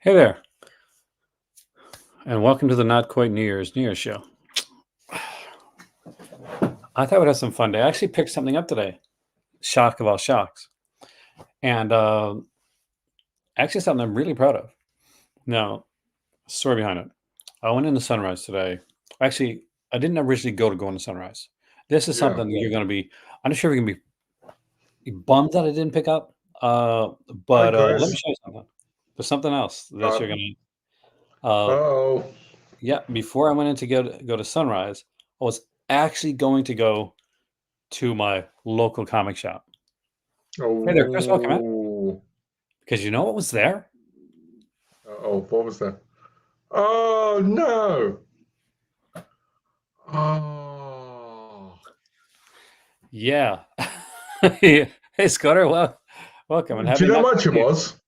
Hey there, and welcome to the Not Quite New Year's show. I thought we'd have some fun today. I actually picked something up today. Shock of all shocks, and actually something I'm really proud of. Now, story behind it. I went into Sunrise today. Actually, I didn't originally go into Sunrise. This is Yeah. something that you're going to be. I'm not sure if you're going to be bummed that I didn't pick up. Hi, But let me Chris. show you something. There's something else that you're Uh, going to. oh. Yeah, before I went in to go to Sunrise, I was actually going to go to my local comic shop. Hey there, Chris. Welcome, man. Oh. Because you know what was there? Oh, what was that? Oh, no. Oh. Yeah. Hey, Scudder. Welcome and Do happy you know not how much it New Year. was?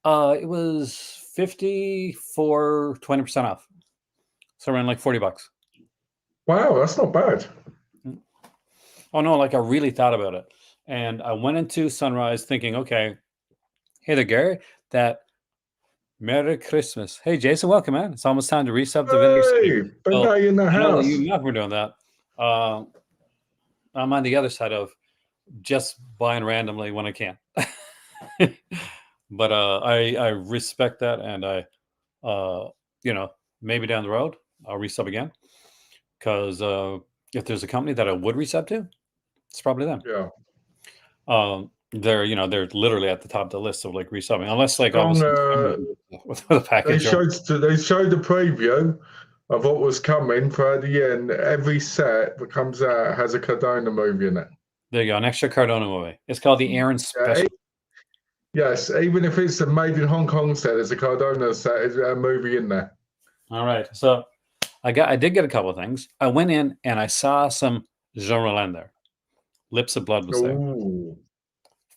It was 20% off. So around like $40. Wow, that's not bad. Oh no, like I really thought about it. And I went into Sunrise thinking, okay, hey there, Gary, that Merry Christmas. Hey Jason, welcome, man. It's almost time to resub the Vinegar City. Hey, but now Well, you're in the I know that house. you and Malcolm were doing that. Uh, I'm on the other side of just buying randomly when I can. But I respect that, and you know, maybe down the road I'll resub again because if there's a company that I would resub to, it's probably them. Yeah. They're literally at the top of the list of like resubbing, unless like Strong. obviously with a They package. Or, showed they showed the preview of what was coming for the end. Every set that comes out has a Cardona movie in it. there you go, an extra Cardona movie. It's called the Aaron Yeah, Special. yes, even if it's a made in Hong Kong set, there's a Cardona set, there's a movie in there. All right, so I did get a couple of things. I went in and I saw some Jean Rollin there. Lips of Blood was there. Ooh.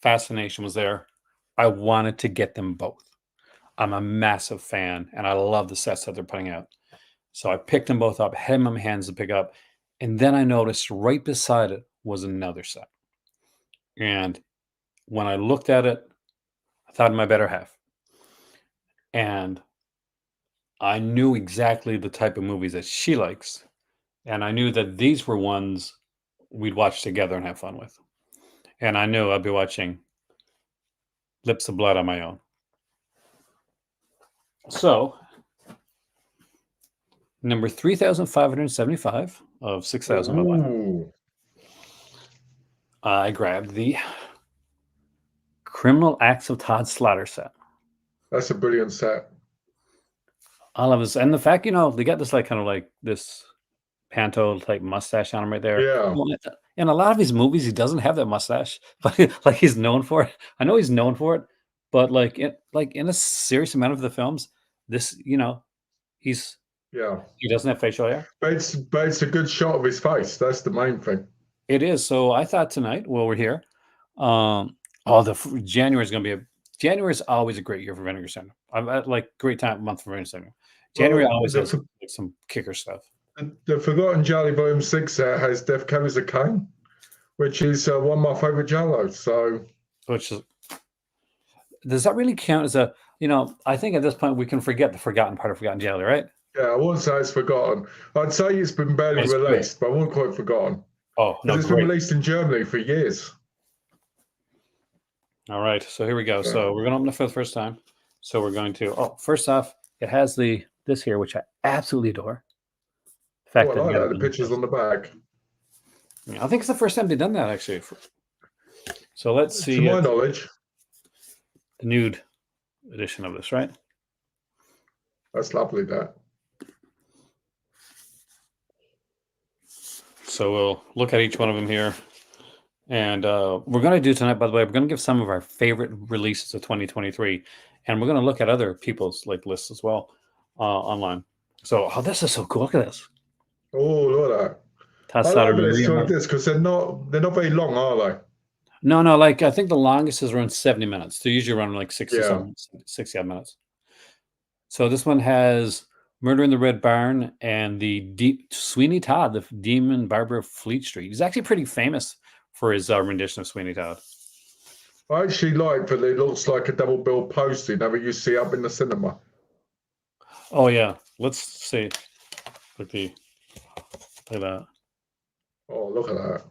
Fascination was there. I wanted to get them both. I'm a massive fan and I love the sets that they're putting out. So I picked them both up, had them in my hands to pick up. And then I noticed right beside it was another set. And when I looked at it, I thought of my better half. And I knew exactly the type of movies that she likes. And I knew that these were ones we'd watch together and have fun with. And I knew I'd be watching Lips of Blood on my own. So, number 3,575 of 6,000 Ooh. I grabbed the Criminal Acts of Todd Slaughter set. That's a brilliant set. I love this. And the fact, they got this like kind of like this panto type mustache on him right there. Yeah. In a lot of his movies, he doesn't have that mustache, but like he's known for it. I know he's known for it, but like in a serious amount of the films, this, he doesn't have facial hair. But it's a good shot of his face. That's the main thing. It is. So I thought tonight, while we're here, January is going to be January is always a great year for Vinegar Syndrome. I'm at like great month for Vinegar Syndrome. January always has like, some kicker stuff. The Forgotten Jolly Volume 6 set has Death Carries a Cane, which is one of my favorite Jallos. So, does that really count as a? I think at this point we can forget the forgotten part of Forgotten Jelly, right? Yeah, I wouldn't say it's forgotten. I'd say it's been barely released, but I wouldn't call it forgotten. Oh, no, it's been released in Germany for years. All right, so here we go. So we're going to open it for the first time. So we're going to. First off, it has this here, which I absolutely adore. The fact I like that. The pictures on the back. I think it's the first time they've done that, actually. So let's see. To my knowledge, the nude edition of this, right? That's lovely, that. So we'll look at each one of them here. And we're going to do tonight, by the way, we're going to give some of our favorite releases of 2023. And we're going to look at other people's like lists as well online. So, this is so cool. Look at this. Oh, look at that. I love this because they're not very long, are they? No, like I think the longest is around 70 minutes. They usually run like 60 odd minutes. So this one has Murder in the Red Barn and the Sweeney Todd, the Demon Barber of Fleet Street. He's actually pretty famous for his rendition of Sweeney Todd. I actually like that it looks like a double bill poster, you know, that you see up in the cinema. Oh yeah, let's see. Look at that. Oh, look at that.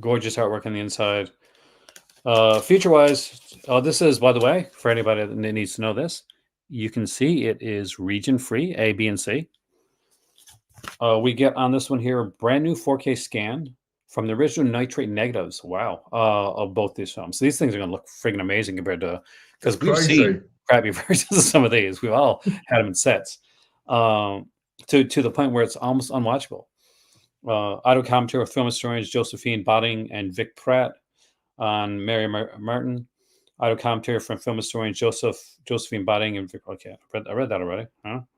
Gorgeous artwork on the inside. Feature wise, this is, by the way, for anybody that needs to know this, you can see it is region free, A, B, and C. We get on this one here a brand new 4K scan from the original nitrate negatives. Wow, of both these films. These things are going to look friggin' amazing compared to, because we've seen Crazy. crappy versions of some of these. We've all had them in sets, to the point where it's almost unwatchable. Audio commentary with film historians Josephine Botting and Vic Pratt on Mary Martin. Audio commentary from film historians Josephine Botting and Vic. Okay, I read that already. Audio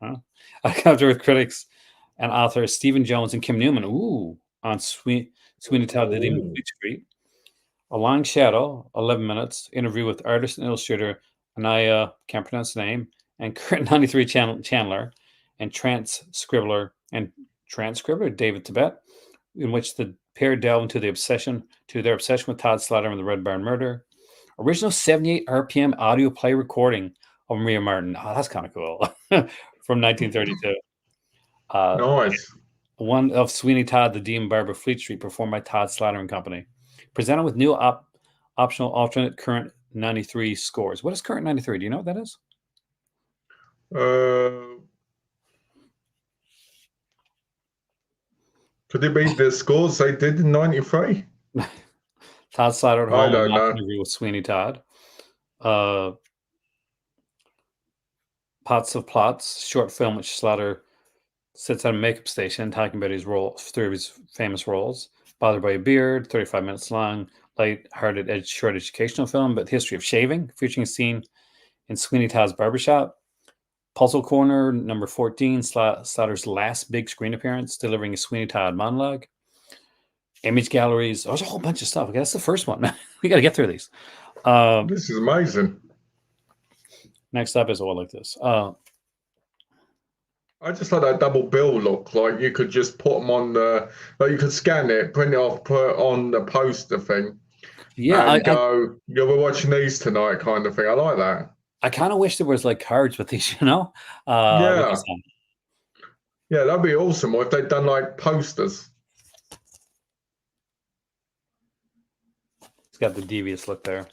commentary with critics and author Stephen Jones and Kim Newman. Ooh, on Sweeney Todd, The Demon of Oh, Fleet Street. A Long Shadow, 11 minutes. Interview with artist and illustrator Anaya, can't pronounce the name, and current 93 Chandler, and transcribbler David Tibet, in which the pair delve into their obsession with Todd Slaughter and the Red Barn murder. Original 78 RPM audio play recording of Maria Martin. Oh, that's kind of cool. From 1932. Uh, nice. one of Sweeney Todd, The Demon Barber of Fleet Street, performed by Todd Slaughter and Company. Presented with new optional alternate current 93 scores. What is current 93? Do you know what that is? Could it be the scores they did in '93? Todd Slaughter at I home, a don't mock know. interview with Sweeney Todd. Pots of Plots, short film which Slaughter sits at a makeup station talking about his role, three of his famous roles. Bothered by a Beard, 35 minutes long, light-hearted, short educational film about the history of shaving, featuring a scene in Sweeney Todd's barbershop. Puzzle Corner, number 14, Slaughter's last big screen appearance, delivering a Sweeney Todd monologue. Image galleries. There's a whole bunch of stuff. Okay, that's the first one. We got to get through these. This is amazing. Next up is all like this. I just like that double bill look. Like you could just put them on the, like you could scan it, print it off, put it on the poster thing, Yeah, and go, yeah, we're watching these tonight, kind of thing. I like that. I kind of wish there was like cards with these, with Yeah, these on. yeah, that'd be awesome. Or if they'd done like posters. It's got the devious look there.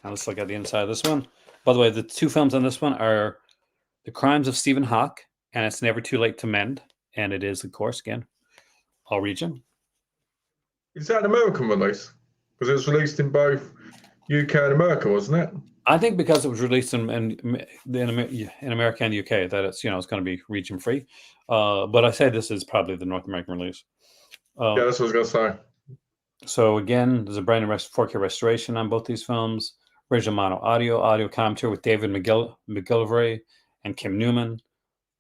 Now let's look at the inside of this one. By the way, the two films on this one are The Crimes of Stephen Hawke and It's Never Too Late to Mend. And it is, of course, again, all region. Is that an American release? Because it was released in both UK and America, wasn't it? I think because it was released in America and UK, that it's it's going to be region free. But I say this is probably the North American release. Yeah, that's what I was going to say. So again, there's a brand new 4K restoration on both these films. Original mono audio commentary with David McGillivray and Kim Newman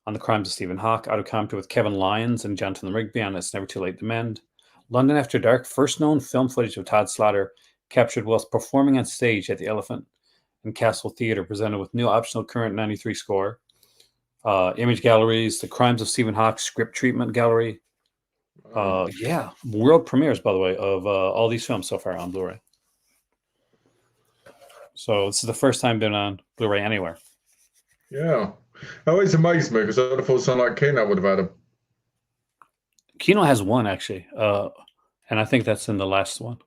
on The Crimes of Stephen Hawke. Audio commentary with Kevin Lyons and Jonathan Rigby on It's Never Too Late to Mend. London After Dark, first known film footage of Todd Slaughter captured whilst performing on stage at the Elephant and Castle Theatre, presented with new optional current 93 score. Image galleries, The Crimes of Stephen Hawke script treatment gallery. Yeah, world premieres, by the way, of all these films so far on Blu-ray. So this is the first time been on Blu-ray anywhere. Yeah. That always amazed me because I thought someone like Keno would have had them. Kino has one actually, and I think that's in the last one.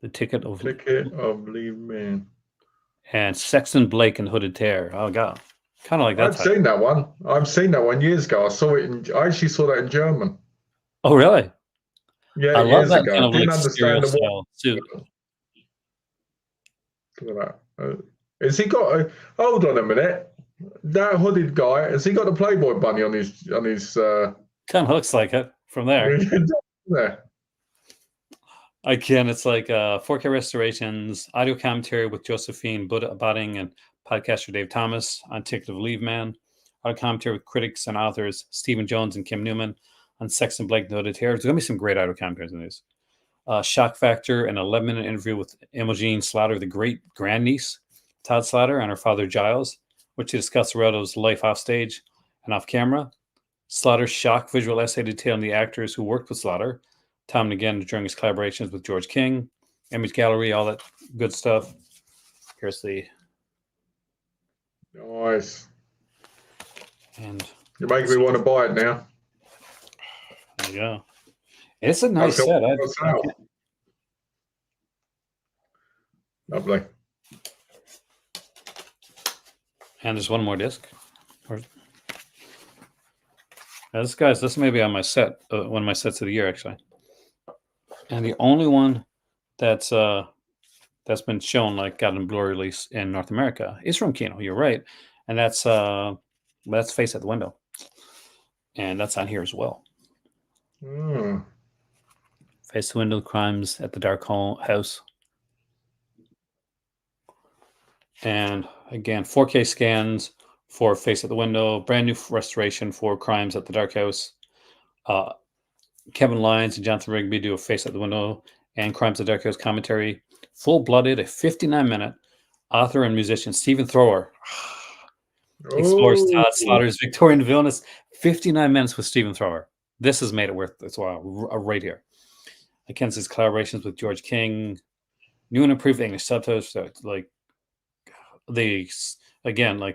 The Ticket of Leave Man. And Sexton Blake and Hooded Terror. Oh god, kind of like that. I've seen that one. I've seen that one years ago. I actually saw that in German. Oh really? Yeah, I love years that ago. kind I of didn't like stereo understand the style suit. Look at that. Has he got a, hold on a minute. That hooded guy, has he got a Playboy bunny on his Kind of looks like it from there. there? Again, it's like 4K restorations, audio commentary with Josephine Botting and podcaster Dave Thomas on Ticket of Leave Man, audio commentary with critics and authors Stephen Jones and Kim Newman on Sex and Blake Noted Hair. There's going to be some great audio commentaries in these. Shock Factor, an 11-minute interview with Imogen Slaughter, the great grandniece, Todd Slaughter, and her father Giles, which discuss Relato's life off stage and off camera. Slaughter's shock visual essay detailing the actors who worked with Slaughter, time and again during his collaborations with George King, Image Gallery, all that good stuff. Here's the Nice. and You make me want to buy it now. there you go. It's a nice set. Lovely. And there's one more disc. This may be on my set, one of my sets of the year, actually. And the only one that's been shown, like got a Blu-ray release in North America, is from Kino. You're right, and that's Face at the Window, and that's on here as well. Face at the Window, Crimes at the Dark House, and again 4K scans for Face at the Window, brand new restoration for Crimes at the Dark House. Kevin Lyons and Jonathan Rigby do a Face at the Window and Crimes at the Dark House commentary. Full-blooded, a 59-minute. Author and musician Stephen Thrower explores Todd Slaughter's Victorian villainous. 59 minutes with Stephen Thrower. This has made it worth its while right here. Mackenzie's collaborations with George King, new and improved English subtitles, so like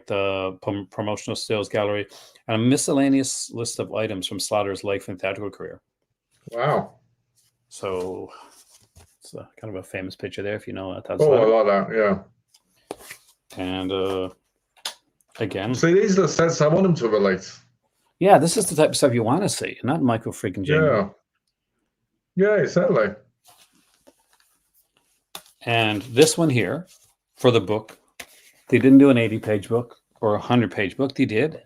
the promotional stills gallery, and a miscellaneous list of items from Slaughter's life and theatrical career. Wow. So it's kind of a famous picture there, if you know Todd Slaughter. I like that, yeah. And again, see, these are the sets I want them to release. Yeah, this is the type of stuff you want to see, not Michael freaking J. Yeah, exactly. And this one here, for the book, they didn't do an 80-page book or a 100-page book. They did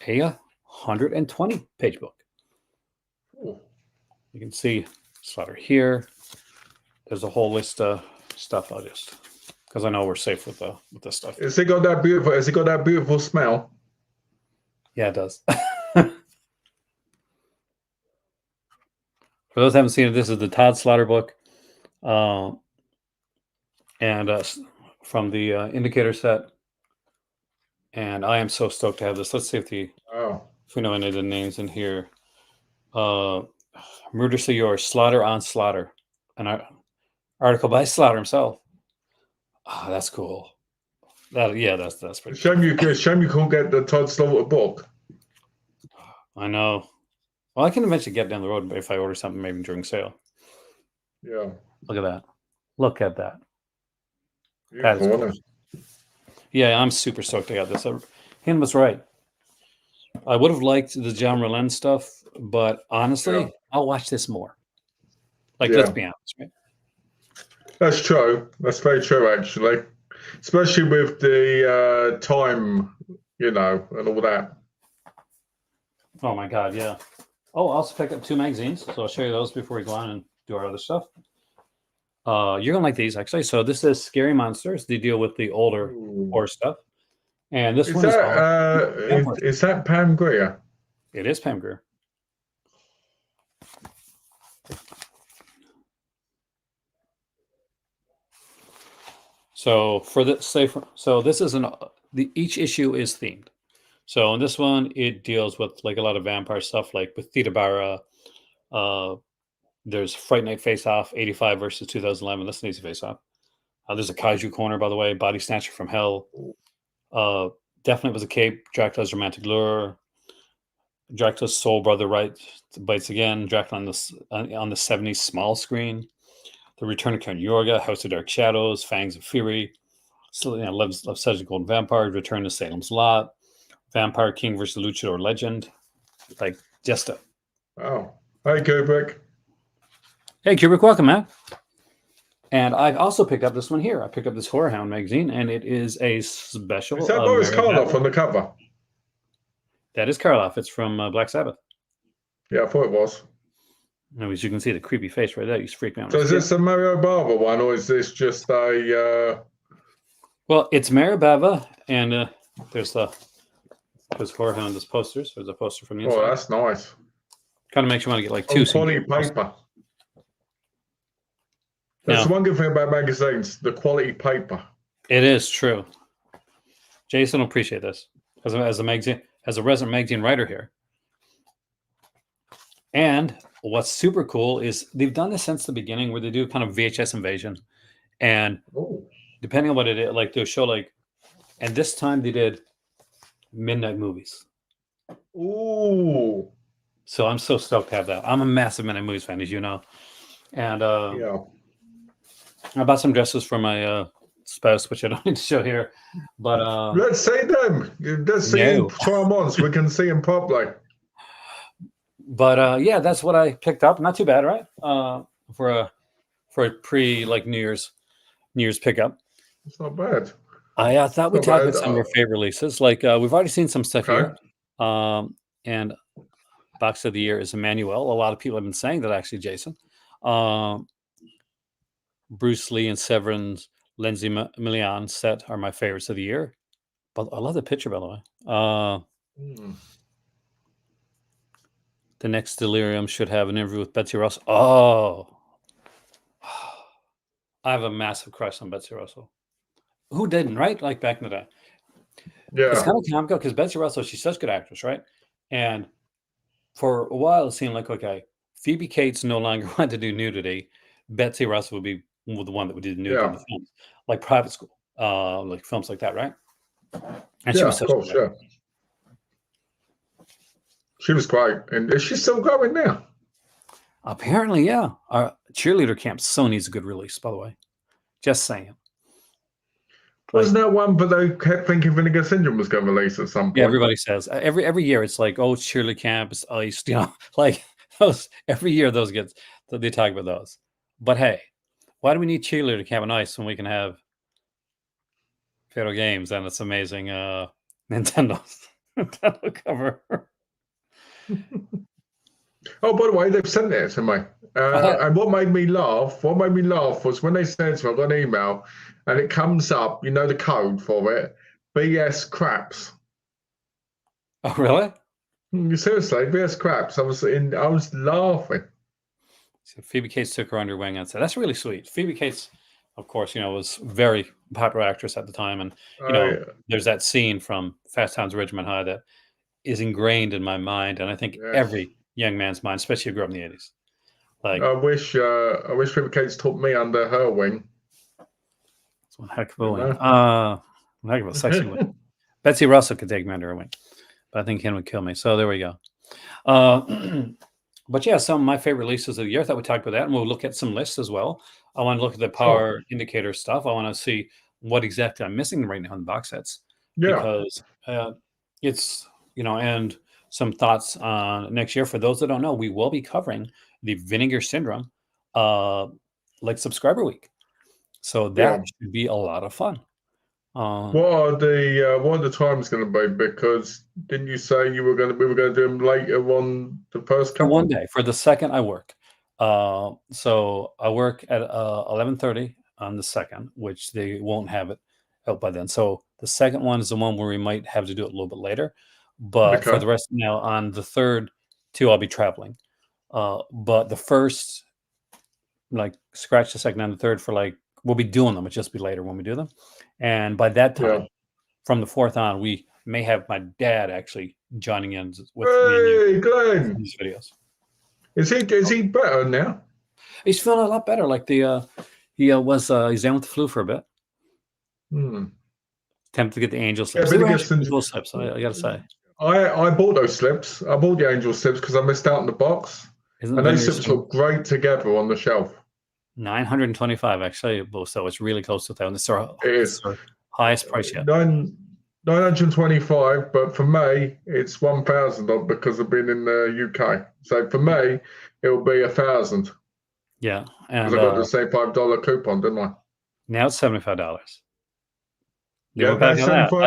a 120-page book. Ooh. You can see Slaughter here. There's a whole list of stuff. I'll just, because I know we're safe with this stuff. Has it got that beautiful smell? Yeah, it does. For those who haven't seen it, this is the Todd Slaughter book, and from the Indicator set. And I am so stoked to have this. Let's see if we know any of the names in here. Murderously Yours, Slaughter on Slaughter, an article by Slaughter himself. Oh, that's cool. That's pretty. Shame you can't get the Todd Slaughter book. I know. Well, I can eventually get down the road if I order something maybe during sale. Yeah. Look at that. Look at that. That is cool. Yeah, I'm super stoked I got this. Him was right. I would have liked the John Rollin stuff, but honestly, I'll watch this more. Let's be honest, right? That's true. That's very true, actually. Especially with the time, and all that. Oh my God, yeah. Oh, I also picked up 2 magazines, so I'll show you those before we go on and do our other stuff. You're gonna like these, actually. So this is Scary Monsters. They deal with the older horror stuff, and this one is that Pam Grier? It is Pam Grier. So for this, this is each issue is themed. So in this one, it deals with like a lot of vampire stuff, like with Theta Bara. There's Fright Night Face Off, 85 versus 2011. That's an easy face off. There's a Kaiju corner, by the way, Body Snatcher from Hell. Definitely Was a Cape, Dracula's Romantic Lure. Dracula's Soul Brother Bites Again, Dracula on the 70s small screen. The Return of Count Yorga, House of Dark Shadows, Fangs of Fury. Love's Such a Golden Vampire, Return to Salem's Lot. Vampire King versus Luchador Legend. Like, just a... Oh. Hi, Kubrick. Hey, Kubrick, welcome, man. And I've also picked up this one here. I picked up this Horror Hound magazine, and it is a special... Is that Boris Karloff on the cover? That is Karloff. It's from Black Sabbath. Yeah, I thought it was. As you can see, the creepy face right there used to freak me out. So is this a Mario Bava one, or is this just a... Well, it's Mario Bava, and there's Horror Hound, there's posters. There's a poster from the inside. Oh, that's nice. Kind of makes you want to get like 2. Quality paper. That's the one good thing about magazines, the quality paper. It is true. Jason will appreciate this as a resident magazine writer here. And what's super cool is they've done this since the beginning, where they do kind of VHS invasion, and Oh, depending on what it is, like they'll show like, and this time they did midnight movies. ooh, So I'm so stoked to have that. I'm a massive midnight movies fan, as you know, and yeah. I bought some dresses for my spouse, which I don't need to show here, but Let's see them. Let's see no. them try them on so we can see them properly. But yeah, that's what I picked up. Not too bad, right? For a pre like New Year's pickup. It's not bad. I thought we'd Not talk bad. about some of our favorite releases. Like we've already seen some stuff Okay. here. And box of the year is Emmanuel. A lot of people have been saying that, actually, Jason. Bruce Lee and Severin's Lindsay Millian set are my favorites of the year. But I love the picture, by the way. The next Delirium should have an interview with Betsy Russell. Oh, I have a massive crush on Betsy Russell. Who didn't, right? Like back in the day. It's Yeah. kind of comical because Betsy Russell, she's such a good actress, right? And for a while, it seemed like, okay, Phoebe Cates no longer wanted to do nudity. Betsy Russell would be the one that would do the nudity in the films, like Private School, like films like that, right? And she was of such course, yeah. She was great. And is she still going now? Apparently, yeah. Our cheerleader camp so needs a good release, by the way. Just saying. Wasn't there one, but they kept thinking Vinegar Syndrome was going to release at some point? Yeah, everybody says every year it's like, oh, it's cheerleader camp, it's iced, you know, like those every year those get they talk about those. But hey, why do we need cheerleader camp and ice when we can have Fatal Games and it's amazing Nintendo cover? Oh, by the way, they've sent it to me. And what made me laugh was when they sent it to me, I got an email and it comes up, you know, the code for it, BS Craps. Oh, really? Seriously, BS Craps. I was laughing. So Phoebe Cates took her under wing and said, that's really sweet. Phoebe Cates, of course, you know, was very popular actress at the time. And, you know, there's that scene from Fast Times at Ridgemont High that is ingrained in my mind. And I think every young man's mind, especially if you grew up in the 80s. Like, I wish Phoebe Cates took me under her wing. It's one heck of a wing. One heck of a sexy wing. Betsy Russell could take me under her wing, but I think Ken would kill me. So there we go. But yeah, some of my favorite releases of the year. I thought we'd talk about that, and we'll look at some lists as well. I want to look at the power indicator stuff. I want to see what exactly I'm missing right now in the box sets. Yeah. Because it's, you know, and some thoughts on next year. For those that don't know, we will be covering the Vinegar Syndrome, like Subscriber Week. So that should be a lot of fun. What are the times going to be? Because didn't you say we were going to do them later on the first couple? One day. For the second, I work. So I work at 11:30 on the second, which they won't have it out by then. So the second one is the one where we might have to do it a little bit later. But for the rest now, on the third, too, I'll be traveling. But the first, like, scratch the second and the third for like, we'll be doing them. It'll just be later when we do them. And by that time, from the fourth on, we may have my dad actually joining in with me in these videos. Is he better now? He's feeling a lot better. Like he's down with the flu for a bit. Tempted to get the angel slips. Those slips, I gotta say. I bought those slips. I bought the angel slips because I missed out on the box. And those slips look great together on the shelf. 925 actually, so it's really close to 1,000. It's our highest price yet. 925, but for me it's 1,000 because I've been in the UK. So for me it will be 1,000. Yeah, and I got the same $5 coupon, didn't I? Now it's $75. Yeah, I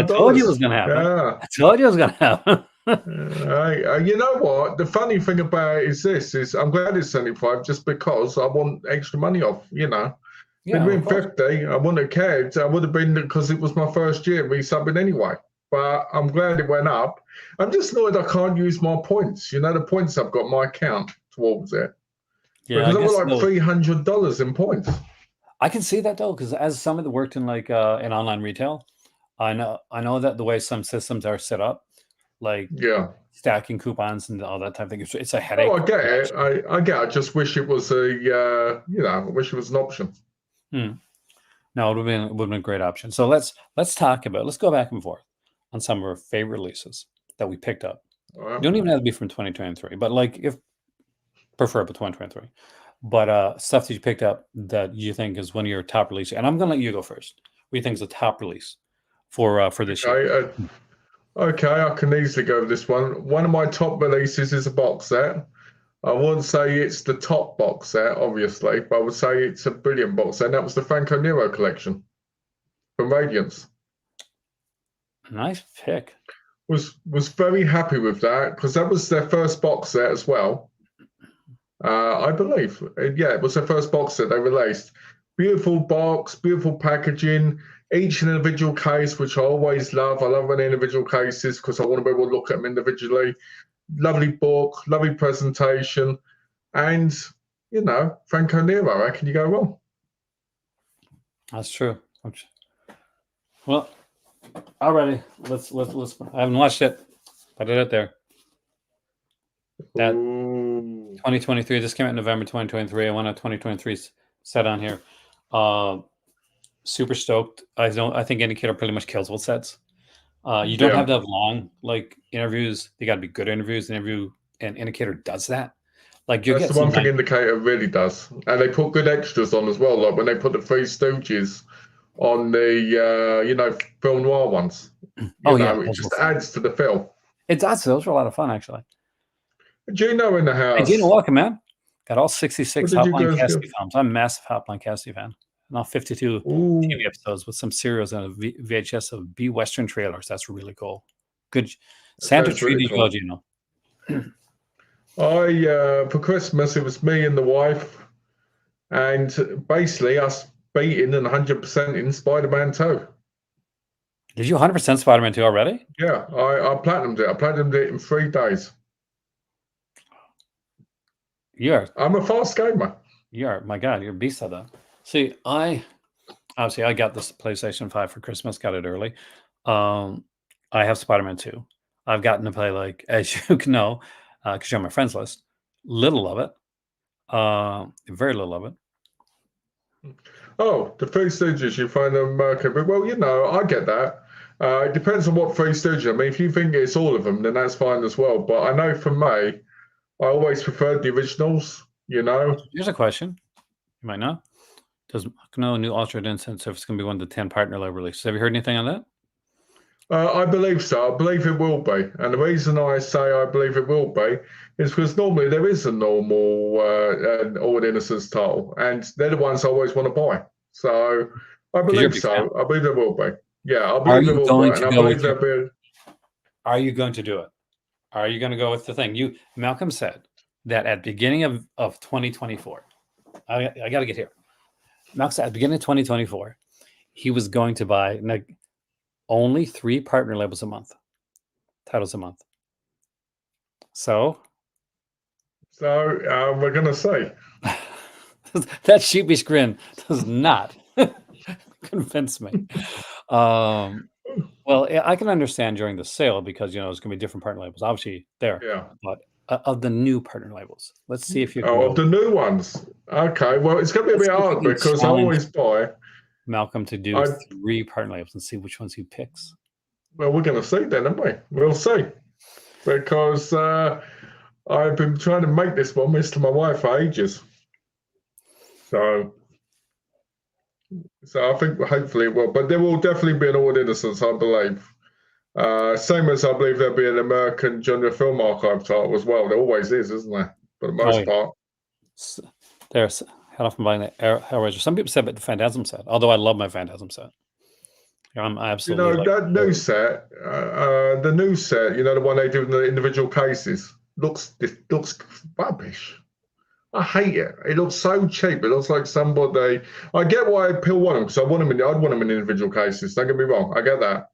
told you it was going to happen. Yeah. I told you it was going to happen. You know what? The funny thing about it is I'm glad it's 75 just because I want extra money off, you know. Yeah, it'd been 50, I wouldn't have cared. I would have been, because it was my first year resubbing anyway. But I'm glad it went up. I'm just annoyed I can't use my points. You know, the points I've got my account towards it. Yeah, because I've got like $300 in points. I can see that though, because as someone that worked in like in online retail, I know that the way some systems are set up, like Yeah. stacking coupons and all that type of thing. It's a Oh, headache. I get it. I get it. I just wish it was I wish it was an option. No, it would have been a great option. So let's go back and forth on some of our favorite releases that we picked up. All right. You don't even have to be from 2023, but like if preferable 2023. But stuff that you picked up that you think is one of your top releases. And I'm gonna let you go first. What do you think is the top release for this year? Okay, I can easily go with this one. One of my top releases is a box set. I wouldn't say it's the top box set, obviously, but I would say it's a brilliant box set. And that was the Franco Nero collection from Radiance. Nice pick. Was very happy with that because that was their first box set as well. I believe. Yeah, it was their first box set they released. Beautiful box, beautiful packaging, each an individual case, which I always love. I love when individual cases because I want to be able to look at them individually. Lovely book, lovely presentation, and Franco Nero. How can you go wrong? That's true. Well, alrighty. Let's. I haven't watched it. Put it out there. That 2023. This came out in November 2023. I want a 2023 set on here. Super stoked. I think Indicator pretty much kills both sets. You don't have to have long like interviews. They got to be good interviews. And Indicator does that. Like that's the one thing Indicator really does, and they put good extras on as well. Like when they put the Three Stooges on the film noir ones. It just adds to the film. It does. Those are a lot of fun, actually. Gino in the house. Hey, Gino, welcome, man. Got all 66 Hotline Cassidy films. I'm a massive Hotline Cassidy fan. And all 52 TV episodes with some serials and a VHS of B Western trailers. That's really cool. Good. Santa treated you well, Gino. For Christmas, it was me and the wife, and basically us beating and 100% in Spider-Man 2. Did you 100% Spider-Man 2 already? Yeah, I platinumed it. I platinumed it in 3 days. I'm a fast gamer. My God, you're a beast at that. See, I got this PlayStation 5 for Christmas, got it early. I have Spider-Man 2. I've gotten to play, like, as you can know, because you're on my friends list, little of it. Very little of it. Oh, the Three Stooges, you find them okay. But, well, I get that. It depends on what Three Stooges. I mean, if you think it's all of them, then that's fine as well. But I know for me, I always preferred the originals, Here's a question. You might know. Does no new alternate instance if it's going to be one of the 10 partner level releases? Have you heard anything on that? I believe so. I believe it will be. And the reason I say I believe it will be is because normally there is a normal All Innocence title, and they're the ones I always want to buy. So I believe so. I believe there will be. Yeah, I believe there will be. And I believe there'll be. Are you going to do it? Are you going to go with the thing? Malcolm said that at the beginning of 2024, I got to get here. Malcolm said at the beginning of 2024, he was going to buy only 3 partner labels a month, titles a month. So we're going to say. That sheepish grin does not convince me. Well, I can understand during the sale because it's going to be different partner labels, obviously there. Yeah. But of the new partner labels, let's see if you. Of the new ones. Okay. Well, it's going to be a bit hard because I always buy Malcolm to do 3 partner labels and see which ones he picks. Well, we're going to see then, aren't we? We'll see, because I've been trying to make this one to my wife for ages. So I think hopefully it will, but there will definitely be an All Innocence, I believe. Same as I believe there'll be an American Genre Film Archive title as well. There always is, isn't there? For the most part. There's head off from buying the Hellraiser. Some people said about the Phantasm set, although I love my Phantasm set. I'm absolutely. That new set, the new set, the one they do in the individual cases, looks rubbish. I hate it. It looks so cheap. It looks like somebody. I get why people want them because I'd want them in individual cases. Don't get me wrong. I get that.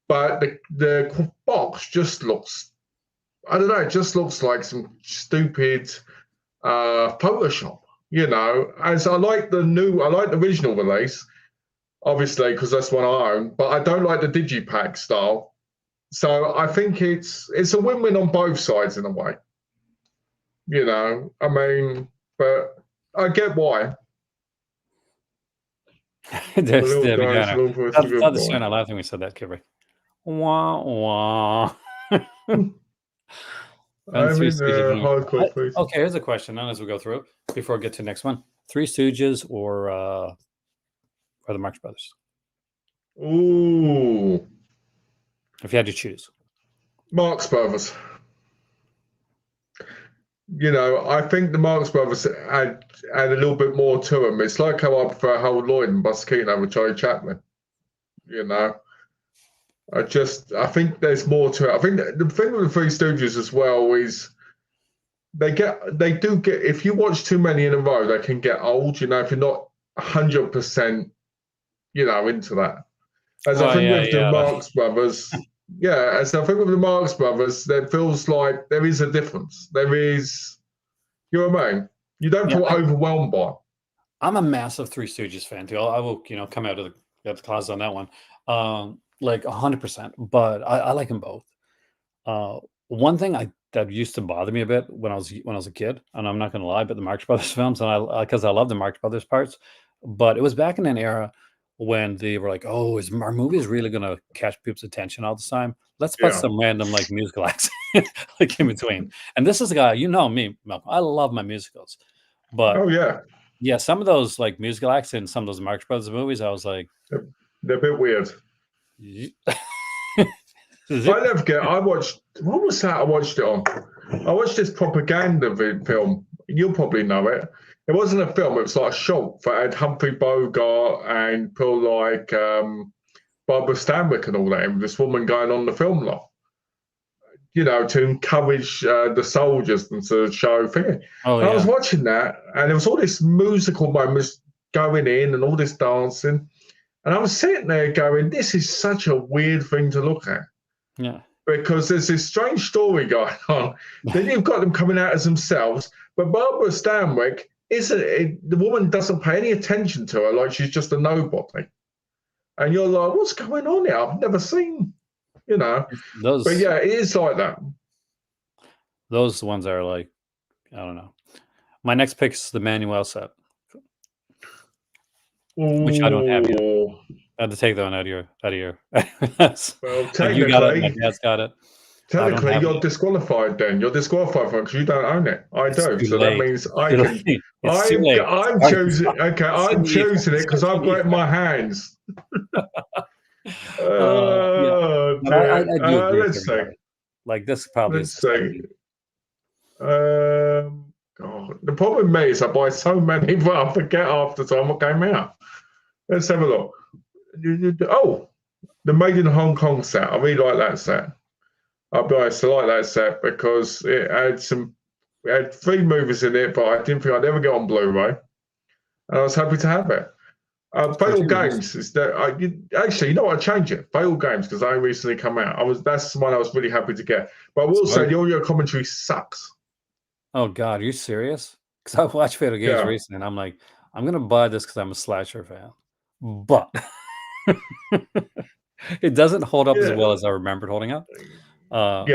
But the box just looks. I don't know. It just looks like some stupid Photoshop. As I like the original release, obviously because that's one I own. But I don't like the digipack style. So I think it's a win-win on both sides in a way. I mean, but I get why. There's The little Debbie guy's Downer. looking for a good Todd boy. Slaughter laughing when we said that, Kibri. Wah wah. I'm in hardcore tweets. Okay, here's a question. Now, as we go through it, before I get to the next one: Three Stooges or the Marx Brothers? Ooh, if you had to choose, Marx Brothers. I think the Marx Brothers add a little bit more to them. It's like how I prefer Harold Lloyd and Buster Keaton over Charlie Chaplin. I think there's more to it. I think the thing with the Three Stooges as well is they do get, if you watch too many in a row, they can get old, if you're not 100%, into that. As I think with the Marx Brothers, as I think with the Marx Brothers, there feels like there is a difference. There is, you know what I mean? You don't feel overwhelmed by it. I'm a massive Three Stooges fan too. I will, come out of the closet on that one, like 100%. But I like them both. One thing that used to bother me a bit when I was a kid, and I'm not going to lie, but the Marx Brothers films, and because I love the Marx Brothers parts, but it was back in an era when they were like, "Oh, is our movies really going to catch people's attention all the time? Let's put some random like musical acts like in between." And this is a guy, me, Malcolm. I love my musicals, but some of those like musical acts in some of those Marx Brothers movies, I was like, they're a bit weird. I never get. I watched. What was that? I watched it on. I watched this propaganda film. You'll probably know it. It wasn't a film. It was like a short that had Humphrey Bogart and people like Barbara Stanwyck and all that. And this woman going on the film lot, to encourage the soldiers and to show thing. I was watching that, and there was all this musical moments going in and all this dancing, and I was sitting there going, "This is such a weird thing to look at." Yeah. Because there's this strange story going on. Then you've got them coming out as themselves, but Barbara Stanwyck the woman doesn't pay any attention to her, like she's just a nobody. And you're like, what's going on here? I've never seen, But it is like that. Those ones are like, I don't know. My next pick is the Manuel set, which I don't have yet. I had to take that one out of your. Well, technically, you got it. My dad's got it. Technically, you're disqualified. Then you're disqualified for it because you don't own it. I do, so that means I can. I'm choosing. Okay, I'm choosing it because I've got it in my hands. Let's see. Like this probably. Let's see. God, the problem with me is I buy so many, but I forget half the time what came out. Let's have a look. Oh, the Made in Hong Kong set. I really like that set. I'll be honest, I like that set because it had had 3 movies in it, but I didn't think I'd ever get on Blu-ray, and I was happy to have it. Fatal Games is that actually, I change it. Fatal Games because I recently come out. That's the one I was really happy to get. But I will say the audio commentary sucks. Oh God, are you serious? Because I watched Fatal Games recently, and I'm like, I'm gonna buy this because I'm a slasher fan, but it doesn't hold up as well as I remembered holding up. I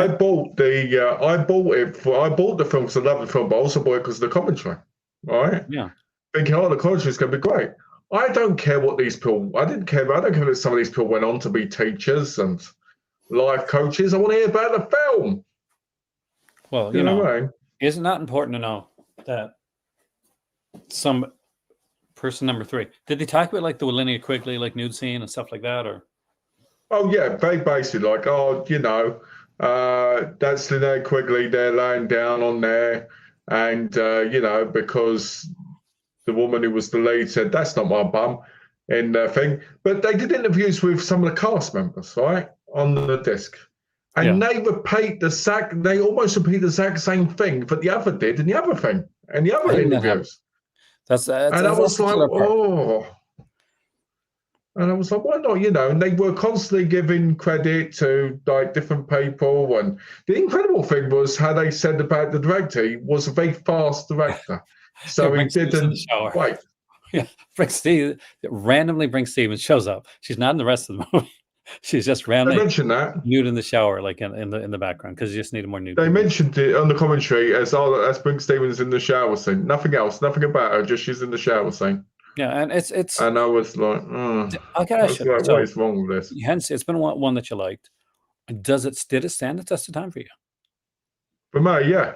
bought the film because I love the film, but I also bought it because of the commentary. Right? Yeah. Thinking, the commentary is going to be great. I don't care what these people. I don't care that some of these people went on to be teachers and life coaches. I want to hear about the film. Well, isn't that important to know that some person number 3 did they talk about like the Linnea Quigley like nude scene and stuff like that, or? Oh yeah, they basically like, that's Linnea Quigley. They're laying down on there, and because the woman who was the lead said that's not my bum in the thing. But they did interviews with some of the cast members, right, on the disc, and they repeat they almost repeat the exact same thing that the other did in the other thing and the other interviews. That's and I was like, And I was like, why not? And they were constantly giving credit to like different people. And the incredible thing was how they said about the director. He was a very fast director. So he didn't wait. Yeah, randomly brings Steve and shows up. She's not in the rest of the movie. She's just They randomly mentioned that. nude in the shower, like in the background, because you just needed more nude They people. mentioned it on the commentary as, oh, that's Brink Stevens in the shower scene. Nothing else, nothing about her, just she's in the shower scene. Yeah, and it's. And I was like, I gotta I ask was you, like, what so is wrong with this? hence it's been one that you liked. Did it stand the test of time for you? For me, yeah.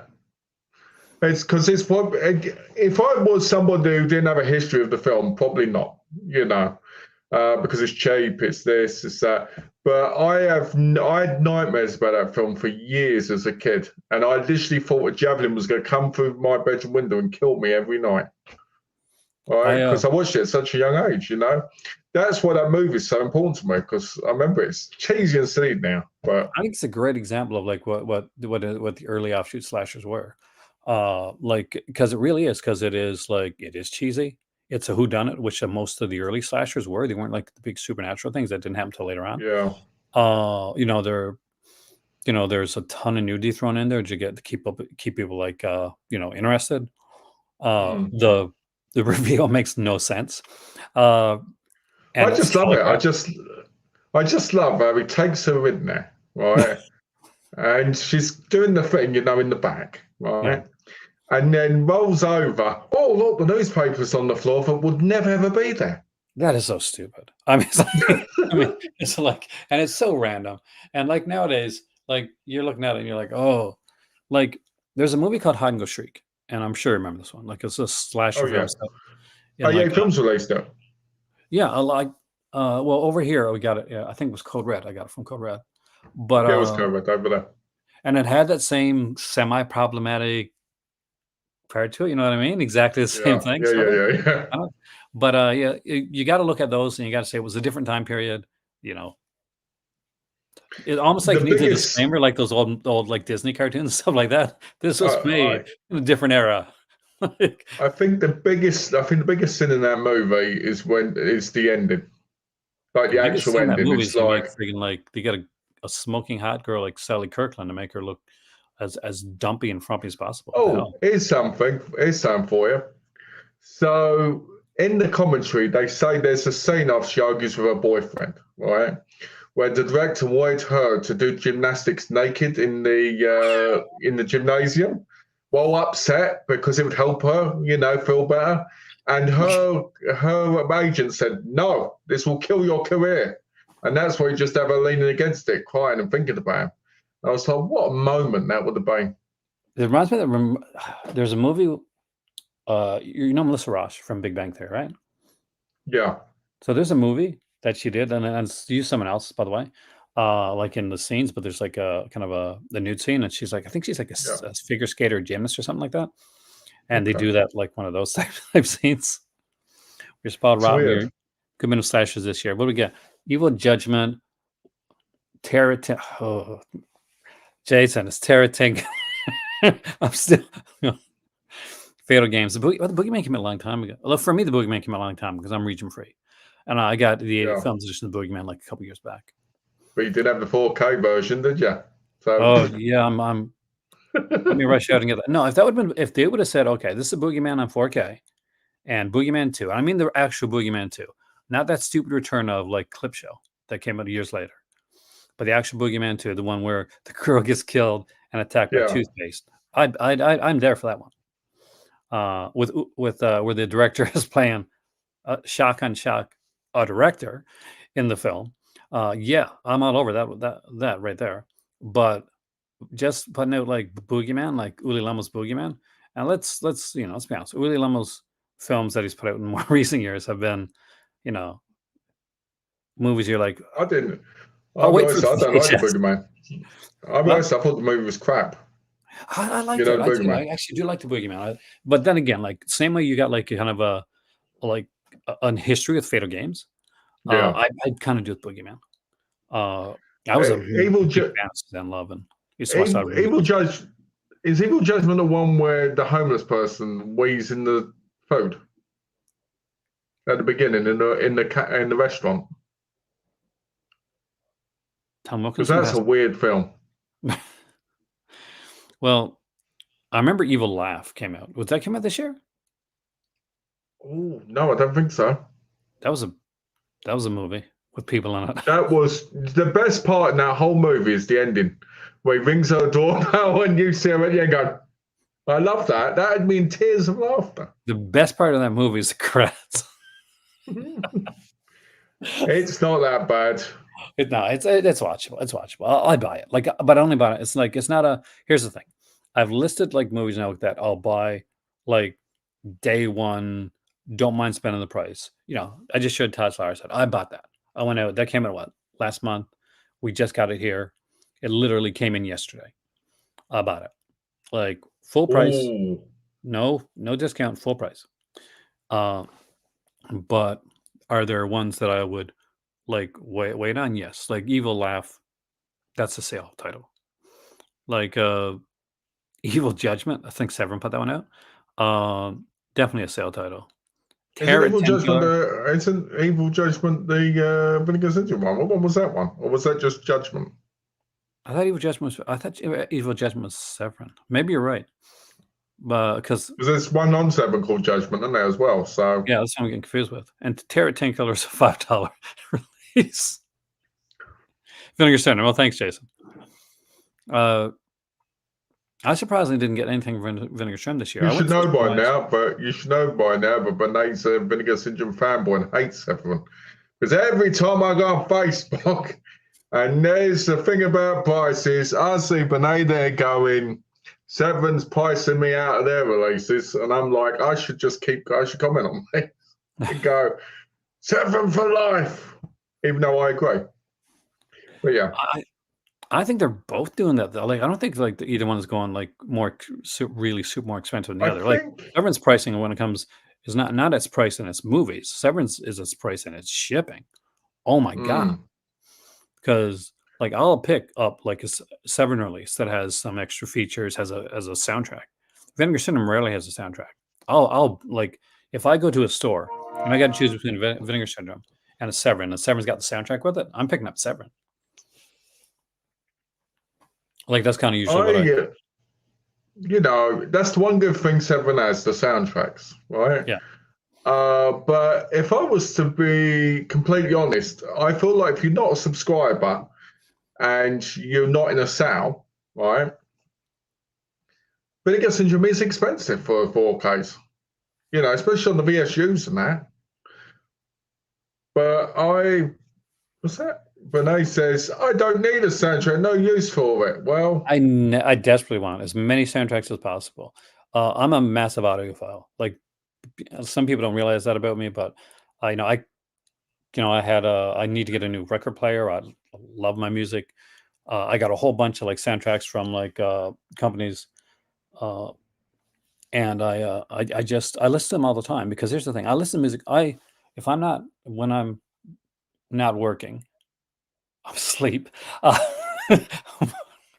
It's because it's what, if I was somebody who didn't have a history of the film, probably not, because it's cheap, it's this, it's that. But I had nightmares about that film for years as a kid, and I literally thought a javelin was going to come through my bedroom window and kill me every night. Right, because I watched it at such a young age. That's why that movie is so important to me, because I remember it's cheesy and silly now, but I think it's a great example of like what the early offshoot slashers were, like because it really is it is cheesy. It's a whodunit, which most of the early slashers were. They weren't like the big supernatural things that didn't happen till later on. yeah, There's a ton of nudity thrown in there to get to keep people like interested. Mm. The reveal makes no sense. And I just love it. I just love how he takes her in there, right? And she's doing the thing, in the back, right? Yeah. And then rolls over. Oh, look, the newspaper's on the floor that would never ever be there. That is so stupid. I mean, it's like, and it's so random. And like nowadays, like you're looking at it and you're like, oh, like there's a movie called Hide and Go Shriek, and I'm sure you remember this one. Like it's a slasher Oh, film yeah. set Oh, in yeah, like film's released now. yeah, well over here we got it. Yeah, I think it was Code Red. I got it from Code Red. But Yeah, it was covered over there. and it had that same semi-problematic part to it. You know what I mean? Exactly the same Yeah, thing. yeah, Sort of. yeah, yeah, yeah. But yeah, you got to look at those and you got to say it was a different time period. It almost like The needs a biggest, disclaimer, like those old like Disney cartoons and stuff like that. This was made I, in a different era. I think the biggest sin in that movie is the ending, like The the biggest actual thing in that ending. movie It's is you make like, freaking like they get a smoking hot girl like Sally Kirkland to make her look as dumpy and frumpy as possible. What the oh, hell? here's something. Here's something for you. So in the commentary, they say there's a scene after she argues with her boyfriend, right? Where the director wanted her to do gymnastics naked in the gymnasium, well upset because it would help her, feel better. And her agent said, "No, this will kill your career." And that's why you just have her leaning against it, crying and thinking about him. I was like, what a moment that would have been. It reminds me that there's a movie. Melissa Roche from Big Bang Theory, right? Yeah. So there's a movie that she did, and it's used someone else, by the way, like in the scenes. But there's like a kind of the nude scene, and she's like, I think she's like Yeah. a figure skater, gymnast, or something like that. And they Okay. do that like one of those type scenes. We're spelled It's rotten. weird. Good minute slashes this year. What do we get? Evil Judgment, Terror. Oh, Jason, it's Terror Tink. I'm still. Fatal Games. The Boogeyman came out a long time ago. Well, for me, the Boogeyman came out a long time because I'm region free, and I got the films edition of the Boogeyman like a couple years back. But you did have the 4K version, did you? So. Oh yeah, I'm. Let me rush out and get that. No, if they would have said, okay, this is a Boogeyman on 4K, and Boogeyman 2. I mean the actual Boogeyman 2, not that stupid return of like Clip Show that came out years later, but the actual Boogeyman 2, the one where the girl gets killed and attacked by toothpaste. I'm there for that one. With where the director is playing shock on shock a director in the film. Yeah, I'm all over that right there. But just putting out like Boogeyman, like Uli Lemmel's Boogeyman, and let's be honest. Uli Lemmel's films that he's put out in more recent years have been, movies you're like, I didn't. I don't like the Boogeyman. I thought the movie was crap. I liked it. I actually do like the Boogeyman. But then again, like same way you got like kind of a history with Fatal Games. Yeah, I'd kind of do with Boogeyman. I was a big fan of Suzanne Love, and Evil Judge. Is Evil Judgment the one where the homeless person weighs in the food at the beginning in the restaurant? Tom Wilkins. Because that's a weird film. Well, I remember Evil Laugh came out. Was that came out this year? Oh no, I don't think so. That was a movie. with people in it. That was the best part in that whole movie is the ending, where he rings her doorbell and you see him at the end go, I love that. That had me in tears of laughter. The best part of that movie is the credits. It's not that bad. It's watchable. It's watchable. I buy it. Like, but I only buy it. It's like, it's not a. Here's the thing. I've listed like movies now that I'll buy like day one. Don't mind spending the price. You know, I just showed Todd Slaughter. Said I bought that. I went out. That came out last month. We just got it here. It literally came in yesterday. I bought it. Like full price. Ooh. No discount. Full price. But are there ones that I would like wait on? Yes. Like Evil Laugh. That's a sale title. Like Evil Judgment. I think Severin put that one out. Definitely a sale title. Isn't Evil Judgment the Vinegar Syndrome one? What one was that one? Or was that just Judgment? I thought Evil Judgment was Severin. Maybe you're right. Because there's one on Severin called Judgment in there as well. So yeah, that's what I'm getting confused with. And Terror 10 Killer is a $5 release. Vinegar Syndrome. Well, thanks, Jason. I surprisingly didn't get anything from Vinegar Syndrome this year. You should know by now, but Benate's a Vinegar Syndrome fanboy and hates everyone. Because every time I go on Facebook and there's the thing about prices, I see Benate there going, Severin's pricing me out of their releases, and I'm like, I should comment on me and go, Severin for life, even though I agree. But yeah. I think they're both doing that though. Like, I don't think like either one is going like really super more expensive than the other. Like Severin's pricing when it comes is not its price in its movies. Severin's is its price in its shipping. Oh my god! Because like I'll pick up like a Severin release that has some extra features, has a soundtrack. Vinegar Syndrome rarely has a soundtrack. I'll like if I go to a store and I got to choose between Vinegar Syndrome and a Severin, and Severin's got the soundtrack with it, I'm picking up Severin. Like that's kind of usually what you know, that's the one good thing Severin has, the soundtracks, right? Yeah. But if I was to be completely honest, I feel like if you're not a subscriber and you're not in a sale, right? Vinegar Syndrome is expensive for 4Ks, you know, especially on the VSUs and that. But what's that? Benate says, I don't need a soundtrack, no use for it. Well, I desperately want as many soundtracks as possible. I'm a massive audiophile. Like some people don't realize that about me, but I need to get a new record player. I love my music. I got a whole bunch of like soundtracks from like companies, and I listen to them all the time because here's the thing: I listen to music. When I'm not working, I'm asleep.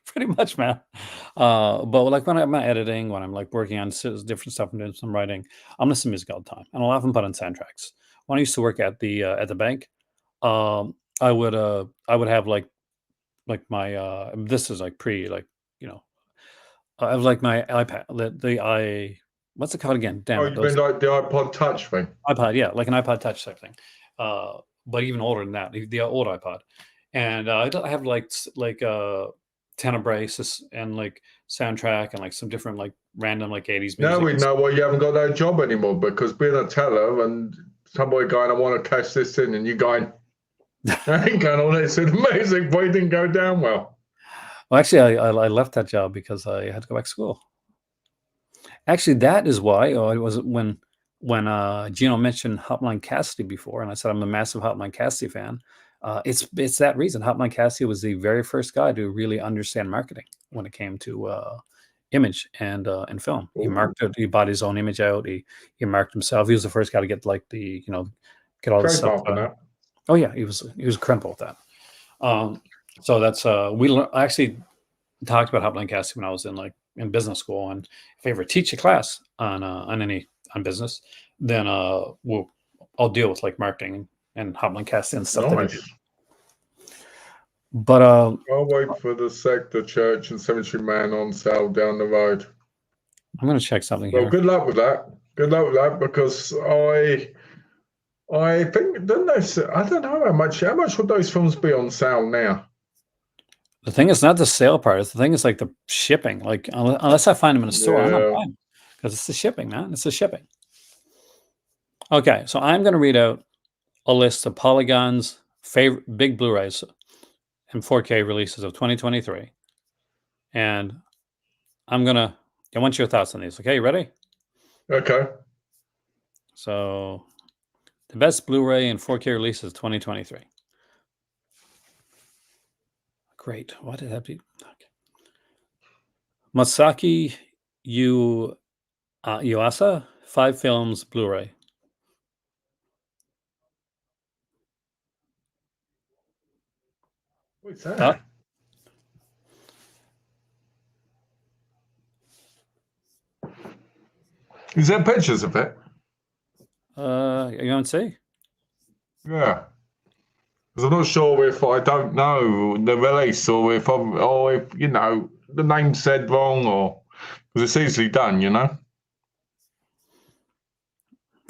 Pretty much, man. But like when I'm editing, when I'm like working on different stuff and doing some writing, I'm listening to music all the time, and I'll often put on soundtracks. When I used to work at the bank, I would have like my this is like I have like my iPad, what's it called again? Damn it! You mean like the iPod Touch thing? iPod, yeah, like an iPod Touch type thing. But even older than that, the old iPod. And I have like Tenebrae and like soundtrack and like some different like random like 80s music. Now we know why you haven't got that job anymore, because being a teller and somebody going, I want to cash this in, and you going, I ain't going on this music, but it didn't go down well. Well, actually, I left that job because I had to go back to school. Actually, that is why it was when Gino mentioned Hotline Cassidy before, and I said I'm a massive Hotline Cassidy fan. It's that reason. Hotline Cassidy was the very first guy to really understand marketing when it came to image and film. He marketed. He bought his own image out. He marked himself. He was the first guy to get like get all this stuff. Oh yeah, he was incredible with that. So that's I actually talked about Hotline Cassidy when I was in business school. And if I ever teach a class on business, then I'll deal with like marketing and Hotline Cassidy and stuff. Nice. That I do. But I'll wait for the Sector Church and Cemetery Man on sale down the road. I'm going to check something here. Well, good luck with that. Good luck with that, because I think, don't know, I don't know how much would those films be on sale now? The thing is not the sale part. It's the thing is like the shipping. Like unless I find them in a store, I'm not Yeah. buying them because it's the shipping, man. It's the shipping. Okay, so I'm going to read out a list of Polygon's favorite big Blu-rays and 4K releases of 2023, and I want your thoughts on these. Okay, you ready? Okay. So the best Blu-ray and 4K releases 2023. Great. What did that be? Okay. Masaki Yuasa, 5 films Blu-ray. What's Huh? that? Is there pictures of it? You want to see? Yeah. Because I'm not sure if I don't know the release or or if, the name said wrong or, because it's easily done, you know?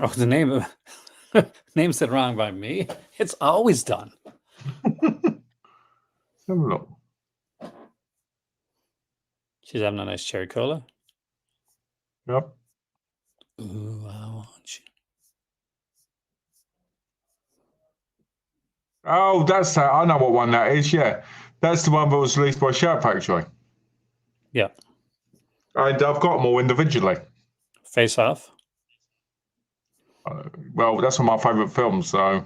Oh, the name said wrong by me. It's always done. Have a look. She's having a nice cherry cola. Yep. Ooh, I want you. Oh, that's that. I know what one that is. Yeah, that's the one that was released by Shout Factory, Yeah. and I've got them all individually. Face Off. Well, that's one of my favourite films, so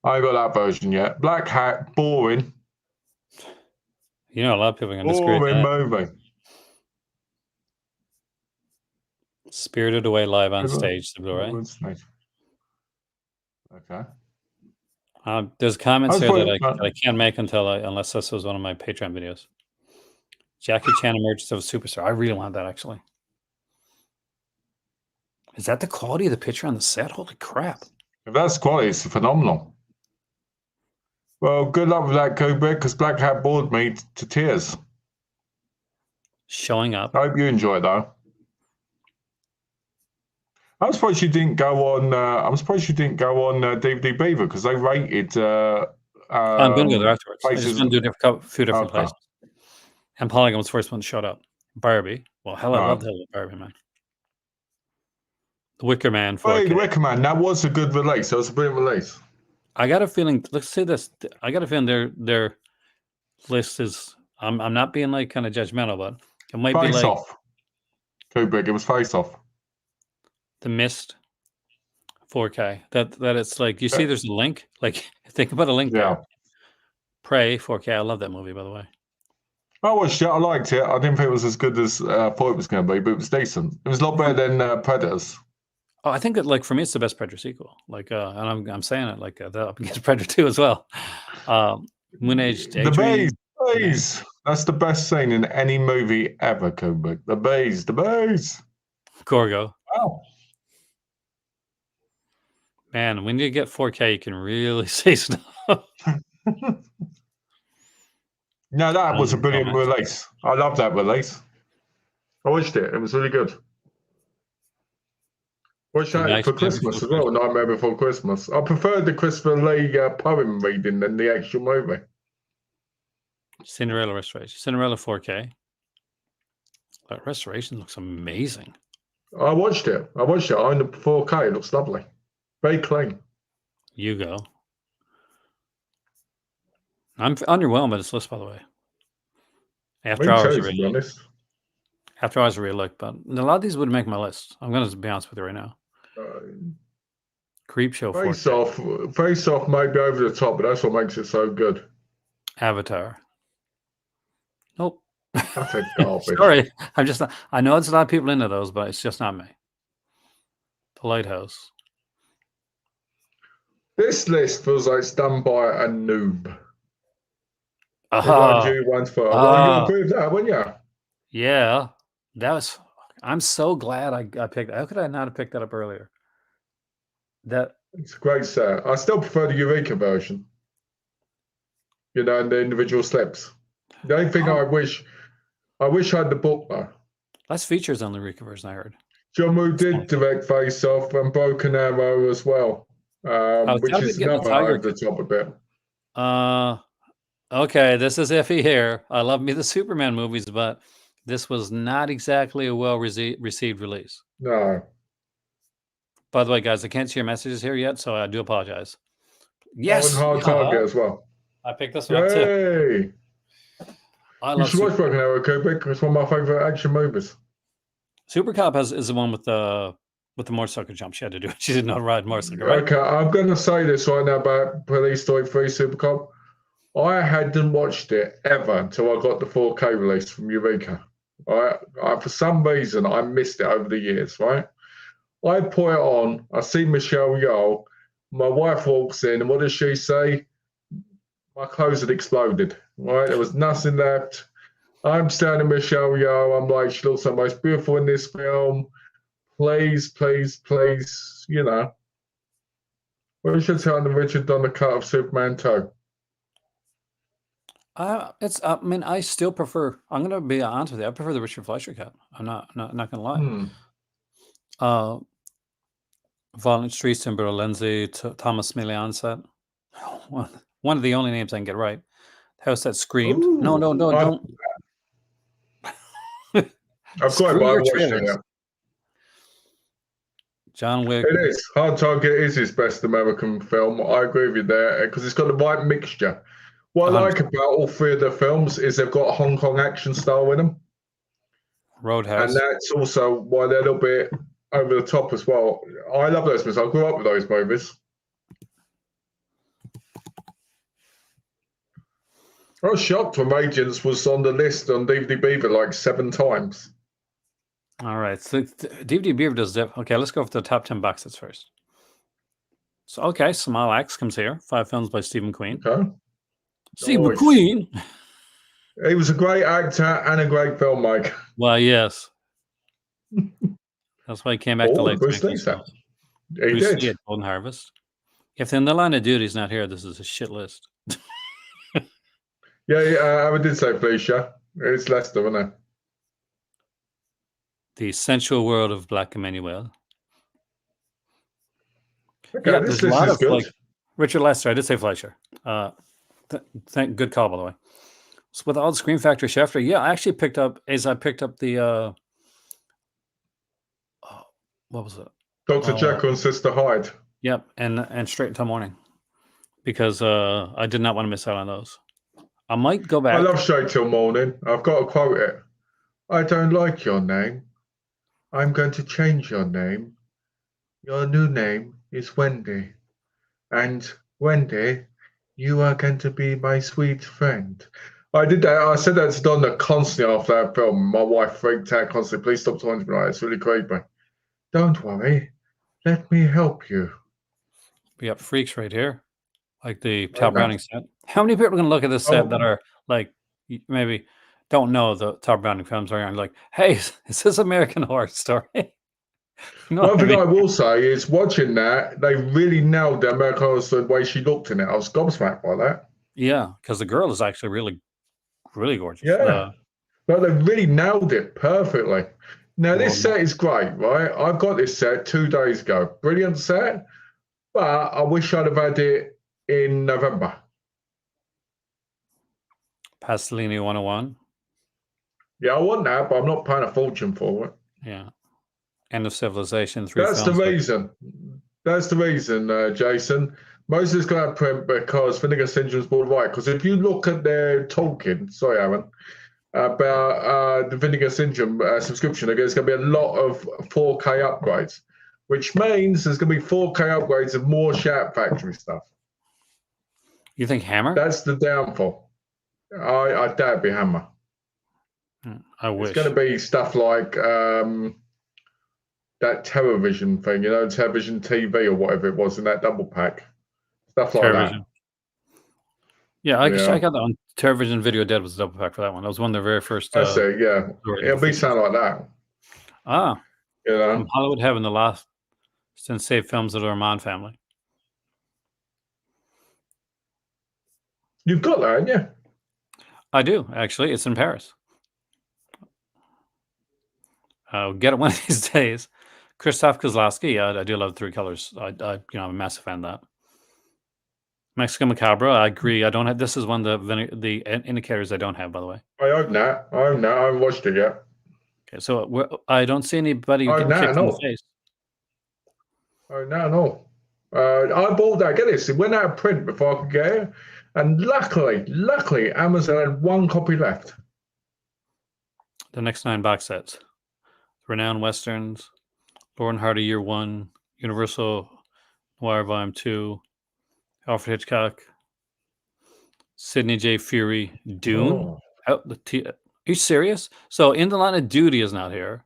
I ain't got that version yet. Black Hat, boring, You know, a lot of people are going to disagree with boring that. movie. Spirited Away live on stage, the Blu-ray. Okay. There's comments That's here that what, I can't make unless this was one of my Patreon videos. Jackie Chan Emergence of a Superstar. I really want that, actually. Is that the quality of the picture on the set? Holy crap. if that's quality, it's phenomenal. Well, good luck with that, Kubrick, because Black Hat bored me to tears. Showing Up. I hope you enjoy it, though. I'm surprised you didn't go on. DVD Beaver because they rated. I'm going to go there afterwards. I Places. just want to do a few different Okay. places. And Polygon was the first one to show up. Barbie. Well, hell, I love the Barbie, man. The Wicker Man 4K. Hey, the Wicker Man. That was a good release. That was a brilliant release. I got a feeling. Let's say this. I got a feeling their list is. I'm not being like kind of judgmental, but it might be like Off. Kubrick. It was Face Off. The Mist 4K. That it's like you see. There's a link. Like think about a link there. Prey 4K. I love that movie, by the way. I watched it. I liked it. I didn't think it was as good as I thought it was going to be, but it was decent. It was a lot better than Predators. Oh, I think that like for me, it's the best Predator sequel. Like, and I'm saying it like up against Predator 2 as well. Moon Age Daydream. The bees. That's the best scene in any movie ever, Kubrick. The bees. Gorgo. Wow. Man, when you get 4K, you can really see stuff. No, that was a brilliant release. I love that release. I watched it. It was really good. Watched that for Christmas as well, Nightmare Before Christmas. I preferred the Christopher Lee poem reading than the actual movie. Cinderella Restoration. Cinderella 4K. That restoration looks amazing. I watched it. I own the 4K. It looks lovely. Very clean. You go. I'm underwhelmed by this list, by the way. After Hours, to be honest. After Hours, I really like, but a lot of these would make my list. I'm going to be honest with you right now. Creepshow 4K. Face Off might be over the top, but that's what makes it so good. Avatar. Nope. That's a garbage. Sorry, I know it's a lot of people into those, but it's just not me. The Lighthouse. This list feels like it's done by a noob. You once for. You agree with that, wouldn't you? Yeah, I'm so glad I picked. How could I not have picked that up earlier? It's a great set. I still prefer the Eureka version. And the individual slips. The only thing I wish I had the book though. Less features on the Eureka version, I heard. John Woo did direct Face Off and Broken Arrow as well. which is another over the top a bit. Okay, this is iffy here. I love me the Superman movies, but this was not exactly a well received release. No. By the way, guys, I can't see your messages here yet, so I do apologize. Yes, Hard Target as well. I picked this one up too. You should watch Broken Arrow, Kubrick. It's one of my favorite action movies. Super Cop is the one with the motorcycle jump. She had to do it. She didn't know how to ride motorcycle, right? Okay, I'm going to say this right now about Police Story 3 Super Cop. I hadn't watched it ever until I got the 4K release from Eureka. Right? For some reason, I missed it over the years, right? I put it on. I see Michelle Yeoh. My wife walks in, and what does she say? My clothes had exploded, right? There was nothing left. I'm standing Michelle Yeoh. I'm like, she looks the most beautiful in this film. Please, please, please, you know. We should tell the Richard Donner cut of Superman 2. I mean, I still prefer. I'm going to be honest with you. I prefer the Richard Fleischer cut. I'm not going to lie. Violent Streets, Timber Lindsay, Thomas Milian set. One of the only names I can get right. House that screamed. Ooh, no, don't. I've got it, but I watched it. Yeah. John Wick. It is. Hard Target is his best American film. I agree with you there because it's got the right mixture. What I like about all three of the films is they've got a Hong Kong action style in them. Roadhouse. And that's also why they're a little bit over the top as well. I love those movies. I grew up with those movies. I was shocked when Agents was on the list on DVD Beaver like 7 times. All right. So DVD Beaver does that. Okay, let's go for the top 10 box sets first. So, okay, Small Axe comes here. 5 films by Stephen Queen. Okay. Stephen Queen. He was a great actor and a great filmmaker. Well, yes. That's why he came back to late. Bruce Lee did. Golden Harvest. If the Line of Duty's not here, this is a shit list. I did say Felicia. It's Lester, isn't it? The Sensual World of Black Emmanuel. Okay, yeah, this list is good. Like, Richard Lester. I did say Fleischer. Good call, by the way. So with all the Scream Factory Schefter, yeah, I actually picked up the what was it? Dr. Jekyll and Sister Hyde. Yep, and Straight Until Morning, because I did not want to miss out on those. I might go back. I love Straight Till Morning. I've got to quote it. I don't like your name. I'm going to change your name. Your new name is Wendy. And Wendy, you are going to be my sweet friend. I did that. I said that to Donna constantly after that film. My wife freaked out constantly. Please stop talking to me like that. It's really creepy. Don't worry. Let me help you. We got freaks right here. Like the Todd Browning set. How many people are going to look at this set that are like, maybe don't know the Todd Browning films are like, hey, is this American Horror Story? One thing I will say is watching that, they really nailed the American Horror Story the way she looked in it. I was gobsmacked by that. Yeah, because the girl is actually really, really gorgeous. Yeah. But they really nailed it perfectly. Now, this set is great, right? I've got this set 2 days ago. Brilliant set, but I wish I'd have had it in November. Pasolini 101. Yeah, I want that, but I'm not paying a fortune for it. Yeah. End of Civilization. 3 That's films. The reason. That's the reason, Jason. Most of it's going to print because Vinegar Syndrome's more right. Because if you look at their talking, sorry, Aaron, about the Vinegar Syndrome subscription, there's going to be a lot of 4K upgrades, which means there's going to be 4K upgrades of more Shout Factory stuff. You think Hammer? That's the downfall. I doubt it'd be Hammer. I wish. It's going to be stuff like that television thing, television TV or whatever it was in that double pack. Stuff like that. Yeah, I got that on Television Video Dead was a double pack for that one. That was one of the very first. That's it, yeah. It'll be something like that. From Hollywood Heaven, the last since saved films of the Rahman family. You've got that, haven't you? I do, actually. It's in Paris. I'll get it one of these days. Krzysztof Kozlowski, yeah, I do love Three Colors. I'm a massive fan of that. Mexican Macabre, I agree. I don't have. This is one of the indicators I don't have, by the way. I own that. I haven't watched it yet. Okay, so I don't see anybody getting kicked in the face. Oh no. I bought that. Get this, it went out of print before I could get it, and luckily, Amazon had one copy left. The next 9 box sets: Renowned Westerns, Lauren Hardy Year 1, Universal Noir Volume 2, Alfred Hitchcock, Sidney J. Fury, Dune. Are you serious? So In the Line of Duty is not here,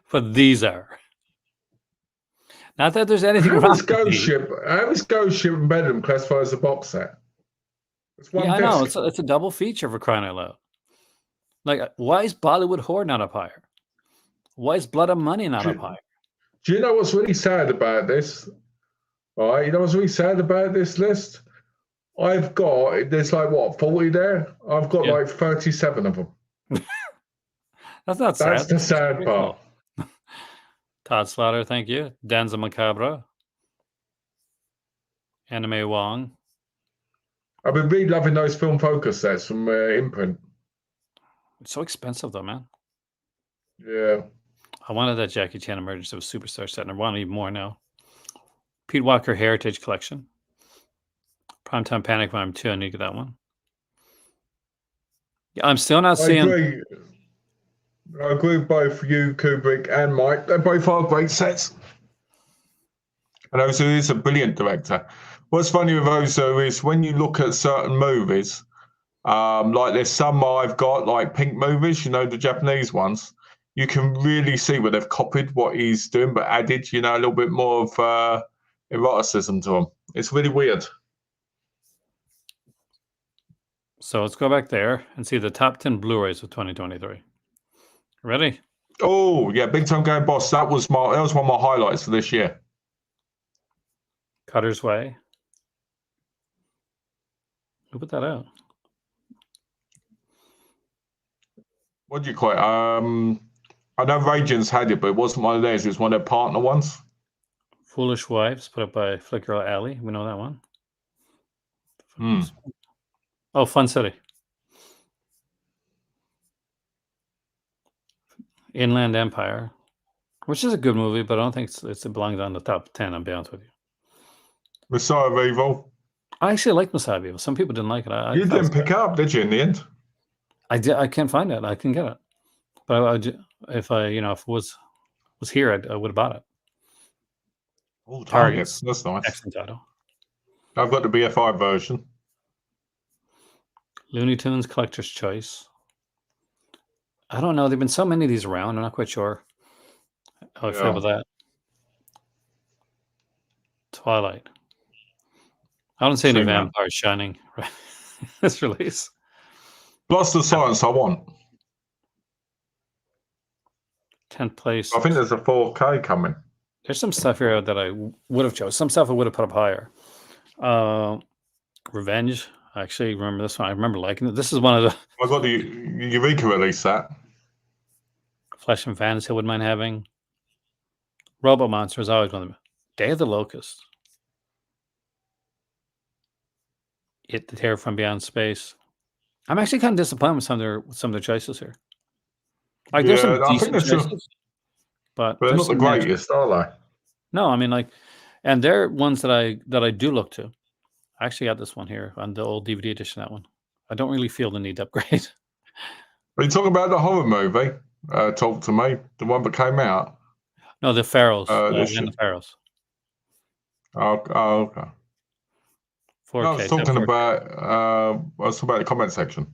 but these are. Not that there's anything wrong with Ghost Ship and Bedlam classified as a box set? I know. It's a double feature, for crying out loud. Like, why is Bollywood Horde not up higher? Why is Blood and Money not up higher? Do you know what's really sad about this? All right, you know what's really sad about this list? There's like, what, 40 there? I've got like 37 of them. That's not sad. That's the sad part. Todd Slaughter, thank you. Danza Macabre. Anime Wong. I've been really loving those Film Focus sets from Imprint. It's so expensive, though, man. Yeah. I wanted that Jackie Chan Emergency of Superstar set, and I want even more now. Pete Walker Heritage Collection. Primetime Panic Volume 2. I need to get that one. Yeah, I'm still not seeing... I agree with both you, Kubrick, and Mike. They both are great sets. And Ozu is a brilliant director. What's funny with Ozu is when you look at certain movies, like there's some I've got, like Pink movies, the Japanese ones, you can really see where they've copied what he's doing, but added, a little bit more of eroticism to them. It's really weird. So let's go back there and see the top 10 Blu-rays of 2023. Ready? Oh, yeah, Big Time Game Boss. That was one of my highlights for this year. Cutter's Way. Who put that out? What do you call it? I know Radiance had it, but it wasn't one of theirs. It was one of their partner ones. Foolish Wives, put up by Flick Girl Alley. We know that one. Oh, Fun City. Inland Empire, which is a good movie, but I don't think it belongs on the top 10, I'll be honest with you. Messiah of Evil. I actually like Messiah of Evil. Some people didn't like it. You didn't pick it up, did you, in the end? I did. I can't find it. I can get it. But if it was here, I would have bought it. Oh, Targets. That's nice. Excellent title. I've got the BFI version. Looney Tunes Collector's Choice. I don't know. There've been so many of these around. I'm not quite sure how I feel about that. Twilight. I don't see any vampires shining this release. Plus the science I want. 10th place. I think there's a 4K coming. There's some stuff here that I would have chosen. Some stuff I would have put up higher. Revenge. I actually remember this one. I remember liking it. This is one of the... I got the Eureka release that. Flesh and Fantasy I wouldn't mind having. Robot Monster is always one of them. Day of the Locust. It, The Terror from Beyond Space. I'm actually kind of disappointed with some of their choices here. Like, there's some decent choices, but they're not the greatest, are they? No, I mean, and they're ones that I do look to. I actually got this one here on the old DVD edition. That one, I don't really feel the need to upgrade. Are you talking about the horror movie? Talk to Me, the one that came out. No, the Pharaohs. The Pharaohs. Oh, okay. 4K. No, I was talking about the comment section.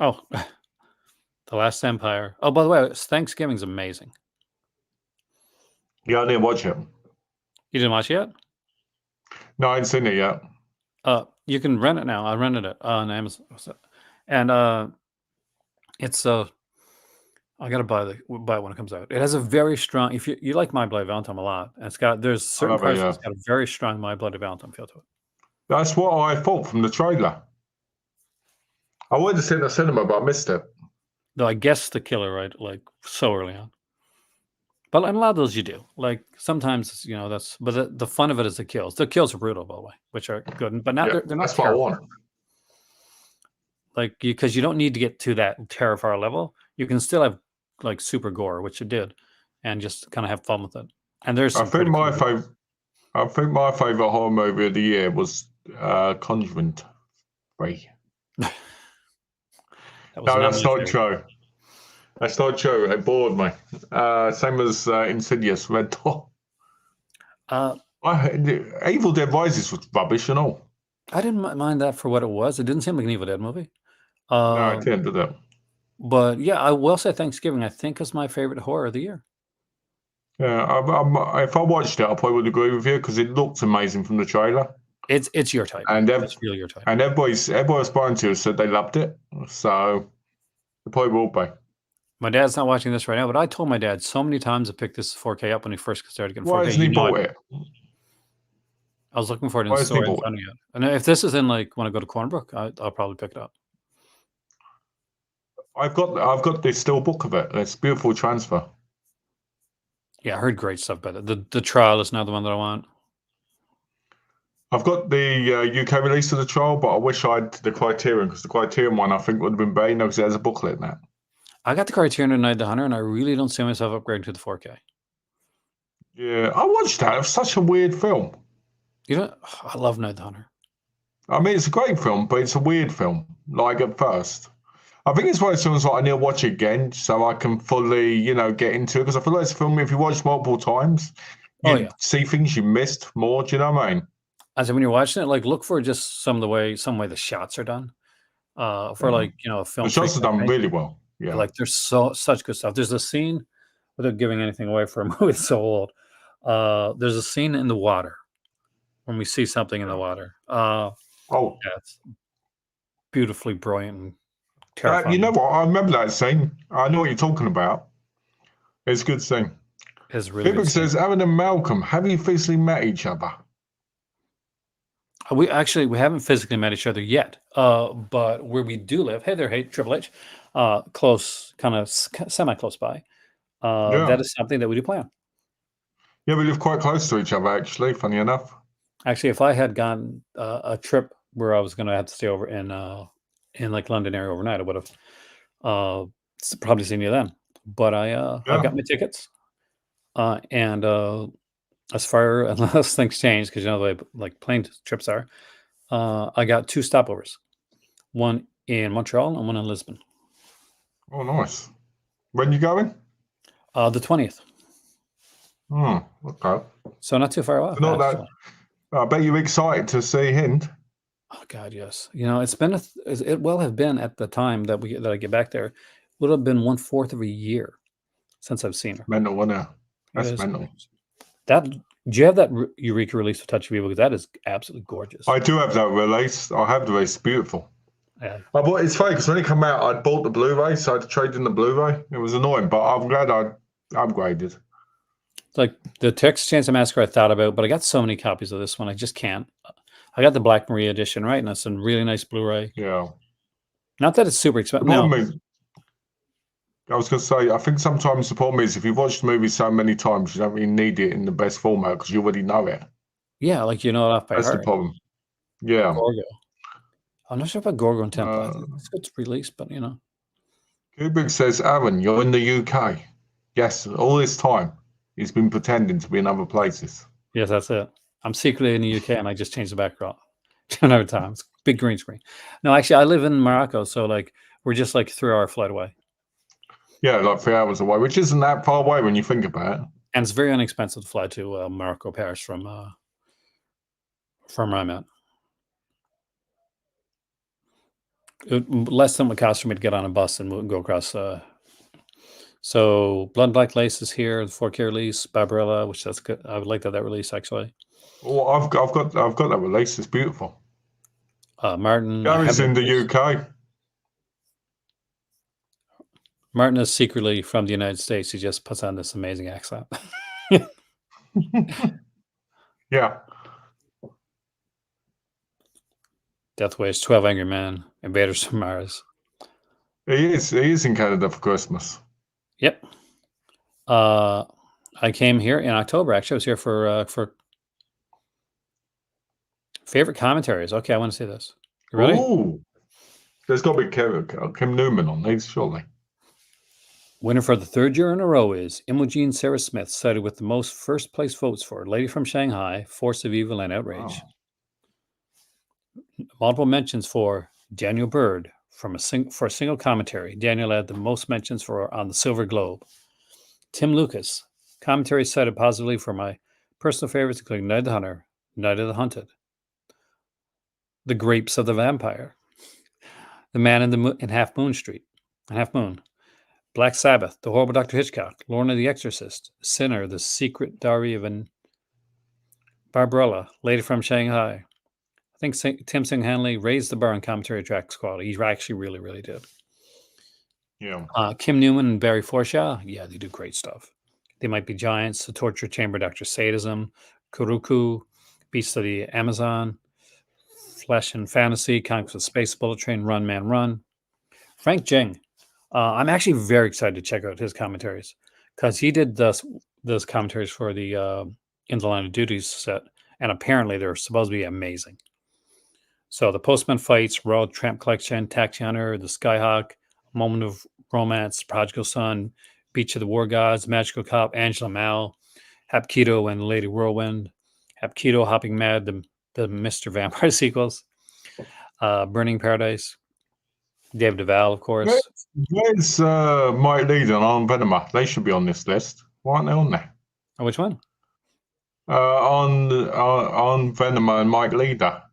Oh, The Last Empire. Oh, by the way, Thanksgiving's amazing. Yeah, I didn't watch it. You didn't watch it yet? No, I ain't seen it yet. You can rent it now. I rented it on Amazon, and it's I gotta buy it when it comes out. It has a very strong. If you like My Bloody Valentine a lot, and there's certain parts that's got a very strong My Bloody Valentine feel to it. That's what I thought from the trailer. I wanted to see it in the cinema, but I missed it. No, I guessed the killer right, like so early on. Well, and a lot of those you do. Like sometimes, but the fun of it is the kills. The kills are brutal, by the way, which are good, but not they're not that's what I terrible. want. Like because you don't need to get to that Terrifier level. You can still have like super gore, which you did, and just kind of have fun with it. And there's I some think pretty my cool. favorite. I think my favorite horror movie of the year was Conjuring 3. That was No, not that's my not favorite. true. That's not true. It bored me. Same as Insidious, Red Door. Evil Dead Rises was rubbish and all. I didn't mind that for what it was. It didn't seem like an Evil Dead movie. No, it didn't do that. But yeah, I will say Thanksgiving, I think, is my favorite horror of the year. Yeah, if I watched it, I probably would agree with you because it looked amazing from the trailer. It's your type. And it's really your type. And everybody was spoken to said they loved it. So it probably will be. My dad's not watching this right now, but I told my dad so many times to pick this 4K up when he first started getting 4K. Why hasn't he bought it? I was looking for it in the store and found it. And if this is in like when I go to Cornbrook, I'll probably pick it up. I've got this still book of it. It's a beautiful transfer. Yeah, I heard great stuff about it. The trial is another one that I want. I've got the UK release of the trial, but I wish I had the Criterion because the Criterion one I think would have been better because it has a booklet in that. I got the Criterion of Night the Hunter, and I really don't see myself upgrading to the 4K. Yeah, I watched that. It was such a weird film. I love Night the Hunter. I mean, it's a great film, but it's a weird film. Like at first, I think it's one of those films like I need to watch it again so I can fully, get into it. Because I feel like it's a film if you watch multiple times, you see things you missed more. Do you know what I mean? As when you're watching it, like look for just some way the shots are done. For like a film. The shots are done really well. Yeah, like there's such good stuff. There's a scene, without giving anything away for a movie that's so old. There's a scene in the water when we see something in the water. It's beautifully brilliant and terrifying. You know what? I remember that scene. I know what you're talking about. It's a good scene. It's really People good says, Aaron and Malcolm, have you physically met each other? We haven't physically met each other yet. But where we do live, hey there, Triple H, close, kind of semi-close by. That is something that we do plan. Yeah, we live quite close to each other, actually, funny enough. Actually, if I had gone a trip where I was going to have to stay over in like London area overnight, I would have probably seen you then. But I've got my tickets. And as far unless things change, because the way like plane trips are, I got 2 stopovers, one in Montreal and one in Lisbon. Oh, nice. When you going? The 20th. Okay. So not too far off. Not that. I bet you're excited to see Hind. Oh God, yes. It's been it will have been at the time that I get back there, would have been 1/4 of a year since I've seen her. Mental, wasn't it? That's mental. Do you have that Eureka release of Touch of Evil? Because that is absolutely gorgeous. I do have that release. I have the release. It's beautiful. Yeah. It's funny because when it came out, I bought the Blu-ray, so I had to trade in the Blu-ray. It was annoying, but I'm glad I upgraded. Like the Texas Chainsaw Massacre I thought about, but I got so many copies of this one, I just can't. I got the Black Maria edition, right? And it's a really nice Blu-ray. Yeah. Not that it's super expensive. No. I was going to say, I think sometimes the problem is if you've watched the movie so many times, you don't really need it in the best format because you already know it. Yeah, like it off by heart. That's the problem. Yeah. Gorgo. I'm not sure about Gorgo and Temple. I think it's released, but Kubrick says, Aaron, you're in the UK. Yes, all this time he's been pretending to be in other places. Yes, that's it. I'm secretly in the UK and I just changed the background another time. It's big green screen. No, actually, I live in Morocco, so like we're just like 3-hour flight away. Yeah, like 3 hours away, which isn't that far away when you think about it. And it's very inexpensive to fly to Morocco, Paris from where I'm at. Less than what it costs for me to get on a bus and go across. So Blood and Black Lace is here, the 4K release, Barbarella, which that's good. I would like that release actually. Oh, I've got that release. It's beautiful. Martin. Gary's in the UK. Martin is secretly from the United States. He just puts on this amazing accent. Yeah. Death Wish, 12 Angry Men, Invaders from Mars. He is in Canada for Christmas. Yep. I I came here in October. Actually, I was here for favorite commentaries. Okay, I want to see this. You ready? Ooh, there's got to be Kim Newman on these, surely. Winner for the third year in a row is Imogen Sarah Smith, cited with the most first place votes for Lady from Shanghai, Force of Evil, and Outrage. Wow. Multiple mentions for Daniel Bird for a single commentary. Daniel had the most mentions for on the Silver Globe. Tim Lucas, commentary cited positively for my personal favorites, including Night of the Hunter, Night of the Hunted, The Grapes of the Vampire, The Man in Half Moon Street, Half Moon, Black Sabbath, The Horrible Dr. Hitchcock, Lorna the Exorcist, Sinner, The Secret Diary of an Barbarella, Lady from Shanghai. I think Tim Singh Hanley raised the bar on commentary tracks quality. He actually really, really did. Yeah. Kim Newman and Barry Forshaw, yeah, they do great stuff. They Might Be Giants, The Torture Chamber, Dr. Sadism, Kuruku, Beasts of the Amazon, Flesh and Fantasy, Conquest of Space, Bullet Train, Run Man Run. Frank Jing, I'm actually very excited to check out his commentaries because he did those commentaries for the In the Line of Duty set, and apparently they're supposed to be amazing. So the Postman Fights, Royal Tramp Collection, Taxi Hunter, The Skyhawk, Moment of Romance, Prodigal Son, Beach of the War Gods, Magical Cop, Angela Mal, Hapkido and Lady Whirlwind, Hapkido, Hopping Mad, the Mr. Vampire sequels, Burning Paradise, David Duvall, of course. Where's Mike Leader and Arm Venema? They should be on this list. Why aren't they on there? Oh, which one? On Venema and Mike Leader.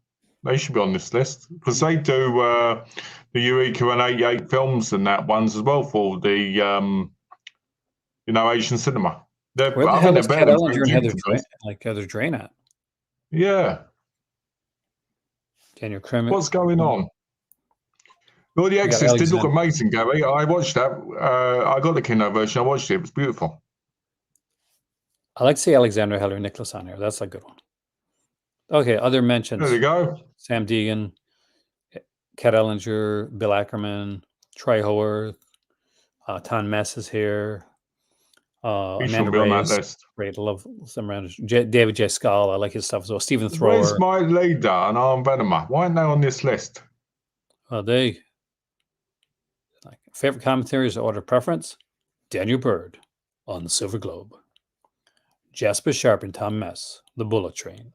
They should be on this list because they do the Eureka and 88 films and that ones as well for the Asian cinema. Where the hell is Kat Ellinger and Heather Drain at? Yeah. Daniel Crimmett. What's going on? Well, the Exorcist did look amazing, Gary. I watched that. I got the Kino version. I watched it. It was beautiful. I like to see Alexander Heller Nicholas on here. That's a good one. Okay, other mentions. There you go. Sam Deegan, Kat Ellinger, Bill Ackerman, Troy Howarth, Ton Mess is here. Amanda be on that list. Great, love some around. David J. Scull, I like his stuff as well. Stephen Thrower. Where's my leader and Arm Venema? Why aren't they on this list? They favorite commentaries order preference. Daniel Bird on the Silver Globe. Jasper Sharp and Tom Mess, The Bullet Train.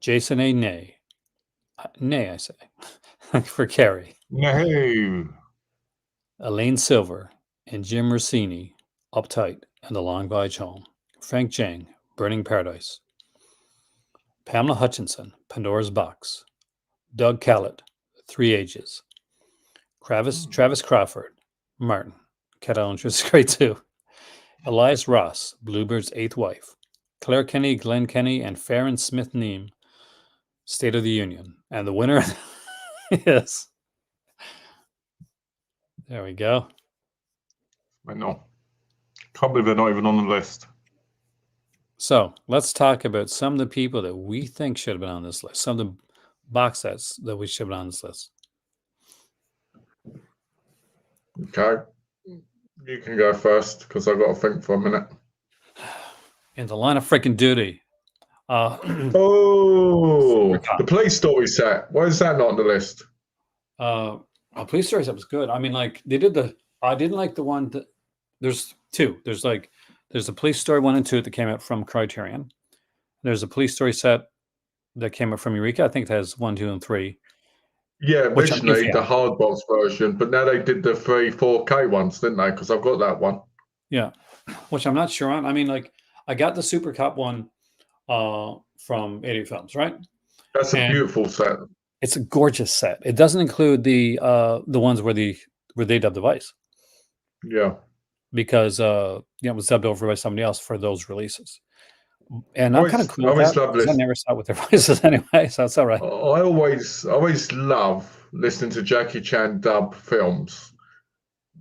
Jason A. Nay, I say, for Carrie. No. Elaine Silver and Jim Rossini, Uptight and The Long Voyage Home. Frank Jang, Burning Paradise. Pamela Hutchinson, Pandora's Box. Doug Callett, Three Ages. Travis Crawford, Martin. Kat Ellinger is great too. Elias Ross, Bluebird's Eighth Wife. Claire Kenny, Glenn Kenny, and Farron Smith Neem, State of the Union. And the winner is... There we go. I know. Can't believe they're not even on the list. So let's talk about some of the people that we think should have been on this list. Some of the box sets that we should have been on this list. Okay. You can go first because I've got to think for a minute. In the Line of Freaking Duty. The Police Story set. Why is that not on the list? Police Story set was good. I mean, like they did I didn't like the one that there's two. There's the Police Story 1 and 2 that came out from Criterion. There's a Police Story set that came out from Eureka. I think it has 1, 2, and 3. Yeah, originally the hard box version, but now they did the 3 4K ones, didn't they? Because I've got that one. Yeah, which I'm not sure on. I mean, like I got the Super Cop one from 88 Films, right? That's a beautiful set. It's a gorgeous set. It doesn't include the ones where they dubbed the Vice. Yeah, because it was dubbed over by somebody else for those releases. And I'm kind of cool with that because I never saw it with their voices anyway, so it's all right. I always love listening to Jackie Chan dub films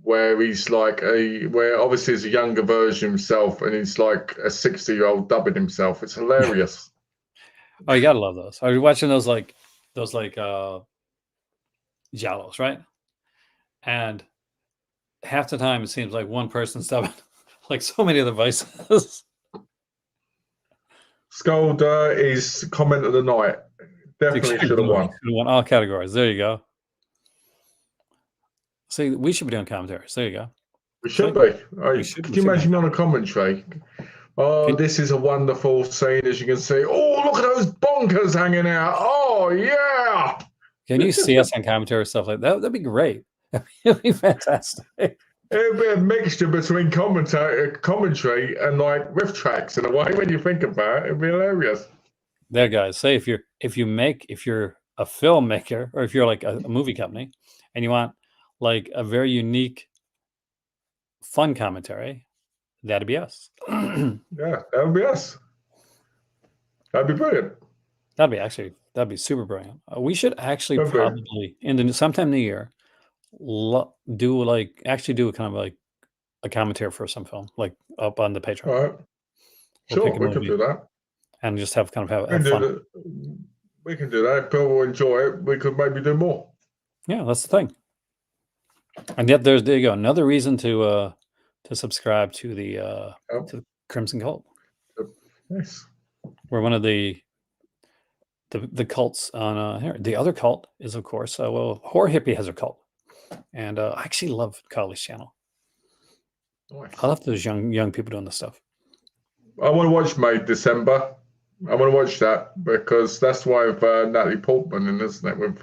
where he's like where obviously he's a younger version himself and he's like a 60-year-old dubbing himself. It's hilarious. Oh, you gotta love those. Are you watching those Giallos, right? And half the time it seems like one person's dubbing like so many other vices. Scolder is comment of the night. Definitely should have won. Should have won all categories. There you go. See, we should be doing commentaries. There you go. We should be. Could you imagine me on a commentary? Oh, this is a wonderful scene, as you can see. Oh, look at those bonkers hanging out. Oh, yeah. Can you see us on commentary stuff like that? That'd be great. It'd be fantastic. It'd be a mixture between commentary and like riff tracks in a way. When you think about it, it'd be hilarious. There, guys. Say if you're a filmmaker or if you're like a movie company and you want like a very unique, fun commentary, that'd be us. Yeah, that would be us. That'd be brilliant. That'd be super brilliant. We should actually probably sometime in the year do a kind of like a commentary for some film, like up on the Patreon. All right. Sure, we can do that. And just have fun. We can do that. If people enjoy it, we could maybe do more. Yeah, that's the thing. And yet there you go. Another reason to subscribe to the Crimson Cult. Nice. We're one of the cults on here. The other cult is, of course, Horror Hippie has a cult, and I actually love Kylie's channel. Nice. I love those young people doing this stuff. I want to watch May2December. I want to watch that because that's why with Natalie Portman in, isn't it? With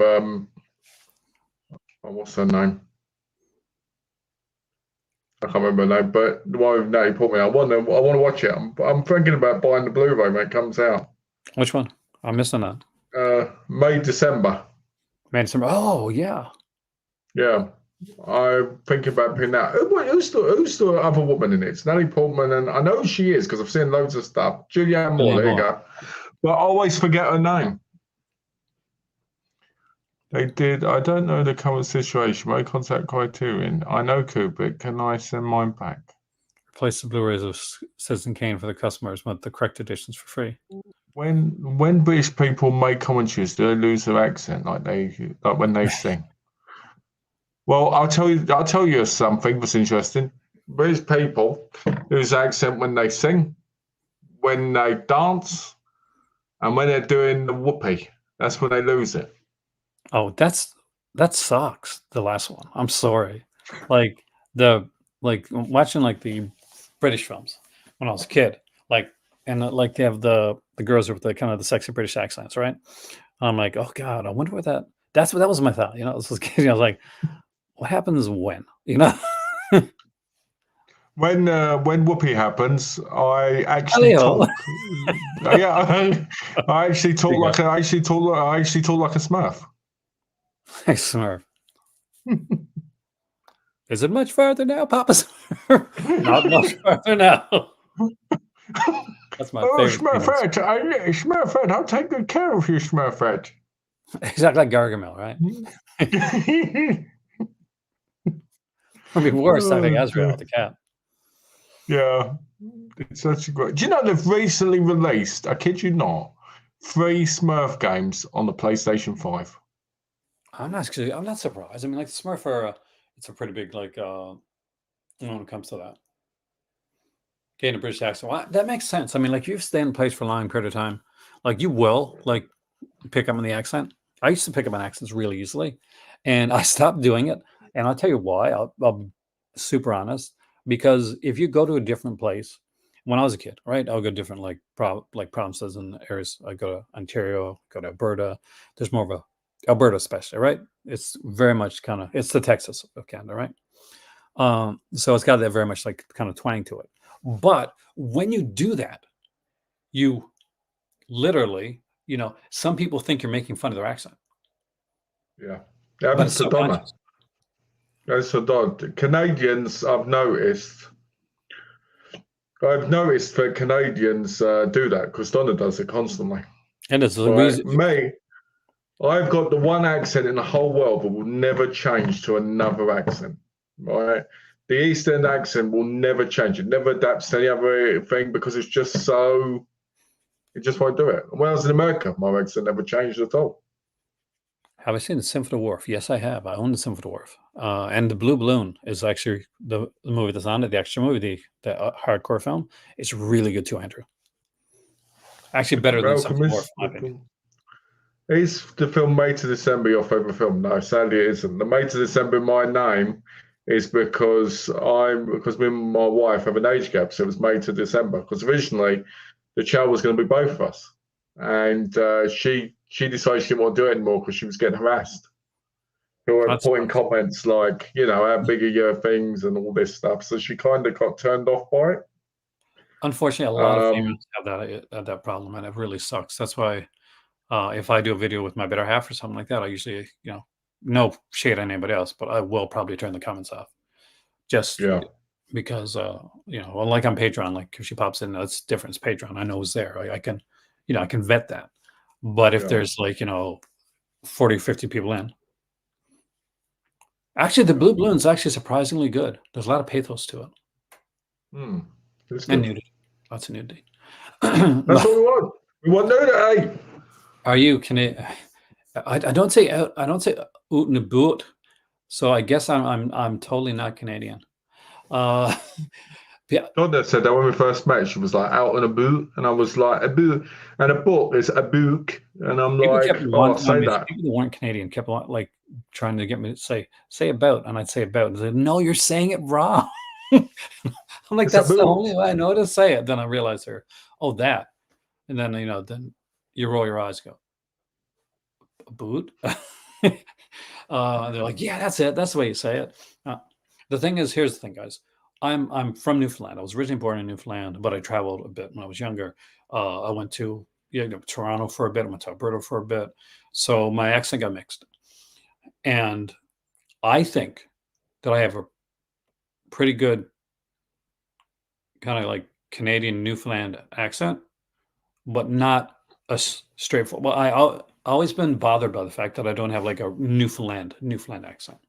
what's her name? I can't remember her name, but the one with Natalie Portman. I want to watch it. I'm thinking about buying the Blu-ray when it comes out. Which one? I'm missing that. May2December. May2December. Oh yeah. Yeah. I'm thinking about picking that. Who's the other woman in it? It's Natalie Portman, and I know she is because I've seen loads of stuff. Julianne Moore, there you go. But I always forget her name. They did. I don't know the current situation. My contact Criterion. I know Kubrick. Can I send mine back? Replace the Blu-rays of Citizen Kane for the customers, but the correct editions for free. When British people make commentaries, do they lose their accent like when they sing? Well, I'll tell you something that's interesting. British people lose accent when they sing, when they dance, and when they're doing the whoopee. That's when they lose it. Oh, that sucks. The last one. I'm sorry. Like watching like the British films when I was a kid, like they have the girls with the kind of the sexy British accents, right? I'm like, oh God, I wonder what that was my thought. This was kid. I was like, what happens when? When whoopee happens, I actually talk. Yeah, I actually talk like a Smurf. Smurf. Is it much farther now, Papa Smurf? Not much farther now. That's my favorite. Smurfette, I'll take good care of you, Smurfette. Exactly like Gargamel, right? I mean, worse, I think, Azrael, the cat. Yeah, it's such a great. Do you know they've recently released? I kid you not, 3 Smurf games on the PlayStation 5. I'm not surprised. I mean, like the Smurf are, it's a pretty big when it comes to that. Getting a British accent, well, that makes sense. I mean, like you stay in a place for a long period of time, like you will like pick up on the accent. I used to pick up on accents really easily, and I stopped doing it. And I'll tell you why. I'll be super honest. Because if you go to a different place, when I was a kid, right, I'll go to different provinces and areas. I go to Ontario, go to Alberta. There's more of a Alberta, especially, right? It's very much it's the Texas of Canada, right? So it's got that very much like kind of twang to it. But when you do that, you literally, some people think you're making fun of their accent. Yeah, but it's subconscious. That's so odd. Canadians, I've noticed that Canadians do that because Donna does it constantly. And it's me. I've got the one accent in the whole world that will never change to another accent. Right, the East End accent will never change. It never adapts to any other thing because it's just so. It just won't do it. When I was in America, my accent never changed at all. Have I seen the Symphony Wharf? Yes, I have. I own the Symphony Wharf. And the Blue Balloon is actually the movie that's on it, the extra movie, the hardcore film. It's really good too, Andrew. Actually, better than Malcolm Symphony Wharf, is in my opinion. Is the film May2December your favourite film? No, sadly it isn't. The May2December my name is because me and my wife have an age gap, so it was May2December. Because originally the child was going to be both of us, and she decided she didn't want to do it anymore because she was getting harassed. Who were That's putting comments like, how big are your things and all this stuff. So she kind of got turned off by it. unfortunately, a lot of females have that problem, and it really sucks. That's why if I do a video with my better half or something like that, I usually, no shade on anybody else, but I will probably turn the comments off. Just because, like on Patreon, like if she pops in, that's different. It's Patreon. I know who's there. I can, I can vet that. But if there's like, 40, 50 people in, actually, the Blue Balloon's actually surprisingly good. There's a lot of pathos to it. And nudity. Lots of nudity. That's what we want. We want nudity. Are you Canadian? I don't say out. I don't say out in the boot. So I guess I'm totally not Canadian. Yeah. Donna said that when we first met, she was like out in a boot, and I was like a boot, and a book is a book, and I'm people like, oh, say that. People that weren't Canadian kept like trying to get me to say about, and I'd say about, and say, no, you're saying it wrong. I'm like, that's the only way I know to say it. Then I realized that, and then then you roll your eyes, go, a boot. They're like, yeah, that's it. That's the way you say it. The thing is, here's the thing, guys. I'm from Newfoundland. I was originally born in Newfoundland, but I traveled a bit when I was younger. I went to Toronto for a bit. I went to Alberta for a bit. So my accent got mixed. And I think that I have a pretty good kind of like Canadian Newfoundland accent, but not a straightforward. Well, I've always been bothered by the fact that I don't have like a Newfoundland accent.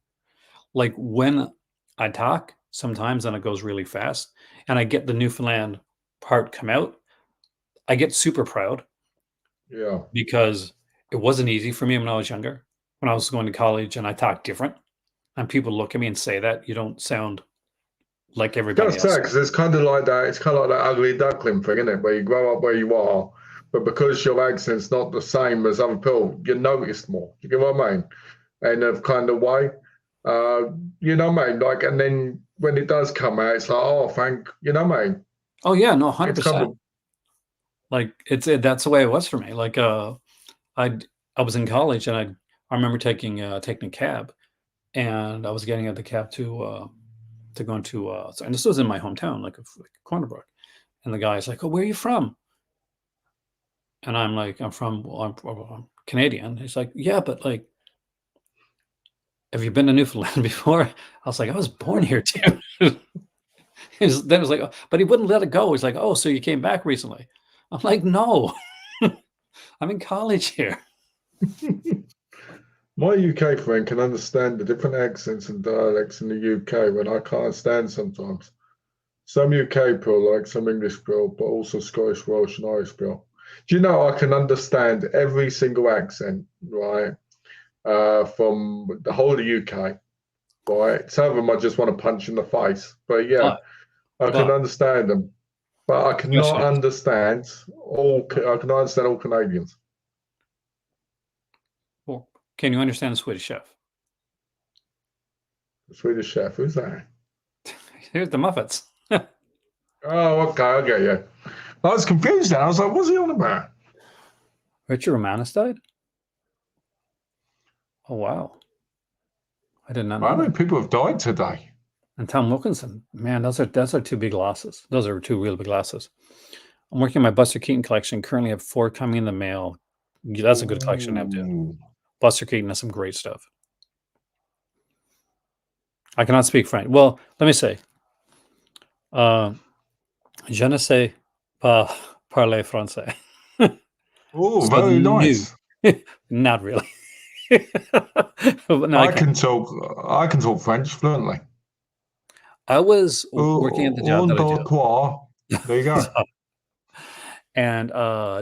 Like when I talk sometimes and it goes really fast and I get the Newfoundland part come out, I get super proud. Yeah. Because it wasn't easy for me when I was younger. When I was going to college and I talked different, and people look at me and say that you don't sound like everybody else. Because it's kind of like that. It's kind of like that ugly duckling thing, isn't it? Where you grow up where you are, but because your accent's not the same as other people, you're noticed more. You get what I mean? In a kind of way. You know what I mean? Like, and then when it does come out, it's like, oh, you know what I mean? Oh yeah, no, 100%. Like that's the way it was for me. Like, I was in college and I remember taking a cab, and I was getting at the cab to go into and this was in my hometown, like Corner Brook, and the guy's like, "Oh, where are you from?" And I'm like, "I'm Canadian." He's like, "Yeah, but like, have you been to Newfoundland before?" I was like, "I was born here too." Then it was like, oh, but he wouldn't let it go. He's like, "Oh, so you came back recently?" I'm like, "No, I'm in college here." My UK friend can understand the different accents and dialects in the UK when I can't stand sometimes. Some UK people like some English people, but also Scottish, Welsh, and Irish people. Do you know I can understand every single accent, right? From the whole of the UK, right? Some of them I just want to punch in the face, but yeah, I can understand them. But I cannot understand all. I cannot understand all Canadians. Well, can you understand the Swedish Chef? The Swedish Chef, who's that? Here's the Muppets. Oh, okay, I get you. I was confused then. I was like, what's he on about? Richard Romanus died? Oh, wow. I did not know. How many people have died today? And Tom Wilkinson. Man, those are two big losses. Those are two real big losses. I'm working on my Buster Keaton collection. Currently have 4 coming in the mail. That's a good collection to have, too. Buster Keaton has some great stuff. I cannot speak French. Well, let me say. Je ne sais pas parler français. Oh, so very nice. Not really. No, I can talk French fluently. I was working at the job that I do. There you go. And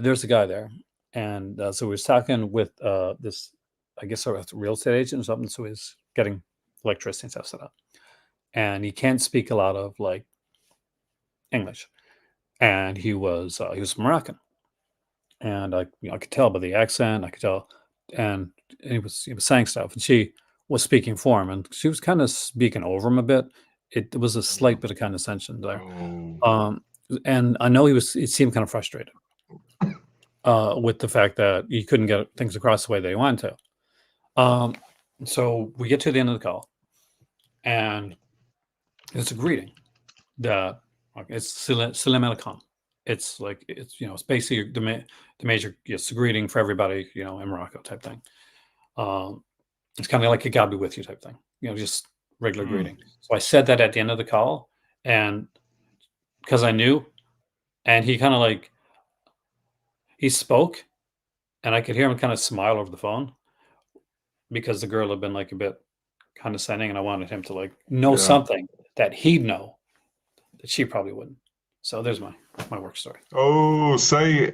there's a guy there, and so we was talking with this I guess, a real estate agent or something. So he's getting electricity and stuff set up, and he can't speak a lot of like English. And he was Moroccan, and I could tell by the accent. I could tell, and he was saying stuff, and she was speaking for him, and she was kind of speaking over him a bit. It was a slight bit of condescension there. And I know it seemed kind of frustrated with the fact that he couldn't get things across the way they wanted to. So we get to the end of the call, and it's a greeting that it's Salam alaikum. It's like it's basically the major greeting for everybody in Morocco type thing. It's kind of like a God be with you type thing, just regular greeting. So I said that at the end of the call, and because I knew, and he kind of like he spoke, and I could hear him kind of smile over the phone because the girl had been like a bit condescending, and I wanted him to like know something that he'd know that she probably wouldn't. So there's my work story. Oh, see,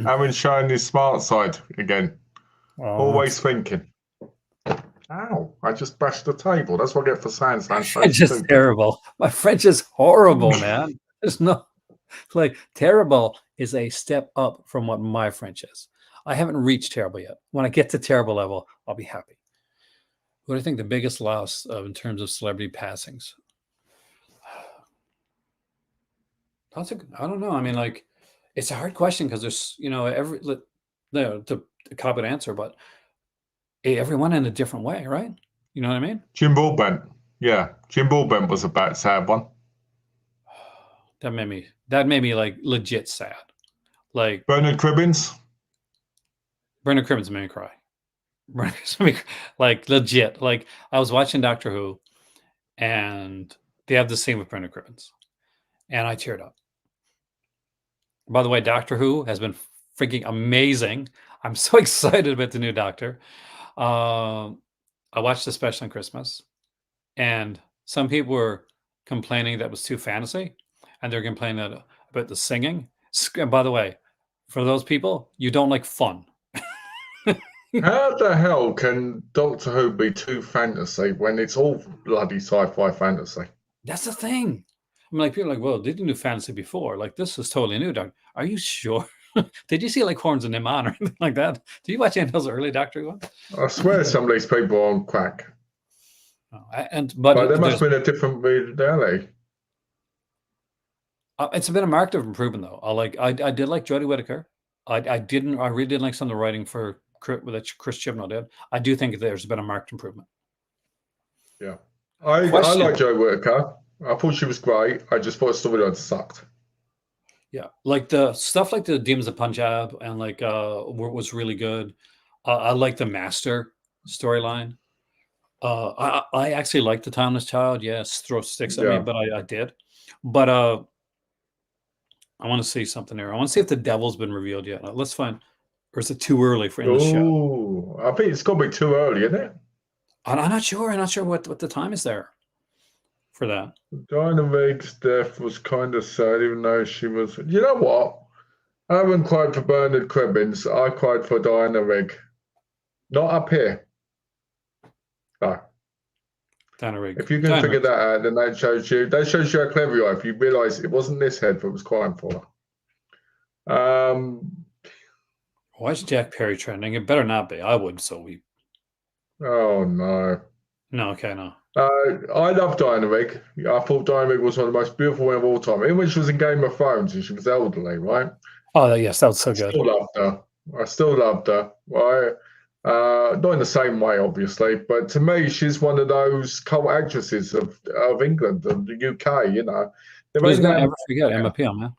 having shown his smart side again. Always thinking. Ow, I just bashed the table. That's what I get for saying something so French is stupid. terrible. My French is horrible, man. There's no, like, terrible is a step up from what my French is. I haven't reached terrible yet. When I get to terrible level, I'll be happy. What do you think the biggest loss in terms of celebrity passings? I don't know. I mean, like, it's a hard question because there's, to cop an answer, but everyone in a different way, right? You know what I mean? Jim Broadbent. Yeah, Jim Broadbent was a bad, sad one. That made me like legit sad. Like Bernard Cribbins. Bernard Cribbins made me cry. Like legit. Like I was watching Doctor Who, and they have the scene with Bernard Cribbins, and I teared up. By the way, Doctor Who has been freaking amazing. I'm so excited about the new Doctor. I watched the special on Christmas, and some people were complaining that was too fantasy, and they're complaining about the singing. And by the way, for those people, you don't like fun. How the hell can Doctor Who be too fantasy when it's all bloody sci-fi fantasy? That's the thing. I mean, like people are like, well, they didn't do fantasy before. Like this is totally new. Are you sure? Did you see like Horns and Niman or anything like that? Did you watch any of those early Doctor Who ones? I swear some of these people are on crack. But there must have been a different reality. It's been a marked of improvement though. I did like Jodie Whittaker. I really didn't like some of the writing for that Chris Chibnall did. I do think there's been a marked improvement. Yeah. I like Jodie Whittaker. I thought she was great. I just thought the storyline sucked. Yeah, like the stuff like the Demons of Punjab and like was really good. I like the Master storyline. I actually like the Timeless Child. Yes, throw sticks at me, but I did. But I want to see something there. I want to see if the Devil's been revealed yet. Let's find, or is it too early for in the show? I think it's got to be too early, isn't it? I'm not sure. I'm not sure what the time is there for that. Diana Rigg's death was kind of sad, even though she was. You know what? I haven't cried for Bernard Cribbins. I cried for Diana Rigg. Not up here. No. Diana Rigg. If you can figure that out, then that shows you how clever you are. If you realise it wasn't this head that was crying for her. Why is Jack Perry trending? It better not be. I would so weep. Oh no. No, okay, no. I love Diana Rigg. I thought Diana Rigg was one of the most beautiful women of all time. Even when she was in Game of Thrones and she was elderly, right? Oh yes, that was so good. I still loved her. Right? Not in the same way, obviously, but to me, she's one of those cult actresses of England and the UK. You know, who's going to ever forget Emma Peel, man?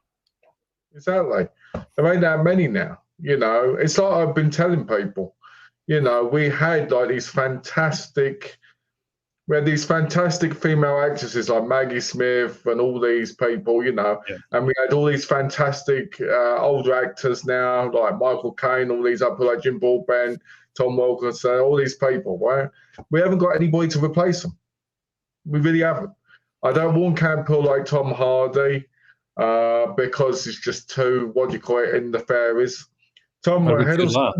Exactly. There ain't that many now. You know, it's like I've been telling people. You know, we had these fantastic female actresses like Maggie Smith and all these people, you know, and we had all these fantastic older actors now, like Michael Caine, all these up like Jim Broadbent, Tom Wilkinson, all these people, right? We haven't got anybody to replace them. We really haven't. I don't want Campbell like Tom Hardy because it's just too, what do you call it, in the fairies. Tom What about Jude Law?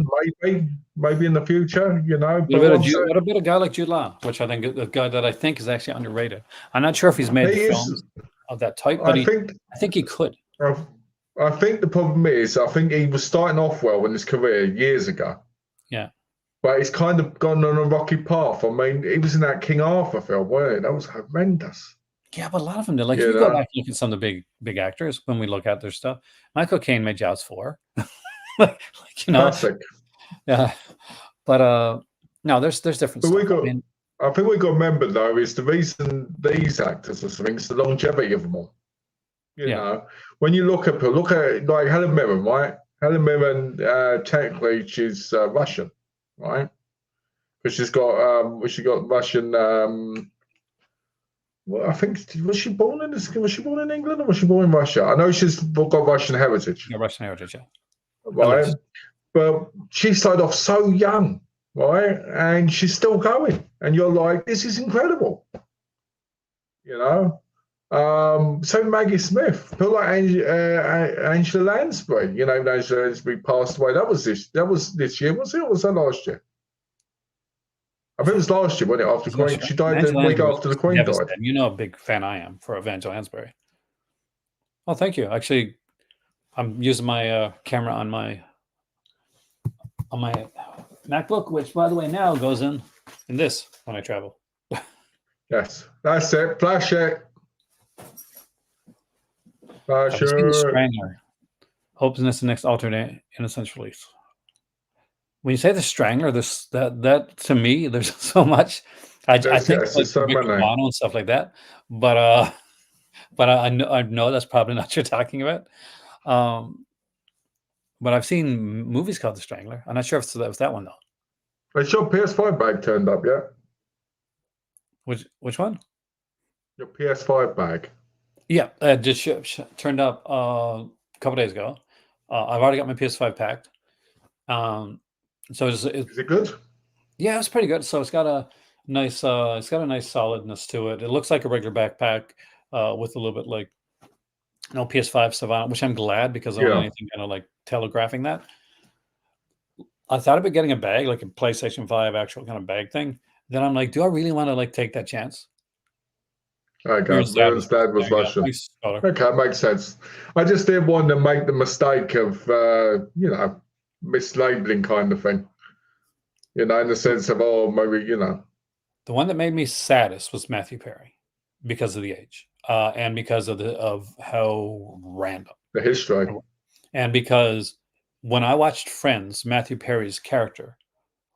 Hiddleston, maybe in the future, you know. What about a guy like Jude Law, which I think the guy that I think is actually underrated. I'm not sure if he's made films of that type, but I think he could. I think the problem is, I think he was starting off well in his career years ago. Yeah. But he's kind of gone on a rocky path. I mean, he was in that King Arthur film, wasn't he? That was horrendous. Yeah, but a lot of them did. Like, if you go back and look at some of the big actors, when we look at their stuff, Michael Caine made Jaws 4. like, you know. Classic. Yeah. But no, there's different but stuff. I think we got to remember, though, is the reason these actors are something is the longevity of them all. You know, when you look at like Helen Mirren, right? Helen Mirren, technically, she's Russian, right? Because she's got Russian. Well, I think was she born in England or was she born in Russia? I know she's got Russian heritage. Yeah, Russian heritage, yeah. Right, but she started off so young, right, and she's still going, and you're like, this is incredible, you know. So Maggie Smith, people like Angela Lansbury, you know, Angela Lansbury passed away. That was this year, was it? Or was that last year? I think it was last year, wasn't it? After Queen, she died the week after the Queen died. You know how big fan I am for Angela Lansbury. Oh, thank you. Actually, I'm using my camera on my MacBook, which, by the way, now goes in this when I travel. Yes, that's it. Flash it. The Strangler. Hopes in this the next alternate Innocence release. When you say the Strangler, that to me, there's so much. I think like so Romano and stuff like that, but I know that's probably not what you're talking about. But I've seen movies called The Strangler. I'm not sure if that was that one though. Has your PS5 bag turned up yet? Which one? Your PS5 bag. Yeah, just turned up a couple days ago. I've already got my PS5 packed. So is it good? Yeah, it's pretty good. So it's got a nice solidness to it. It looks like a regular backpack with a little bit like PS5 stuff on it, which I'm glad because I don't want anything kind of like telegraphing that. I thought about getting a bag, like a PlayStation 5 actual kind of bag thing. Then I'm like, do I really want to like take that chance? Okay, Aaron's dad was Russian. Okay, makes sense. I just didn't want to make the mistake of, mislabeling kind of thing. You know, in the sense of, maybe, you know. The one that made me saddest was Matthew Perry because of the age and because of how random. The history. And because when I watched Friends, Matthew Perry's character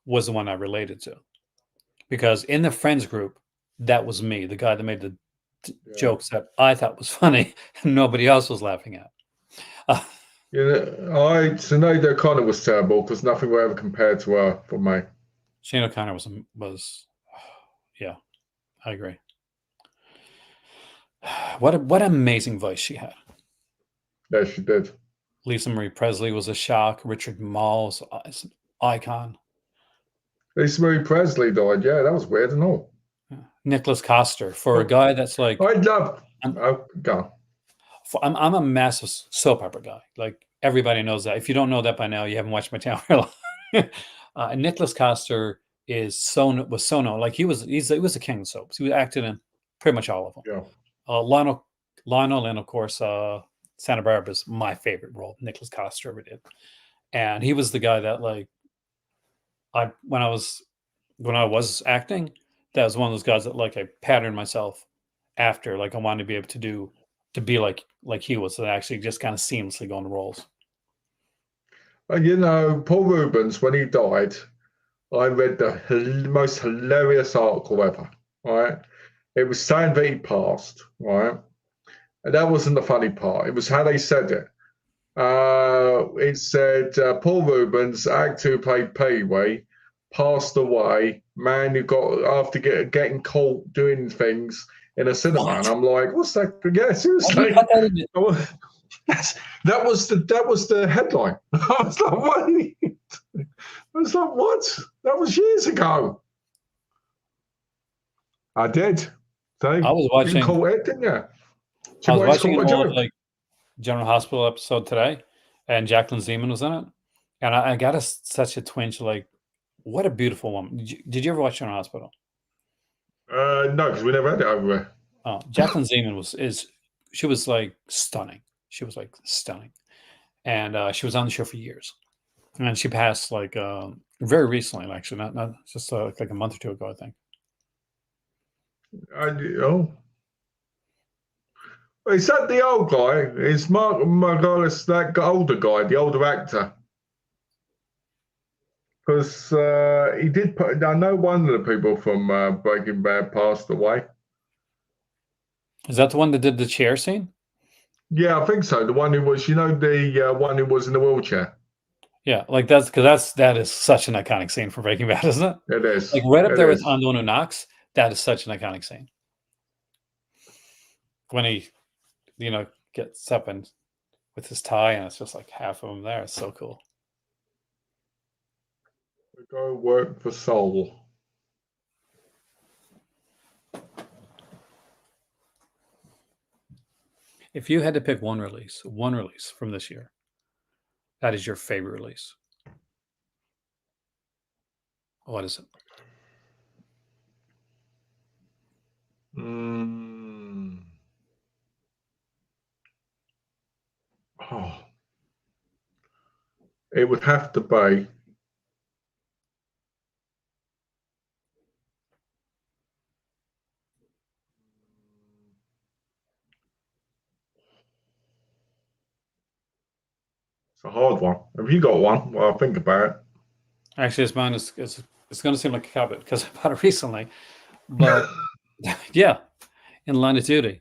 was the one I related to. Because in the Friends group, that was me, the guy that made the jokes that I thought was funny and nobody else was laughing at. Sinead O'Connor was terrible because nothing will ever compare to her for me. Sinead O'Connor was yeah, I agree. What an amazing voice she had. Yeah, she did. Lisa Marie Presley was a shock. Richard Mall's an icon. Lisa Marie Presley died. Yeah, that was weird and all. Nicholas Coster, for a guy that's like, I'm a massive soap opera guy. Like everybody knows that. If you don't know that by now, you haven't watched my channel. Nicholas Coster was so known. Like he was the king of soaps. He was acted in pretty much all of them. Yeah. Lionel, and of course Santa Barbara is my favorite role Nicholas Coster ever did, and he was the guy that like when I was acting. That was one of those guys that like I patterned myself after. Like I wanted to be able to be like he was, and actually just kind of seamlessly go into roles. You know, Paul Rubens, when he died, I read the most hilarious article ever. Right, it was saying that he passed. Right, and that wasn't the funny part. It was how they said it. It said Paul Rubens, actor who played Pee-wee, passed away. Man who got after getting caught doing things in a cinema, and I'm like, what's that? Yeah, seriously. That was the headline. I was like, wait. I was like, what? That was years ago. I did. So I was watching. You caught it, didn't you? I was watching an old, like General Hospital episode today, and Jacqueline Zeman was in it, And I got such a twinge, like, what a beautiful woman. Did you ever watch her in hospital? No, because we never had it over there. Oh, Jacqueline Zeman she was like stunning. She was like stunning, and she was on the show for years. And she passed like very recently, actually, not just like a month or two ago, I think. Oh, is that the old guy? Is Mark Margolis that older guy, the older actor? Because he did put. I know one of the people from Breaking Bad passed away. Is that the one that did the chair scene? Yeah, I think so. The one who was, the one who was in the wheelchair. Yeah, like that is such an iconic scene for Breaking Bad, isn't it? It is. Like right up It there with is. I'm the one who knocks. That is such an iconic scene. When he, gets up and with his tie, and it's just like half of him there. It's so cool. Go work for Soul. If you had to pick one release from this year, that is your favorite release, what is it? Oh, it would have to be. It's a hard one. Have you got one? Well, I'll think about it. Actually, it's mine. It's going to seem like a cop because I bought it recently, but yeah, in Line of Duty.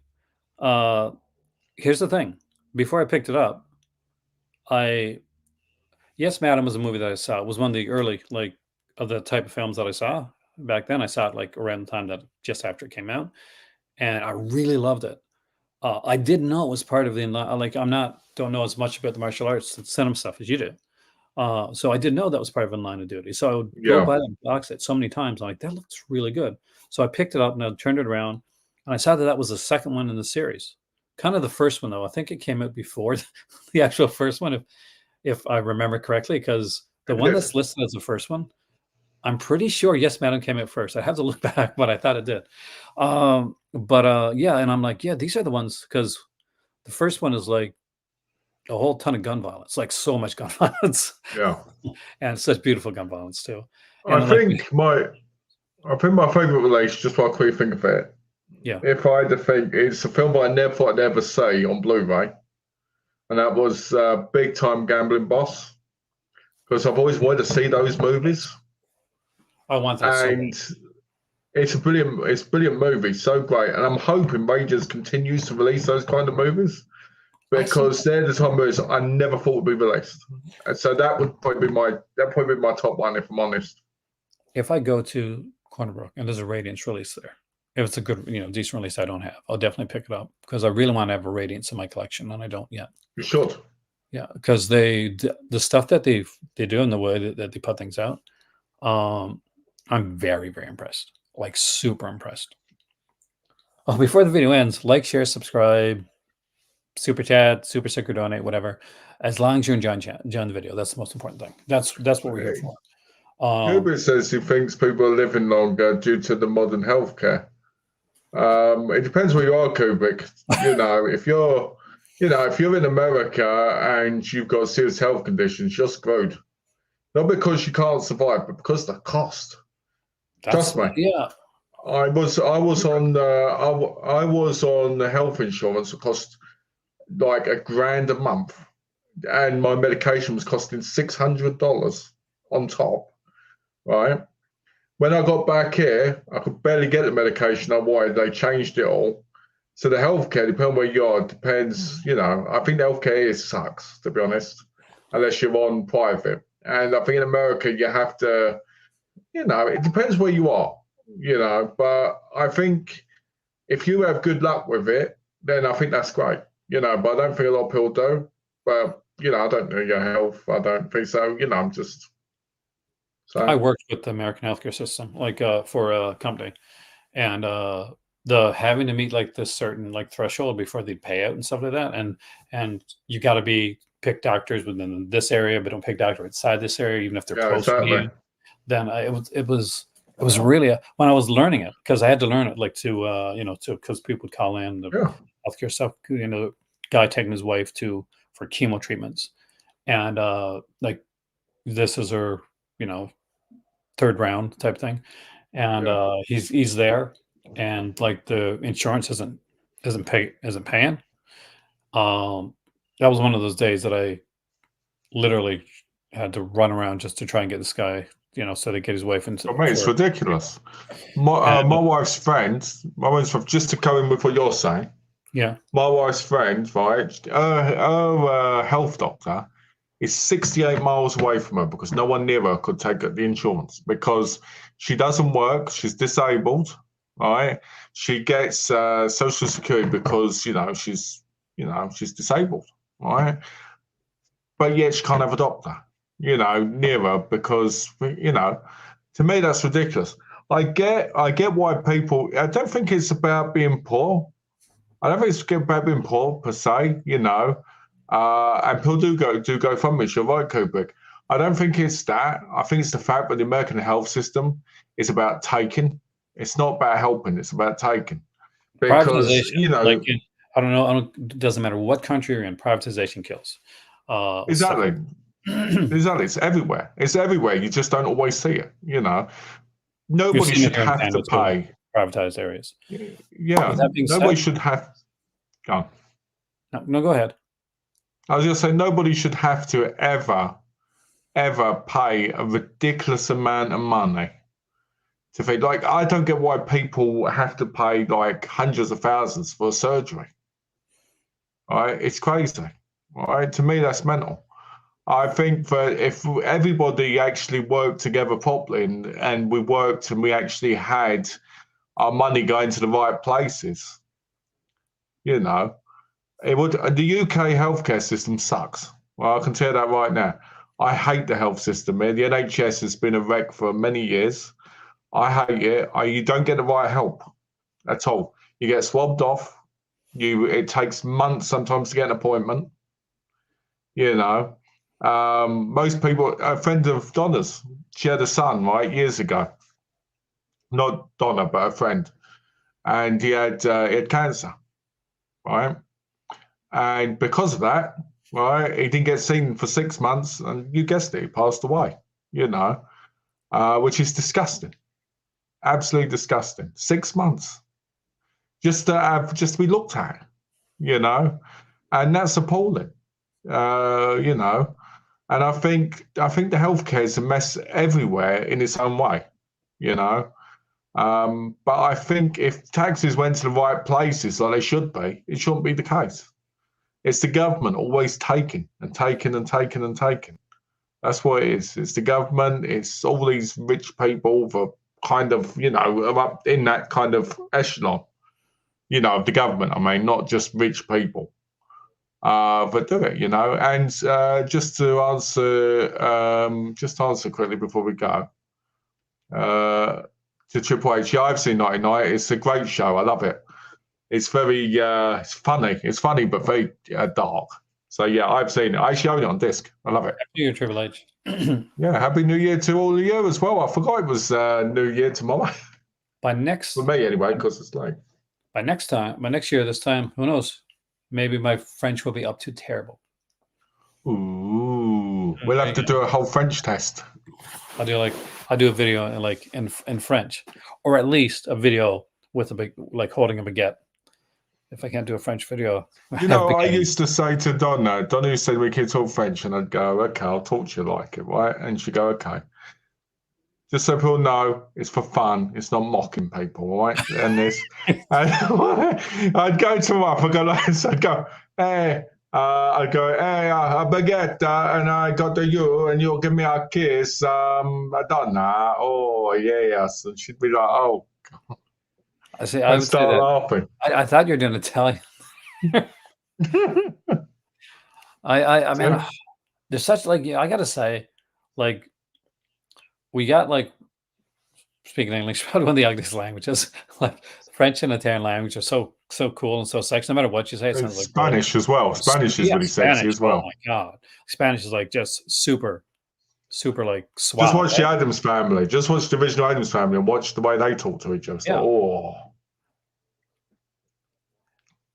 Here's the thing: before I picked it up, I Yes, Madam was a movie that I saw. It was one of the early of the type of films that I saw back then. I saw it like around the time that just after it came out, and I really loved it. I didn't know it was part of the don't know as much about the martial arts and cinema stuff as you do. So I didn't know that was part of In Line of Duty. So I would go Yeah. by that box set so many times. I'm like, that looks really good. So I picked it up and I turned it around, and I saw that was the second one in the series. Kind of the first one though. I think it came out before the actual first one, if I remember correctly, because the one that's listed as the first one, I'm pretty sure Yes, Madam came out first. I have to look back, but I thought it did. Yeah, and I'm like, yeah, these are the ones because the first one is like a whole ton of gun violence, like so much gun violence, Yeah. and such beautiful gun violence too. And I then like, think my favorite release, just while I quickly think of it, yeah, if I had to think, it's a film I never thought I'd ever see on Blu-ray, and that was Big Time Gambling Boss, because I've always wanted to see those movies, I want that so bad. and it's a brilliant movie, so great, and I'm hoping Rangers continues to release those kind of movies because they're the type of movies I never thought would be released, and so that would probably be my top one if I'm honest. If I go to Cornerbrook and there's a Radiance release there, if it's a good, decent release I don't have, I'll definitely pick it up because I really want to have a Radiance in my collection, and I don't yet. You should. Yeah, because the stuff that they do and the way that they put things out, I'm very, very impressed. Like super impressed. Oh, before the video ends, like, share, subscribe, super chat, super sticker, donate, whatever. As long as you're enjoying the video, that's the most important thing. That's what we're here for. Kubrick says he thinks people are living longer due to the modern healthcare. It depends where you are, Kubrick. If you're in America and you've got serious health conditions, you're screwed. Not because you can't survive, but because of the cost. Trust me. Yeah. I was on health insurance. It cost like $1,000 a month, and my medication was costing $600 on top. Right. When I got back here, I could barely get the medication I wanted. They changed it all. So the healthcare, depending on where you are, depends. I think the healthcare here sucks, to be honest, unless you're on private. And I think in America, you have to, it depends where you are, But I think if you have good luck with it, then I think that's great, But I don't think a lot of people do. But, I don't know your health. I don't think so. I'm just. So. I worked with the American healthcare system, like for a company, and the having to meet like this certain like threshold before they pay out and stuff like that, and you got to be pick doctors within this area, but don't pick doctor outside this area, even if they're close to exactly. you. Then it was really when I was learning it, because I had to learn it like to because people would call in the healthcare stuff. Guy taking his wife for chemo treatments, and like this is her third round type thing, and he's there, and like the insurance isn't paying. That was one of those days that I literally had to run around just to try and get this guy, so to get his wife into. I mean, it's ridiculous. My wife's friend, just to go in with what you're saying. Yeah. My wife's friend, right? Her health doctor is 68 miles away from her because no one near her could take the insurance because she doesn't work. She's disabled, right? She gets Social Security because she's disabled, right? But yet she can't have a doctor, near her because to me that's ridiculous. I get why people. I don't think it's about being poor. I don't think it's about being poor per se, and people do go from me. You're right, Kubrick. I don't think it's that. I think it's the fact that the American health system is about taking. It's not about helping. It's about taking. Because I don't know. It doesn't matter what country you're in. Privatization kills. Exactly. Exactly. It's everywhere. It's everywhere. You just don't always see it. Nobody should have to pay. Privatized areas. Yeah. Nobody should have. Go on. No, go ahead. I was going to say nobody should have to ever pay a ridiculous amount of money to feed. Like, I don't get why people have to pay like hundreds of thousands for surgery. All right, it's crazy. All right, to me that's mental. I think that if everybody actually worked together properly and we worked and we actually had our money going to the right places, it would. The UK healthcare system sucks. Well, I can tell you that right now. I hate the health system here. The NHS has been a wreck for many years. I hate it. You don't get the right help at all. You get swabbed off. It takes months sometimes to get an appointment. Most people. A friend of Donna's, she had a son right years ago. Not Donna, but a friend, and he had cancer, right? And because of that, right, he didn't get seen for 6 months, and you guessed it, he passed away. Which is disgusting, absolutely disgusting. 6 months, just to be looked at, and that's appalling, And I think the healthcare is a mess everywhere in its own way, But I think if taxes went to the right places like they should be, it shouldn't be the case. It's the government always taking and taking and taking and taking. That's what it is. It's the government. It's all these rich people that kind of, are up in that kind of echelon, of the government. I mean, not just rich people, but do it, And just to answer quickly before we go, to Triple H, yeah, I've seen 99. It's a great show. I love it. It's very, it's funny. It's funny, but very dark. So yeah, I've seen it. I actually own it on disc. I love it. Happy New Year, Triple H. Yeah, Happy New Year to all of you as well. I forgot it was New Year tomorrow. For me anyway, because it's late. By next year, this time, who knows? Maybe my French will be up to terrible. Ooh, we'll have to do a whole French test. I'll do a video in French, or at least a video with holding a baguette. If I can't do a French video, I used to say to Donna used to say we could talk French, and I'd go, okay, I'll talk to you like it, right? And she'd go, okay. Just so people know, it's for fun. It's not mocking people, right? And I'd go to her, I'd go, hey, a baguette, and I got to you, and you'll give me a kiss. Donna, oh, yes. And she'd be like, oh, God. I would start laughing. I thought you were doing Italian. I mean, there's such I gotta say, we got speaking English, probably one of the ugliest languages. French and Italian language are so so cool and so sexy. No matter what you say, it sounds like Spanish as well. Spanish is really sexy as well. Oh my god, Spanish is like just super like suave. Just watch the Addams Family. Just watch the original Addams Family and watch the way they talk to each other. It's like, oh.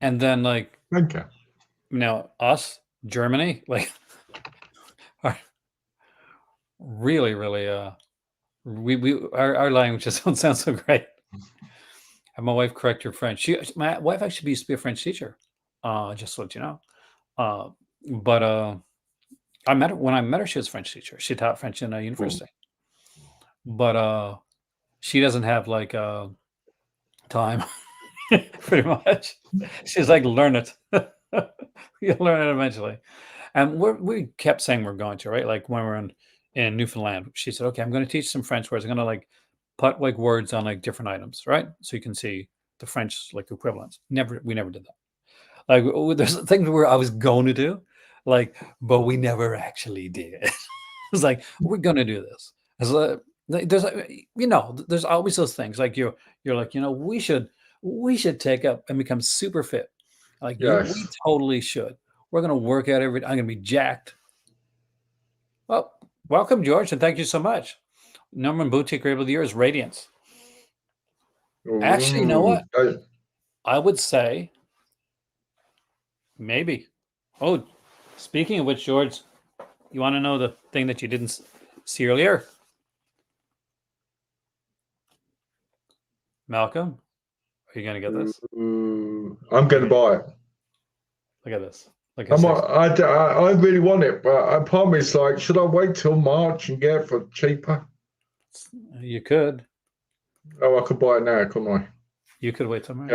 And then like, okay. Now us, Germany, like, are really our languages don't sound so great. And my wife correct her French. My wife actually used to be a French teacher. Just to let you know. But I met her when I met her. She was a French teacher. She taught French in a university. But she doesn't have like time. Pretty much. She's like, learn it. You'll learn it eventually. And we kept saying we're going to, right? Like when we're in Newfoundland, she said, okay, I'm going to teach some French words. I'm going to like put like words on like different items, right? So you can see the French like equivalents. We never did that. Like there's things where I was going to do, like, but we never actually did. It's like, we're going to do this. There's there's always those things like you're like, we should take up and become super fit. Like we totally should. We're going to work out I'm going to be jacked. Well, welcome, George, and thank you so much. Number one boutique rave of the year is Radiance. Actually, you know what? I would say maybe. Oh, speaking of which, George, you want to know the thing that you didn't see earlier? Malcolm, are you going to get this? I'm going to buy it. Look at this. I really want it, but part of me is like, should I wait till March and get it for cheaper? You could. Oh, I could buy it now, couldn't I? You could wait till March.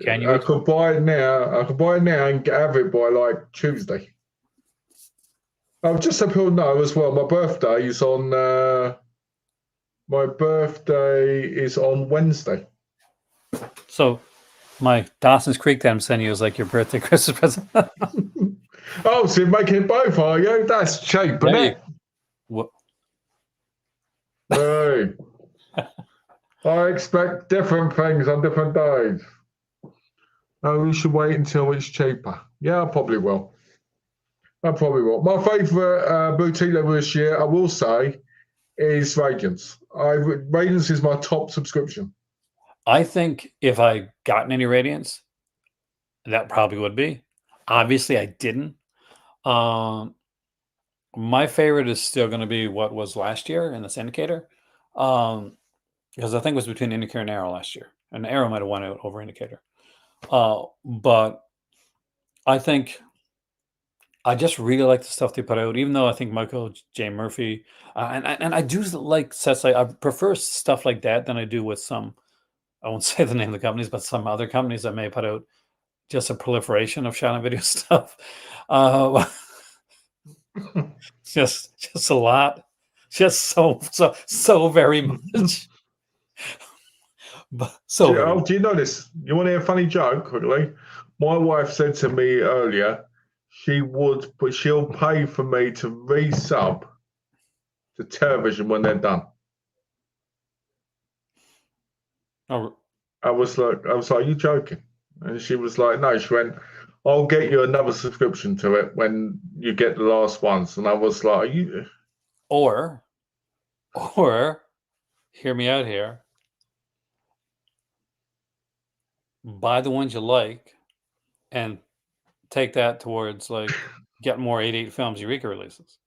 Can you? I could buy it now. I could buy it now and have it by like Tuesday. Oh, just so people know as well, my birthday is on. My birthday is on Wednesday. So, my Dawson's Creek that I'm sending you is like your birthday Christmas present. Oh, so you're making both, are you? That's cheap, isn't it? What? Hey. I expect different things on different days. Oh, we should wait until it's cheaper. Yeah, I probably will. My favourite boutique level this year, I will say, is Radiance. Radiance is my top subscription. I think if I gotten any Radiance, that probably would be. Obviously, I didn't. My favorite is still going to be what was last year in this indicator. Because I think it was between Indicator and Arrow last year. And Arrow might have won out over Indicator. But I think I just really like the stuff they put out, even though I think Michael J. Murphy, and I do like sets like, I prefer stuff like that than I do with some, I won't say the name of the companies, but some other companies that may put out just a proliferation of shot and video stuff. Just a lot. Just so very much. But do you know this? You want to hear a funny joke quickly? My wife said to me earlier, she'll pay for me to resub to television when they're done. Oh. I was like, are you joking? And she was like, no. She went, I'll get you another subscription to it when you get the last ones. And I was like, are you? Or, hear me out here. Buy the ones you like and take that towards like get more 88 Films Eureka releases.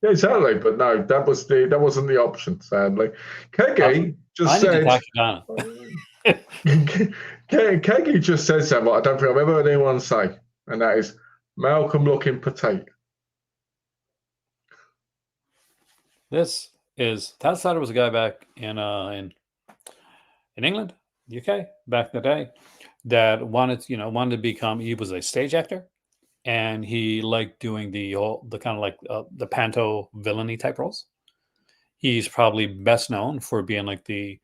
Yeah, exactly. But no, that wasn't the option, sadly. Kegi just said Kegi just said something I don't think I've ever heard anyone say, and that is Malcolm looking petite. This is Todd Slaughter was a guy back in England, UK, back in the day, that wanted to become. He was a stage actor, and he liked doing the kind of like the panto villainy type roles. He's probably best known for being like the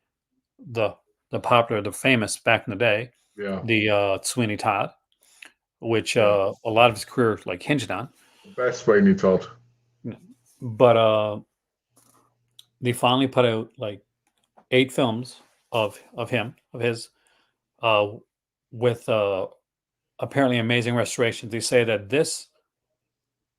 popular, the famous back in the day, the Sweeney Todd, which a lot of his career like hinged on. Best Sweeney Todd. But they finally put out like 8 films of his with apparently amazing restorations. They say that this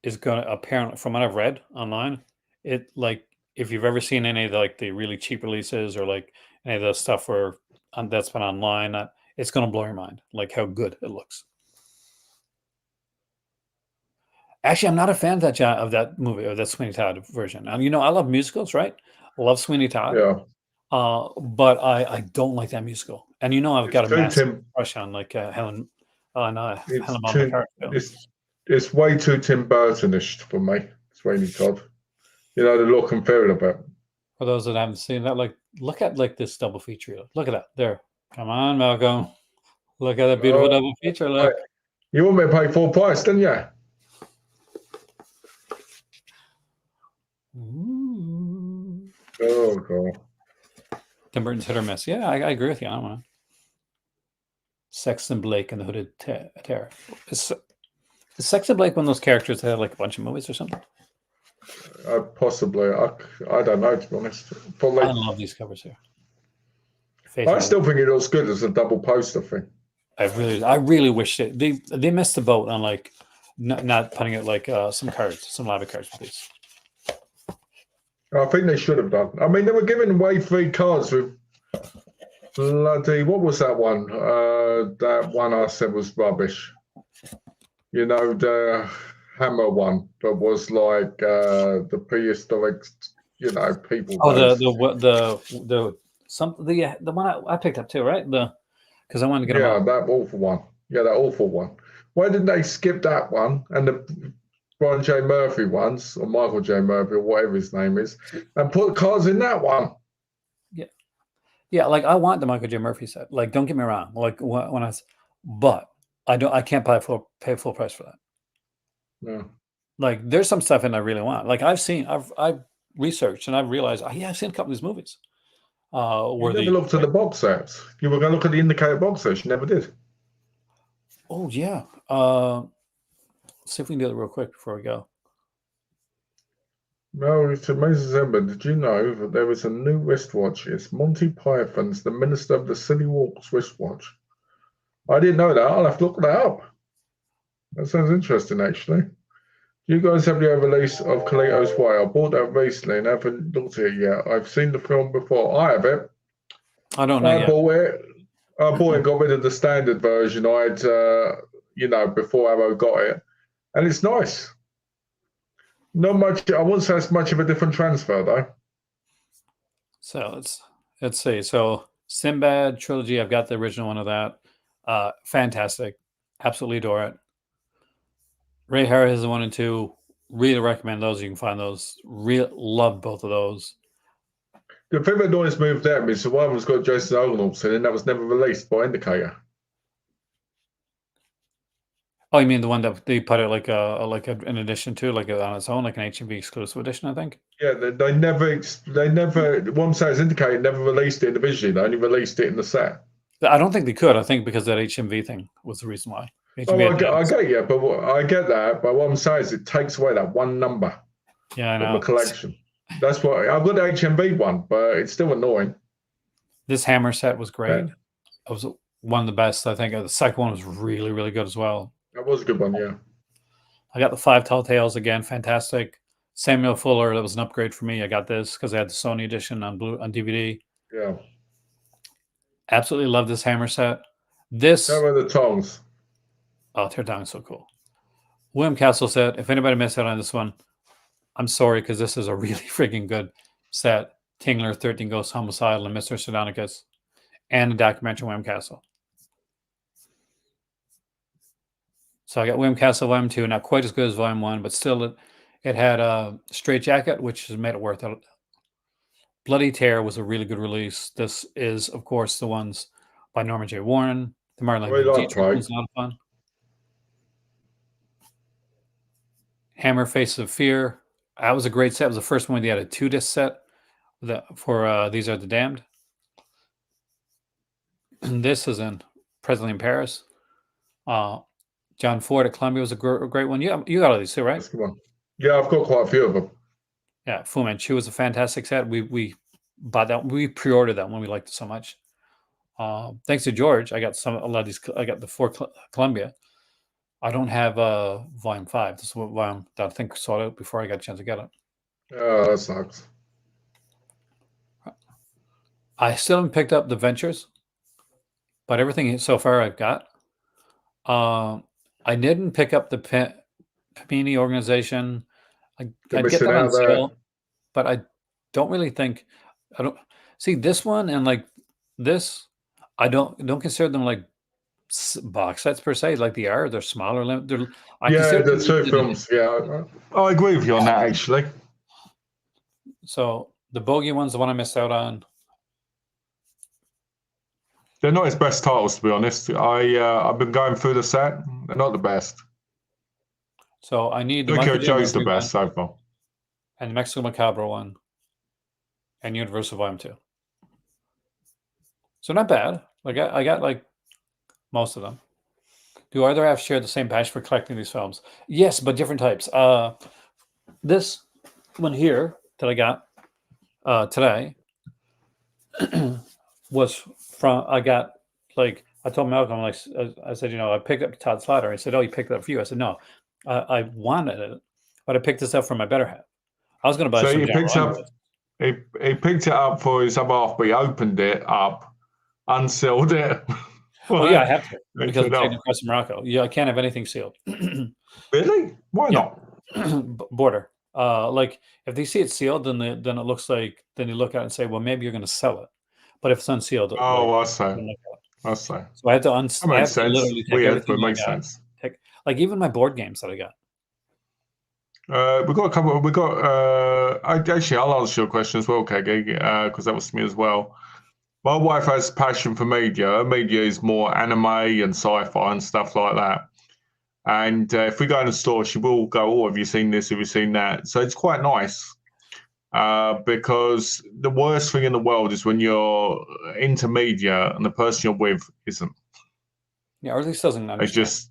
is going to, apparently, from what I've read online, it like if you've ever seen any of the really cheap releases or like any of the stuff where that's been online, it's going to blow your mind, like how good it looks. Actually, I'm not a fan of that movie, or that Sweeney Todd version. I love musicals, right? I love Sweeney Todd. Yeah. But I don't like that musical. And I've got a massive crush on Helen Bonham Carter films. It's way too Tim Burtonish for me, Sweeney Todd. The look and feel of it. For those that haven't seen that, look at this double feature. Look at that. There. Come on, Malcolm. Look at that beautiful double feature. Look. You want me to pay full price, didn't you? Ooh. Oh, God. Tim Burton's hit or miss. Yeah, I agree with you on that one. Sexton Blake and the Hooded Terror. Is Sexton Blake one of those characters that had like a bunch of movies or something? Possibly. I don't know, to be honest. Probably. I love these covers here. I still think it looks good as a double poster thing. I really wish they missed the boat on like not putting it like some lobby cards, please. I think they should have done. I mean, they were giving away free cards with bloody, what was that one? That one I said was rubbish. The Hammer one that was like the prehistoric, people. Oh, the one I picked up too, right? Because I wanted to get them. Yeah, that awful one. Yeah, that awful one. Why didn't they skip that one and the Brian J. Murphy ones, or Michael J. Murphy, or whatever his name is, and put cards in that one? Yeah. Like I want the Michael J. Murphy set. Like, don't get me wrong. Like but I can't pay full price for that. No. Like, there's some stuff in I really want. Like I've researched and I've realized, I've seen a couple of these movies. You never looked at the box sets. You were going to look at the indicated box sets. You never did. Oh yeah. Let's see if we can do it real quick before we go. No, it's May2December. Did you know that there is a new wristwatch? It's Monty Python's The Minister of the Silly Walks wristwatch. I didn't know that. I'll have to look that up. That sounds interesting, actually. Do you guys have the release of Carlito's Way? I bought that recently and haven't looked at it yet. I've seen the film before. I have it. I don't know yet. I bought it and got rid of the standard version. I'd, before Arrow got it. And it's nice. Not much. I wouldn't say it's much of a different transfer, though. So let's see. So Sinbad trilogy. I've got the original one of that. Fantastic. Absolutely adore it. Ray Harris is 1 and 2. Really recommend those. You can find those. Love both of those. The thing that always moved them is the one was got Jason Arnold, and that was never released by Indicator. Oh, you mean the one that they put it like an edition to, like on its own, like an HMV exclusive edition, I think. Yeah, they never. One says Indicator never released it individually. They only released it in the set. I don't think they could. I think because that HMV thing was the reason why. I get you, but I get that. But what I'm saying is, it takes away that one number. Yeah, I know. From the collection. That's what I've got the HMV one, but it's still annoying. This Hammer set was great. It was one of the best. I think the second one was really, really good as well. That was a good one, yeah. I got the 5 Tall Tales again, fantastic. Samuel Fuller, that was an upgrade for me. I got this because I had the Sony edition on DVD. Yeah. Absolutely love this Hammer set. This. How about the tongs? Oh, Tear Down is so cool. William Castle set. If anybody missed out on this one, I'm sorry, because this is a really freaking good set. Tingler, 13 Ghosts, Homicidal, and Mr. Sardonicus, and a documentary William Castle. So I got William Castle Volume 2, not quite as good as Volume 1, but still it had a Straight Jacket, which has made it worth it. Bloody Tear was a really good release. This is, of course, the ones by Norman J. Warren. The Martin Dietrich was a lot of fun. Hammer, Faces of Fear. That was a great set. It was the first one they had a 2-disc set for These Are the Damned. And this is Presently in Paris. John Ford at Columbia was a great one. You got all these too, right? That's a good one. Yeah, I've got quite a few of them. Yeah, Fu Manchu was a fantastic set. We bought that. We pre-ordered that one. We liked it so much. Thanks to George, I got a lot of these. I got the 4 Columbia. I don't have volume 5. This is what volume that I think sold out before I got a chance to get it. Oh, that sucks. I still haven't picked up the Ventures, but everything so far I've got. I didn't pick up the Panini organization. I'd get Missing that on out there. sale, but I don't really think I don't see this one and like this. I don't consider them like box sets per se, like they are. They're smaller. I Yeah, consider the them 2 limited films. Yeah, I agree with you on that, actually. So the Bogey one's the one I missed out on. They're not his best titles, to be honest. I've been going through the set. They're not the best. So I need the Tokyo Michael J. Joe's the Murphy best one so far. and the Mexico Macabre one and Universal Volume 2. So not bad. Like I got like most of them. Do either have shared the same passion for collecting these films? Yes, but different types. This one here that I got today was from I got like I told Malcolm like I said, you know, I picked up Todd Slaughter. He said, "Oh, you picked it up for you." I said, "No, I wanted it, but I picked this up for my better half. I was going to buy So some he John picks up, Ron. he picked it up for his other half, but he opened it up, unsealed it. Oh yeah, I have to because I'm It taking off. across Morocco. Yeah, I can't have anything sealed. Really? Why Yeah. not? Border. Like if they see it sealed, then it looks like then you look at it and say, well, maybe you're going to sell it. But if it's unsealed, like Oh, I they see. don't look at it. I see. So I have to That I makes have to sense. literally take Weird, but everything it I makes got. sense. Like even my board games that I got. We got a couple. We got. I'll answer your question as well, Keggy, because that was to me as well. My wife has a passion for media. Her media is more anime and sci-fi and stuff like that. And if we go in the store, she will go, "Oh, have you seen this? Have you seen that?" So it's quite nice because the worst thing in the world is when you're into media and the person you're with isn't. Yeah, or at least doesn't They understand.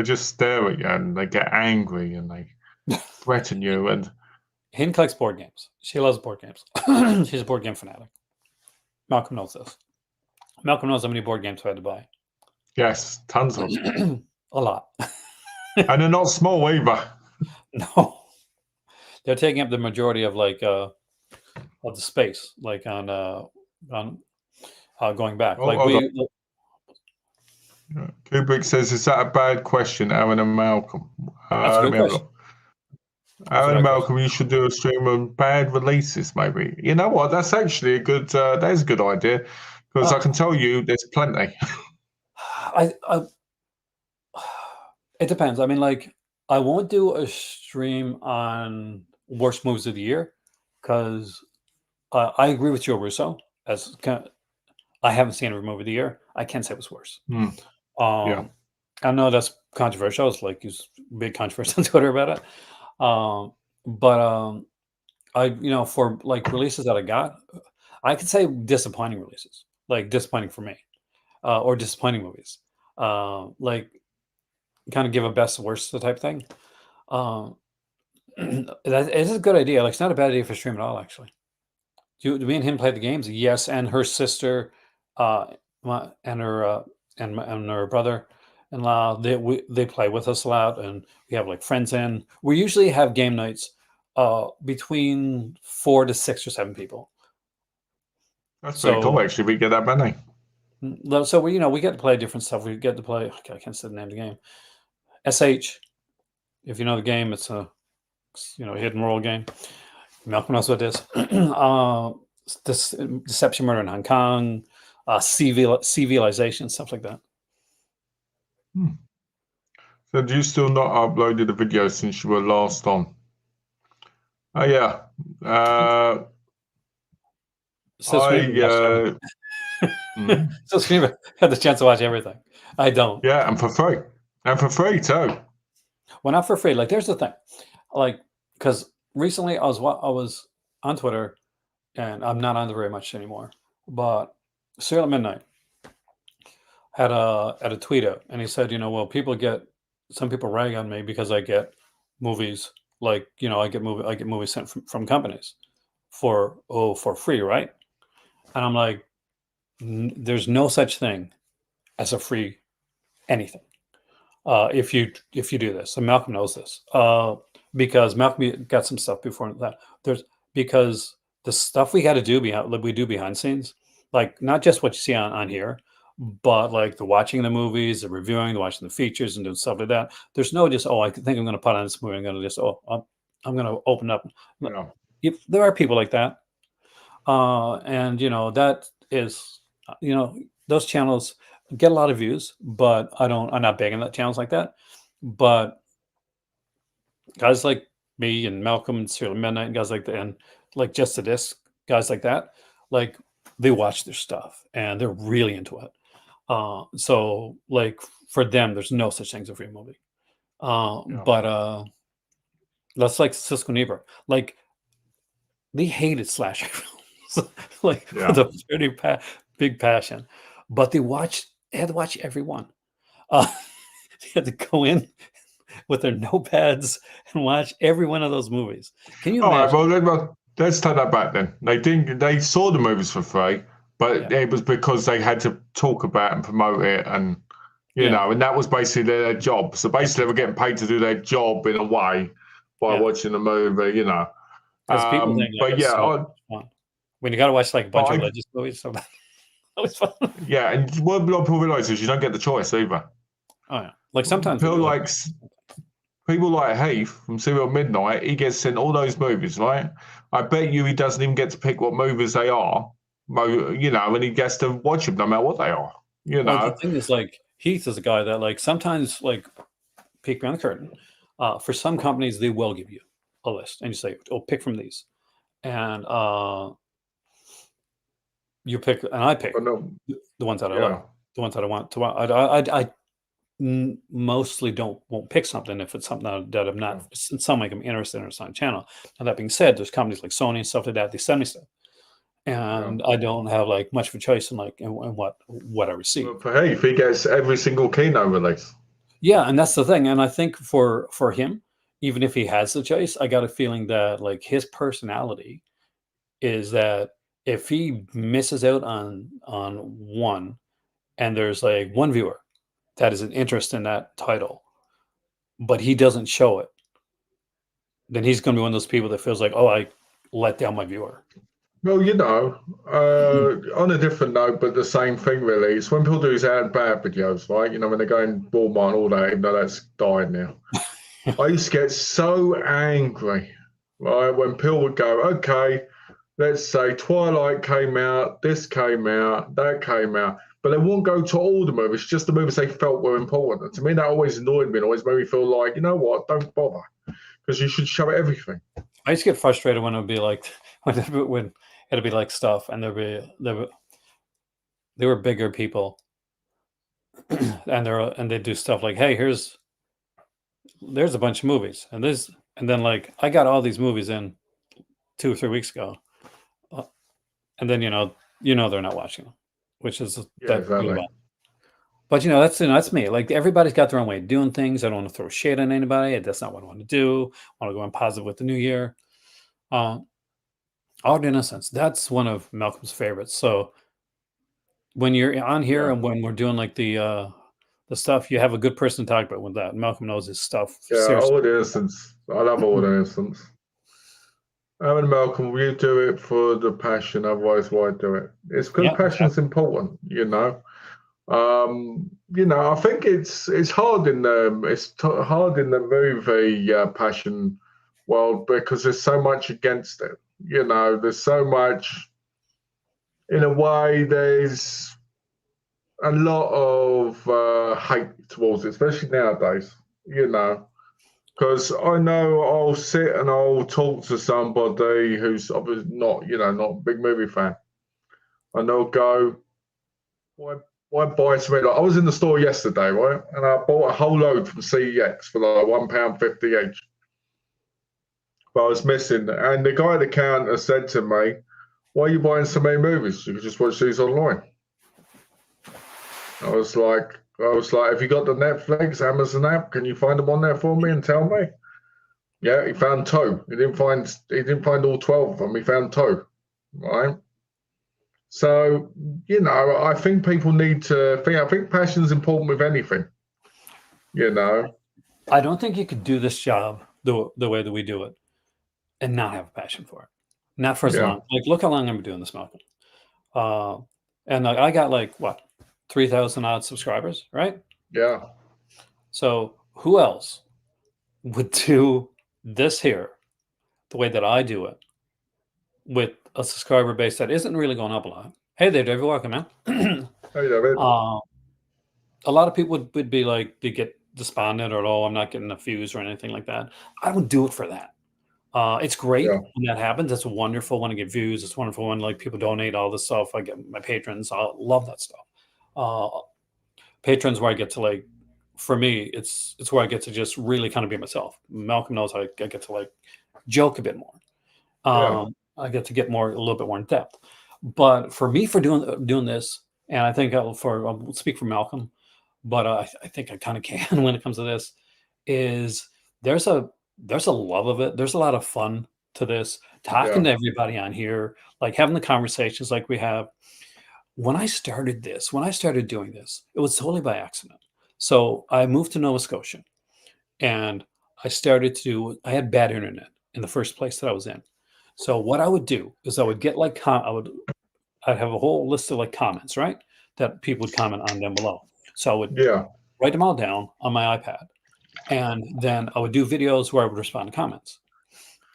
just stare at you and they get angry and they threaten you. And Hin collects board games. She loves board games. She's a board game fanatic. Malcolm knows this. Malcolm knows how many board games I had to buy. yes, tons of them. A lot. And they're not small either. No. They're taking up the majority of like of the space, like on going back. Oh, Like hold on. we Kubrick says, "Is that a bad question, Aaron and Malcolm?" that's a Let good me have a question. look. That's a Aaron and good question. Malcolm, you should do a stream on bad releases, maybe. You know what? That's actually a good. That is a good idea because I can tell you, there's plenty. I it depends. I mean, like I won't do a stream on worst moves of the year because I agree with Joe Russo. I haven't seen every movie of the year. I can't say it was worse. Hmm, yeah. I know that's controversial. It's like there's big controversy on Twitter about it. But for like releases that I got, I could say disappointing releases, like disappointing for me, or disappointing movies. Like kind of give a best worst type thing. Um, that is a good idea. Like it's not a bad idea for stream at all, actually. Do me and him play the games? Yes, and her sister, uh, and her and her brother-in-law, they play with us a lot, and we have like friends in. We usually have game nights between 4 to 6 or 7 people. That's pretty cool, So actually. We get that many. so we get to play different stuff. We get to play. I can't say the name of the game. SH. If you know the game, it's a hidden world game. Malcolm knows what it is. This Deception, Murder in Hong Kong, civilization, stuff like that. So, do you still not uploaded a video since you were last on? Oh yeah. So Screamer So Screamer had the chance to watch everything. I don't. Yeah, and for free too. Well, not for free. Like, there's the thing, like, because recently I was on Twitter, and I'm not on there very much anymore. But Serial at Midnight had a tweet out, and he said, well, some people rag on me because I get movies like I get movies sent from companies for free, right? And I'm like, there's no such thing as a free anything. If you do this, and Malcolm knows this, because Malcolm got some stuff before that. Because the stuff we got to do behind scenes, like not just what you see on here, but like the watching the movies, the reviewing, the watching the features, and doing stuff like that. There's no just I think I'm going to put on this movie. I'm going to just I'm going to open up. Yeah. There are people like that, and that is those channels get a lot of views, but I'm not big on that channels like that. But guys like me and Malcolm and Serial Midnight and guys like that, and like Just a Disc, guys like that, like they watch their stuff and they're really into it. So like for them, there's no such thing as a free movie. But that's like Cisco and Ebert. Like they hated slasher films, like with a pretty big passion. But they had to watch every one. They had to go in with their notepads and watch every one of those movies. Can you imagine? All right, well, let's take that back then. They saw the movies for free, but it was because they had to talk about and promote it, and and that was basically their job. So basically, they were getting paid to do their job in a way by watching the movie. Because people think like it's so fun. When you got to watch like a bunch of religious movies, so that was fun. Yeah, and what a lot of people realize is you don't get the choice either. Oh yeah, like sometimes people like Heath from Serial Midnight, he gets sent all those movies, right? I bet you he doesn't even get to pick what movies they are, and he gets to watch them no matter what they are. Well, the thing is, like Heath is a guy that like sometimes like peek behind the curtain. For some companies, they will give you a list and you say, "Oh, pick from these," and you pick, and I pick the ones that I like, the ones that I want to watch. I mostly won't pick something if it's something that I'm not something like I'm interested in or some channel. Now that being said, there's companies like Sony and stuff like that, they send me stuff, and I don't have like much of a choice in like in what I receive. Well, for Heath, he gets every single Kino release. Yeah, and that's the thing. And I think for him, even if he has the choice, I got a feeling that like his personality is that if he misses out on one, and there's like one viewer that is an interest in that title, but he doesn't show it, then he's going to be one of those people that feels like, oh, I let down my viewer. Well, on a different note, but the same thing really. It's when people do these out and bad videos, right? When they go in Walmart and all that, even though that's died now. I used to get so angry, right? When people would go, okay, let's say Twilight came out, this came out, that came out. But they won't go to all the movies, just the movies they felt were important. And to me, that always annoyed me and always made me feel like, you know what, don't bother, because you should show everything. I used to get frustrated when it would be like, when it'd be like stuff, and there were bigger people, and they do stuff like, hey, there's a bunch of movies, and then like I got all these movies in 2 or 3 weeks ago, and then they're not watching them, which is exactly. But that's me. Like everybody's got their own way of doing things. I don't want to throw shade on anybody. That's not what I want to do. I want to go on positive with the new year. All innocence. That's one of Malcolm's favorites. So when you're on here and when we're doing like the stuff, you have a good person to talk about with that. Malcolm knows his stuff. Yeah, seriously. all innocence. I love all innocence. Malcolm, you do it for the passion. Otherwise, why do it? It's because passion's important. I think it's hard in hard in the movie passion world because there's so much against it. There's so much. In a way, there's a lot of hate towards it, especially nowadays. Because I know I'll sit and I'll talk to somebody who's obviously not a big movie fan, and they'll go, why buy something? Like, I was in the store yesterday, right, and I bought a whole load from CEX for like £1.50 each. But I was missing, and the guy at the counter said to me, "Why are you buying so many movies? You can just watch these online." I was like, "Have you got the Netflix, Amazon app? Can you find them on there for me and tell me?" Yeah, he found 2. He didn't find all 12 of them. He found 2, right? So, you know, I think people need to think. I think passion is important with anything. You know. I don't think you could do this job the way that we do it and not have a passion for it. Not for as Yeah. long. Like, look how long I've been doing this, Malcolm. And like, I got like what 3,000 odd subscribers, right? Yeah. So who else would do this here the way that I do it with a subscriber base that isn't really going up a lot? Hey there, David. Welcome, man. Hey, David. A lot of people would be like, they get despondent or, oh, I'm not getting enough views or anything like that. I would do it for that. It's great Yeah. when that happens. It's wonderful when I get views. It's wonderful when like people donate all this stuff. I get my patrons. I love that stuff. Patrons where I get to like, for me, it's where I get to just really kind of be myself. Malcolm knows I get to like joke a bit more. Yeah. I get to get more a little bit more in depth. But for me, for doing this, and I think I'll speak for Malcolm, but I think I kind of can when it comes to this, is there's a love of it. There's a lot of fun to this. Talking to everybody on here, like having the conversations like we have. When I started doing this, it was totally by accident. So I moved to Nova Scotia, and I had bad internet in the first place that I was in. So what I would do is I would get like I'd have a whole list of like comments, right? That people would comment on down below. So I would write them all down on my iPad. And then I would do videos where I would respond to comments.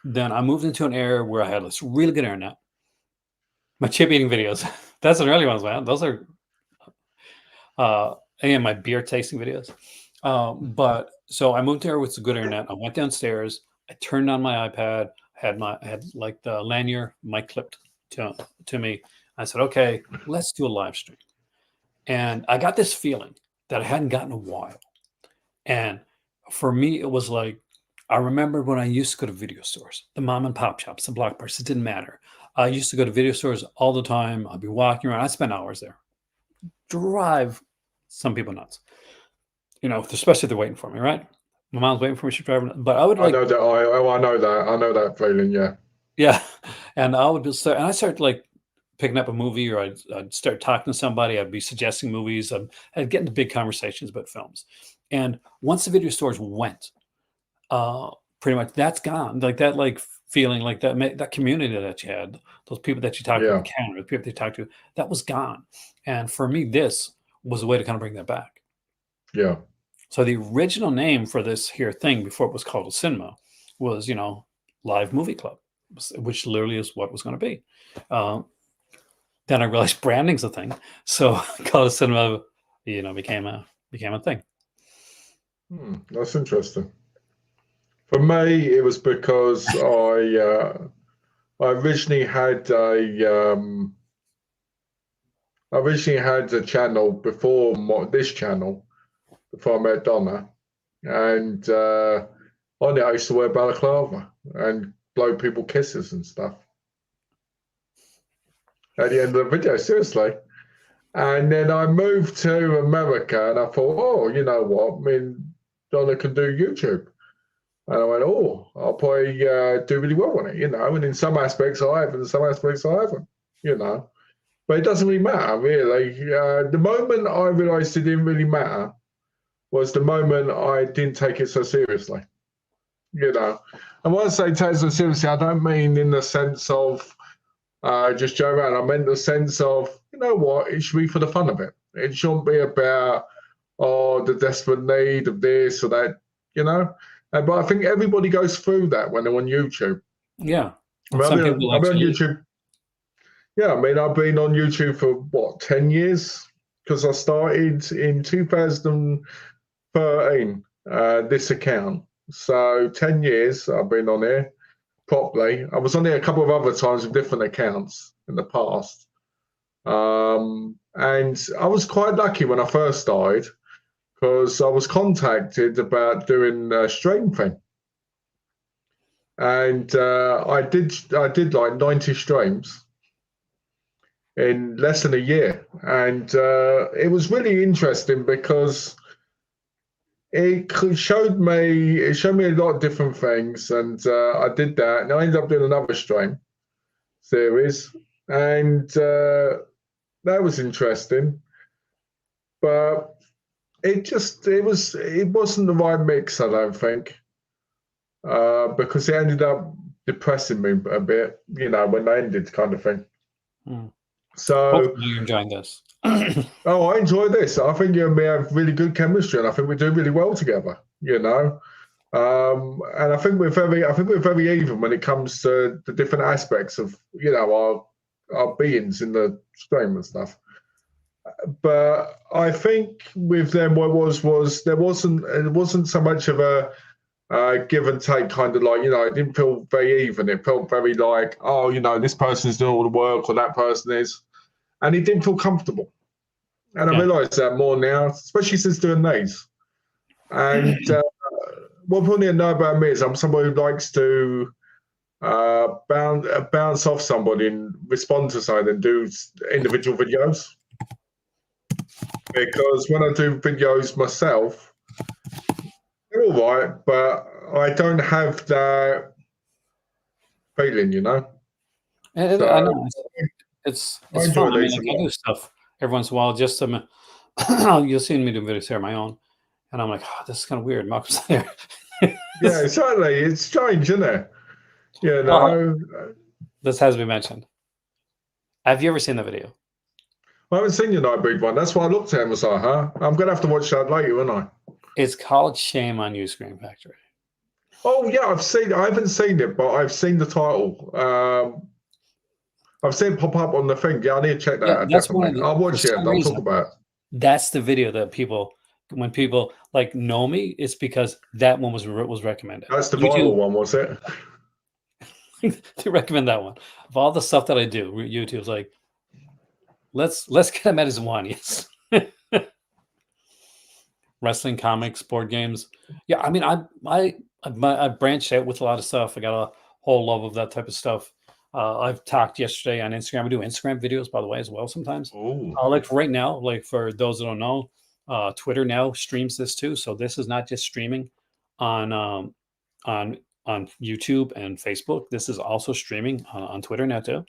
Then I moved into an area where I had this really good internet. My chip eating videos, that's the early ones, man. Those are, and my beer tasting videos. But so I moved there with some good internet. I went downstairs. I turned on my iPad. I had like the lanyard mic clipped to me. I said, okay, let's do a live stream. And I got this feeling that I hadn't gotten in a while. And for me, it was like, I remember when I used to go to video stores, the mom and pop shops, the Blockbusters, it didn't matter. I used to go to video stores all the time. I'd be walking around. I'd spend hours there. Drive some people nuts. You know, especially if they're waiting for me, right? My mom's waiting for me. She's driving. But I would like. I know that. I know that. I know that feeling. Yeah. Yeah. And I would just start, and I started like picking up a movie, or I'd start talking to somebody. I'd be suggesting movies. I'd get into big conversations about films. And once the video stores went, pretty much that's gone. Like that, like feeling like that community that you had, those people that you talked to on the counter, the people they talked to, that was gone. And for me, this was a way to kind of bring that back. Yeah. So the original name for this here thing before it was called a cinema was, you know, Live Movie Club, which literally is what it was going to be. Then I realized branding's a thing, so call it cinema, you know, became a thing. That's interesting. For me, it was because I originally had a channel before this channel, before I met Donna, and on it I used to wear balaclava and blow people kisses and stuff at the end of the video, seriously. And then I moved to America, and I thought, oh, you know what? I mean, Donna can do YouTube. And I went, oh, I'll probably do really well on it, you know. And in some aspects I have, and in some aspects I haven't, you know. But it doesn't really matter, really. The moment I realised it didn't really matter was the moment I didn't take it so seriously, you know. And when I say take it so seriously, I don't mean in the sense of just joke around. I meant the sense of, you know what, it should be for the fun of it. It shouldn't be about, oh, the desperate need of this or that, you know. But I think everybody goes through that when they're on YouTube. Yeah. I've been on YouTube. Yeah, I mean, I've been on YouTube for what, 10 years? Because I started in 2013, this account. So 10 years I've been on here properly. I was on here a couple of other times with different accounts in the past. And I was quite lucky when I first started, because I was contacted about doing a stream thing, and I did like 90 streams in less than a year, and it was really interesting because it showed me a lot of different things, and I did that, and I ended up doing another stream series, and that was interesting. But it wasn't the right mix, I don't think, because it ended up depressing me a bit, when they ended, kind of thing. So hopefully you're enjoying this. Oh, I enjoy this. I think you and me have really good chemistry, and I think we do really well together. And I think we're very even when it comes to the different aspects of our beings in the stream and stuff. But I think with them, what it wasn't so much of a give and take kind of like, it didn't feel very even. It felt very like, this person's doing all the work or that person is, and it didn't feel comfortable. And I realise that more now, especially since doing these. And what people need to know about me is I'm somebody who likes to bounce off somebody and respond to something and do individual videos. Because when I do videos myself, they're all right, but I don't have that feeling, I know. It's fun. I mean, I do stuff every once in a while just to, you'll see me do videos here on my own, and I'm like, oh, this is kind of weird. Malcolm's there. Yeah, exactly. It's strange, isn't it? This has been mentioned. Have you ever seen the video? I haven't seen your Nightbreed one. That's why I looked at it and was like, huh? I'm going to have to watch that later, aren't I? It's called Shame on You, Scream Factory. Oh, yeah, I've seen it. I haven't seen it, but I've seen the title. I've seen it pop up on the thing. Yeah, I need to check that out, definitely. I'll watch it. I'll talk about it. That's the video that when people like know me, it's because that one was recommended. That's the viral one, was it? They recommend that one. Of all the stuff that I do, YouTube's like, let's get him at his one. Yes. Wrestling, comics, board games. Yeah, I mean, I branched out with a lot of stuff. I got a whole love of that type of stuff. I've talked yesterday on Instagram. I do Instagram videos, by the way, as well sometimes. Like right now, like for those that don't know, Twitter now streams this too. So this is not just streaming on YouTube and Facebook. This is also streaming on Twitter now too.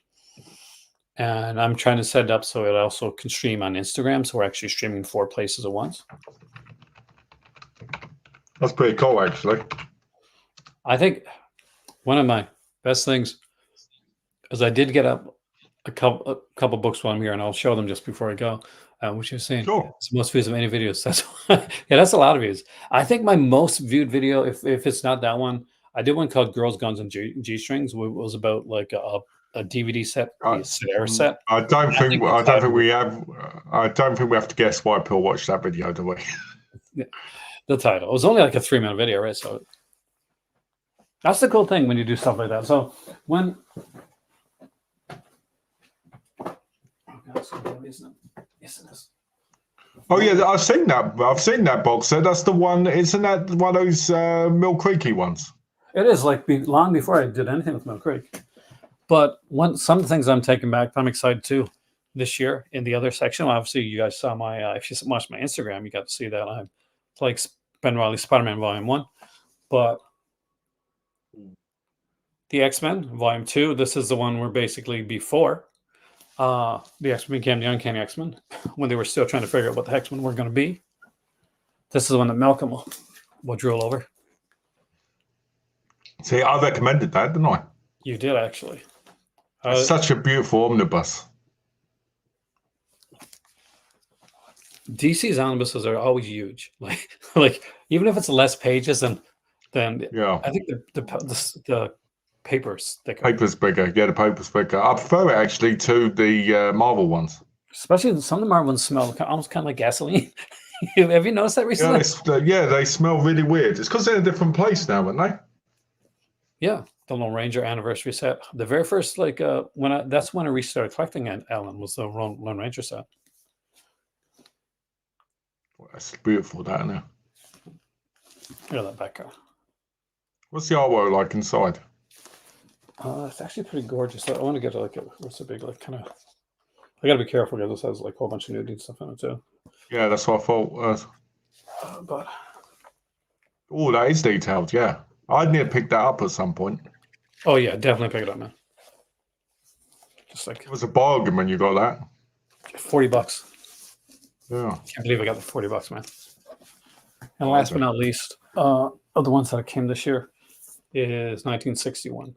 And I'm trying to set it up so it also can stream on Instagram. So we're actually streaming 4 places at once. That's pretty cool, actually. I think one of my best things is I did get up a couple books while I'm here, and I'll show them just before I go. Which you're saying, it's the most views of any videos. That's a lot of views. I think my most viewed video, if it's not that one, I did one called "Girls, Guns, and G-Strings." It was about like a DVD set, set. I don't think we have to guess why Phil watched that video, do we? The title. It was only like a 3-minute video, right? So that's the cool thing when you do stuff like that. So when yes, it is. Oh yeah, I've seen that box set. That's the one. Isn't that one of those Mill Creeky ones? It is, like long before I did anything with Mill Creek. But some of the things I'm taking back, I'm excited too. This year in the other section, obviously you guys saw my. If you watched my Instagram, you got to see that I'm like Ben Reilly Spider-Man Volume 1, but the X-Men Volume 2. This is the one where basically before the X-Men became the Uncanny X-Men, when they were still trying to figure out what the X-Men were going to be. This is the one that Malcolm will drool over. See, I recommended that, didn't I? You did, actually. It's such a beautiful omnibus. DC's omnibuses are always huge. Like even if it's less pages than yeah. I think the paper's thicker. Paper's bigger. Yeah, the paper's bigger. I prefer it actually to the Marvel ones. Especially some of the Marvel ones smell almost kind of like gasoline. Have you noticed that recently? Yeah, they smell really weird. It's because they're in a different place now, aren't they? Yeah, the Lone Ranger anniversary set. The very first, that's when I restarted collecting Alan, was the Lone Ranger set. Well, that's beautiful, that, isn't it? Look at that back car. What's the artwork like inside? It's actually pretty gorgeous. I want to get what's the big kind of. I got to be careful because this has like a whole bunch of nudity stuff in it too. Yeah, that's what I thought. But that is detailed. Yeah, I'd need to pick that up at some point. Oh yeah, definitely pick it up, man. Just like it was a bargain when you got that. $40. Yeah. Can't believe I got the $40, man. And last but not least, of the ones that came this year is 1961.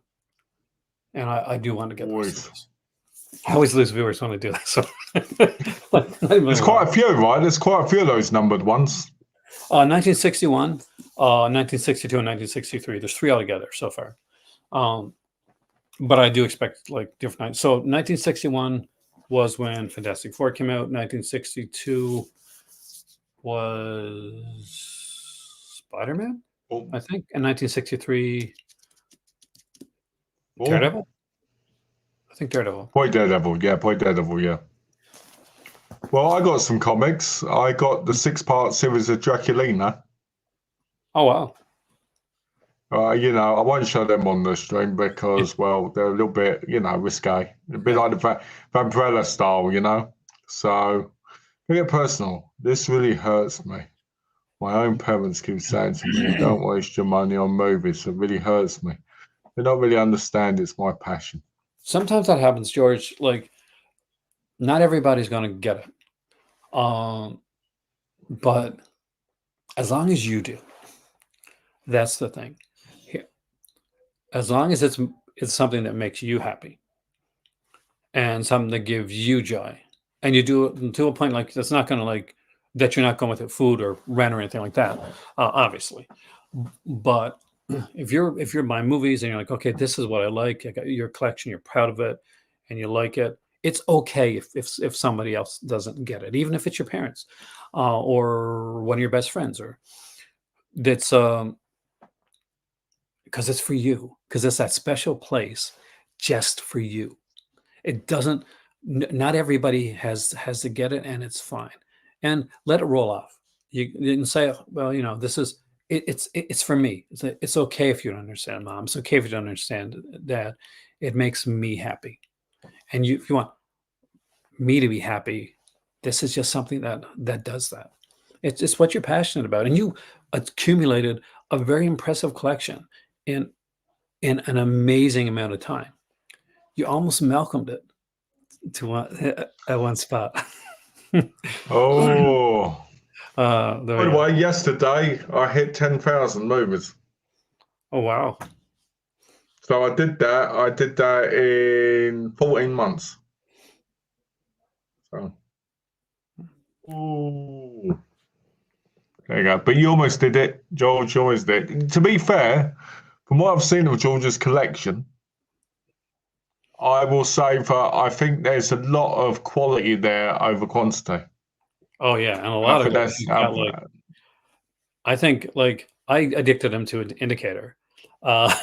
And I do want to get the rest of this. I always lose viewers when I do that. So there's quite a few, right? There's quite a few of those numbered ones. 1961, 1962, and 1963. There's 3 altogether so far. But I do expect like different nights. So 1961 was when Fantastic Four came out. 1962 was Spider-Man, I think. And 1963, Daredevil. I think Daredevil. Point Daredevil, yeah. Well, I got some comics. I got the 6-part series of Draculina. Oh, wow. I won't show them on the stream because, well, they're a little bit, risque. A bit like the Vampirella style, So, to get personal, this really hurts me. My own parents keep saying to me, don't waste your money on movies. It really hurts me. They don't really understand it's my passion. Sometimes that happens, George. Like, not everybody's going to get it. But as long as you do, that's the thing. As long as it's something that makes you happy and something that gives you joy, and you do it to a point like that's not going to like that you're not going with it food or rent or anything like that, obviously. But if you're buying movies and you're like, okay, this is what I like, I got your collection, you're proud of it, and you like it, it's okay if somebody else doesn't get it, even if it's your parents or one of your best friends, or that's because it's for you, because it's that special place just for you. It doesn't. Not everybody has to get it, and it's fine. And let it roll off. You can say, well, this is it's for me. It's okay if you don't understand, Mom. It's okay if you don't understand, Dad. It makes me happy. And if you want me to be happy, this is just something that does that. It's what you're passionate about, and you accumulated a very impressive collection in an amazing amount of time. You almost Malcolmed it at one spot. Oh. By the way, yesterday I hit 10,000 movies. Oh, wow. So I did that in 14 months. So, ooh. There you go. But you almost did it, George. You almost did. To be fair, from what I've seen of George's collection, I will say that I think there's a lot of quality there over quantity. Oh yeah, and a lot of it. I think like I addicted him to an indicator. I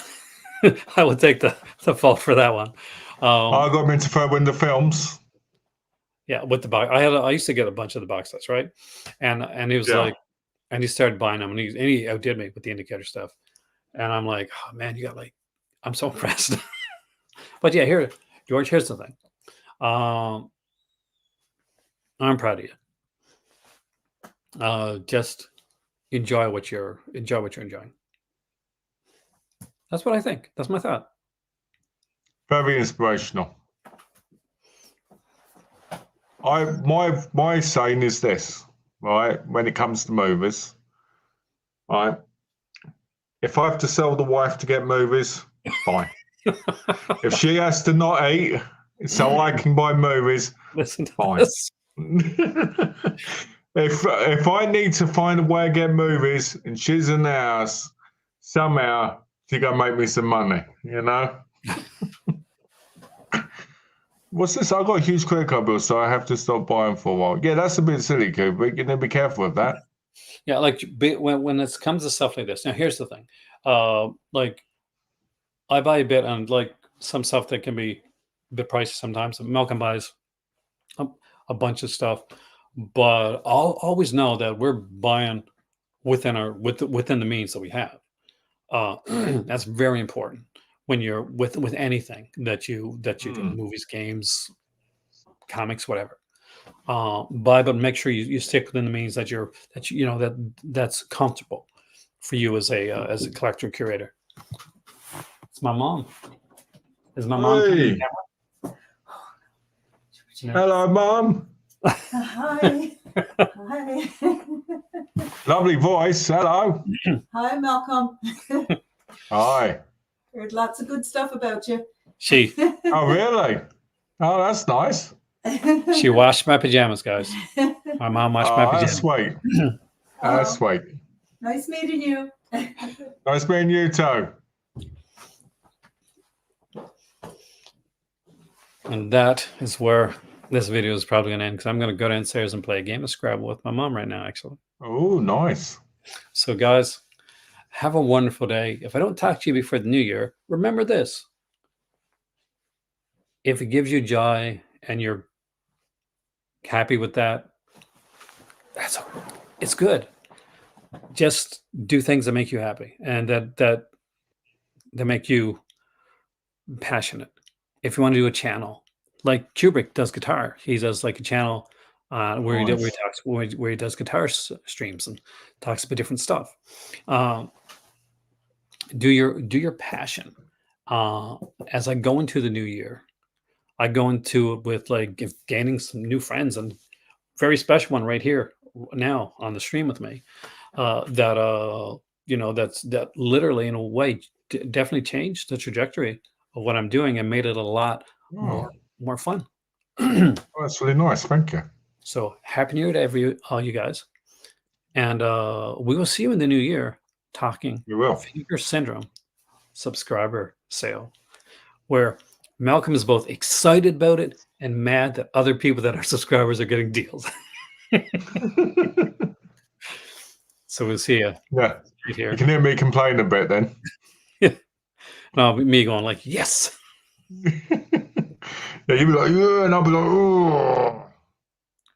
would take the fault for that one. I got him into Fairwind the films. Yeah, with the box, I used to get a bunch of the box sets, right? And he was like, and he started buying them, and he outdid me with the indicator stuff. And I'm like, oh man, you got like, I'm so impressed. But yeah, George, here's the thing. I'm proud of you. Just enjoy what you're enjoying. That's what I think. That's my thought. Very inspirational. My saying is this, right? When it comes to movies, right? If I have to sell the wife to get movies, fine. If she has to not eat so I can buy movies, listen to fine. This. If I need to find a way to get movies and she's in the house, somehow she gonna make me some money, What's this? I got a huge credit card bill, so I have to stop buying for a while. Yeah, that's a bit silly, Coop, but you need to be careful with that. Yeah, like when it comes to stuff like this. Now, here's the thing. Like I buy a bit on like some stuff that can be a bit pricey sometimes. Malcolm buys a bunch of stuff, but I'll always know that we're buying within the means that we have. That's very important when you're with anything that you do, movies, games, comics, whatever. But make sure you stick within the means that's comfortable for you as a collector curator. It's my mom. Is my mom coming? Hello, Mum. Hi. Hi. Lovely voice. Hello. Hi, Malcolm. Hi. Heard lots of good stuff about you. Oh, really? Oh, that's nice. She washed my pajamas, guys. My mom washed my pajamas. That's sweet. That's sweet. Nice meeting you. Nice meeting you too. And that is where this video is probably going to end, because I'm going to go downstairs and play a game of Scrabble with my mom right now, actually. Oh, nice. So, guys, have a wonderful day. If I don't talk to you before the new year, remember this. If it gives you joy and you're happy with that, it's good. Just do things that make you happy and that make you passionate. If you want to do a channel, like Kubrick does guitar, he does like a channel where he does guitar streams and talks about different stuff. Do your passion. As I go into the new year, I go into it with like gaining some new friends, and very special one right here now on the stream with me. That literally in a way definitely changed the trajectory of what I'm doing and made it a lot more fun. That's really nice. Thank you. So happy New Year to all you guys, and we will see you in the new year talking. We will. Finger Syndrome subscriber sale, where Malcolm is both excited about it and mad that other people that are subscribers are getting deals. So we'll see you. Yeah. Right here. You can hear me complain a bit then. Yeah. No, me going like, yes. Yeah, you'll be like, yeah, and I'll be like, oh.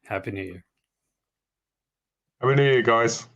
Happy New Year. Happy New Year, guys.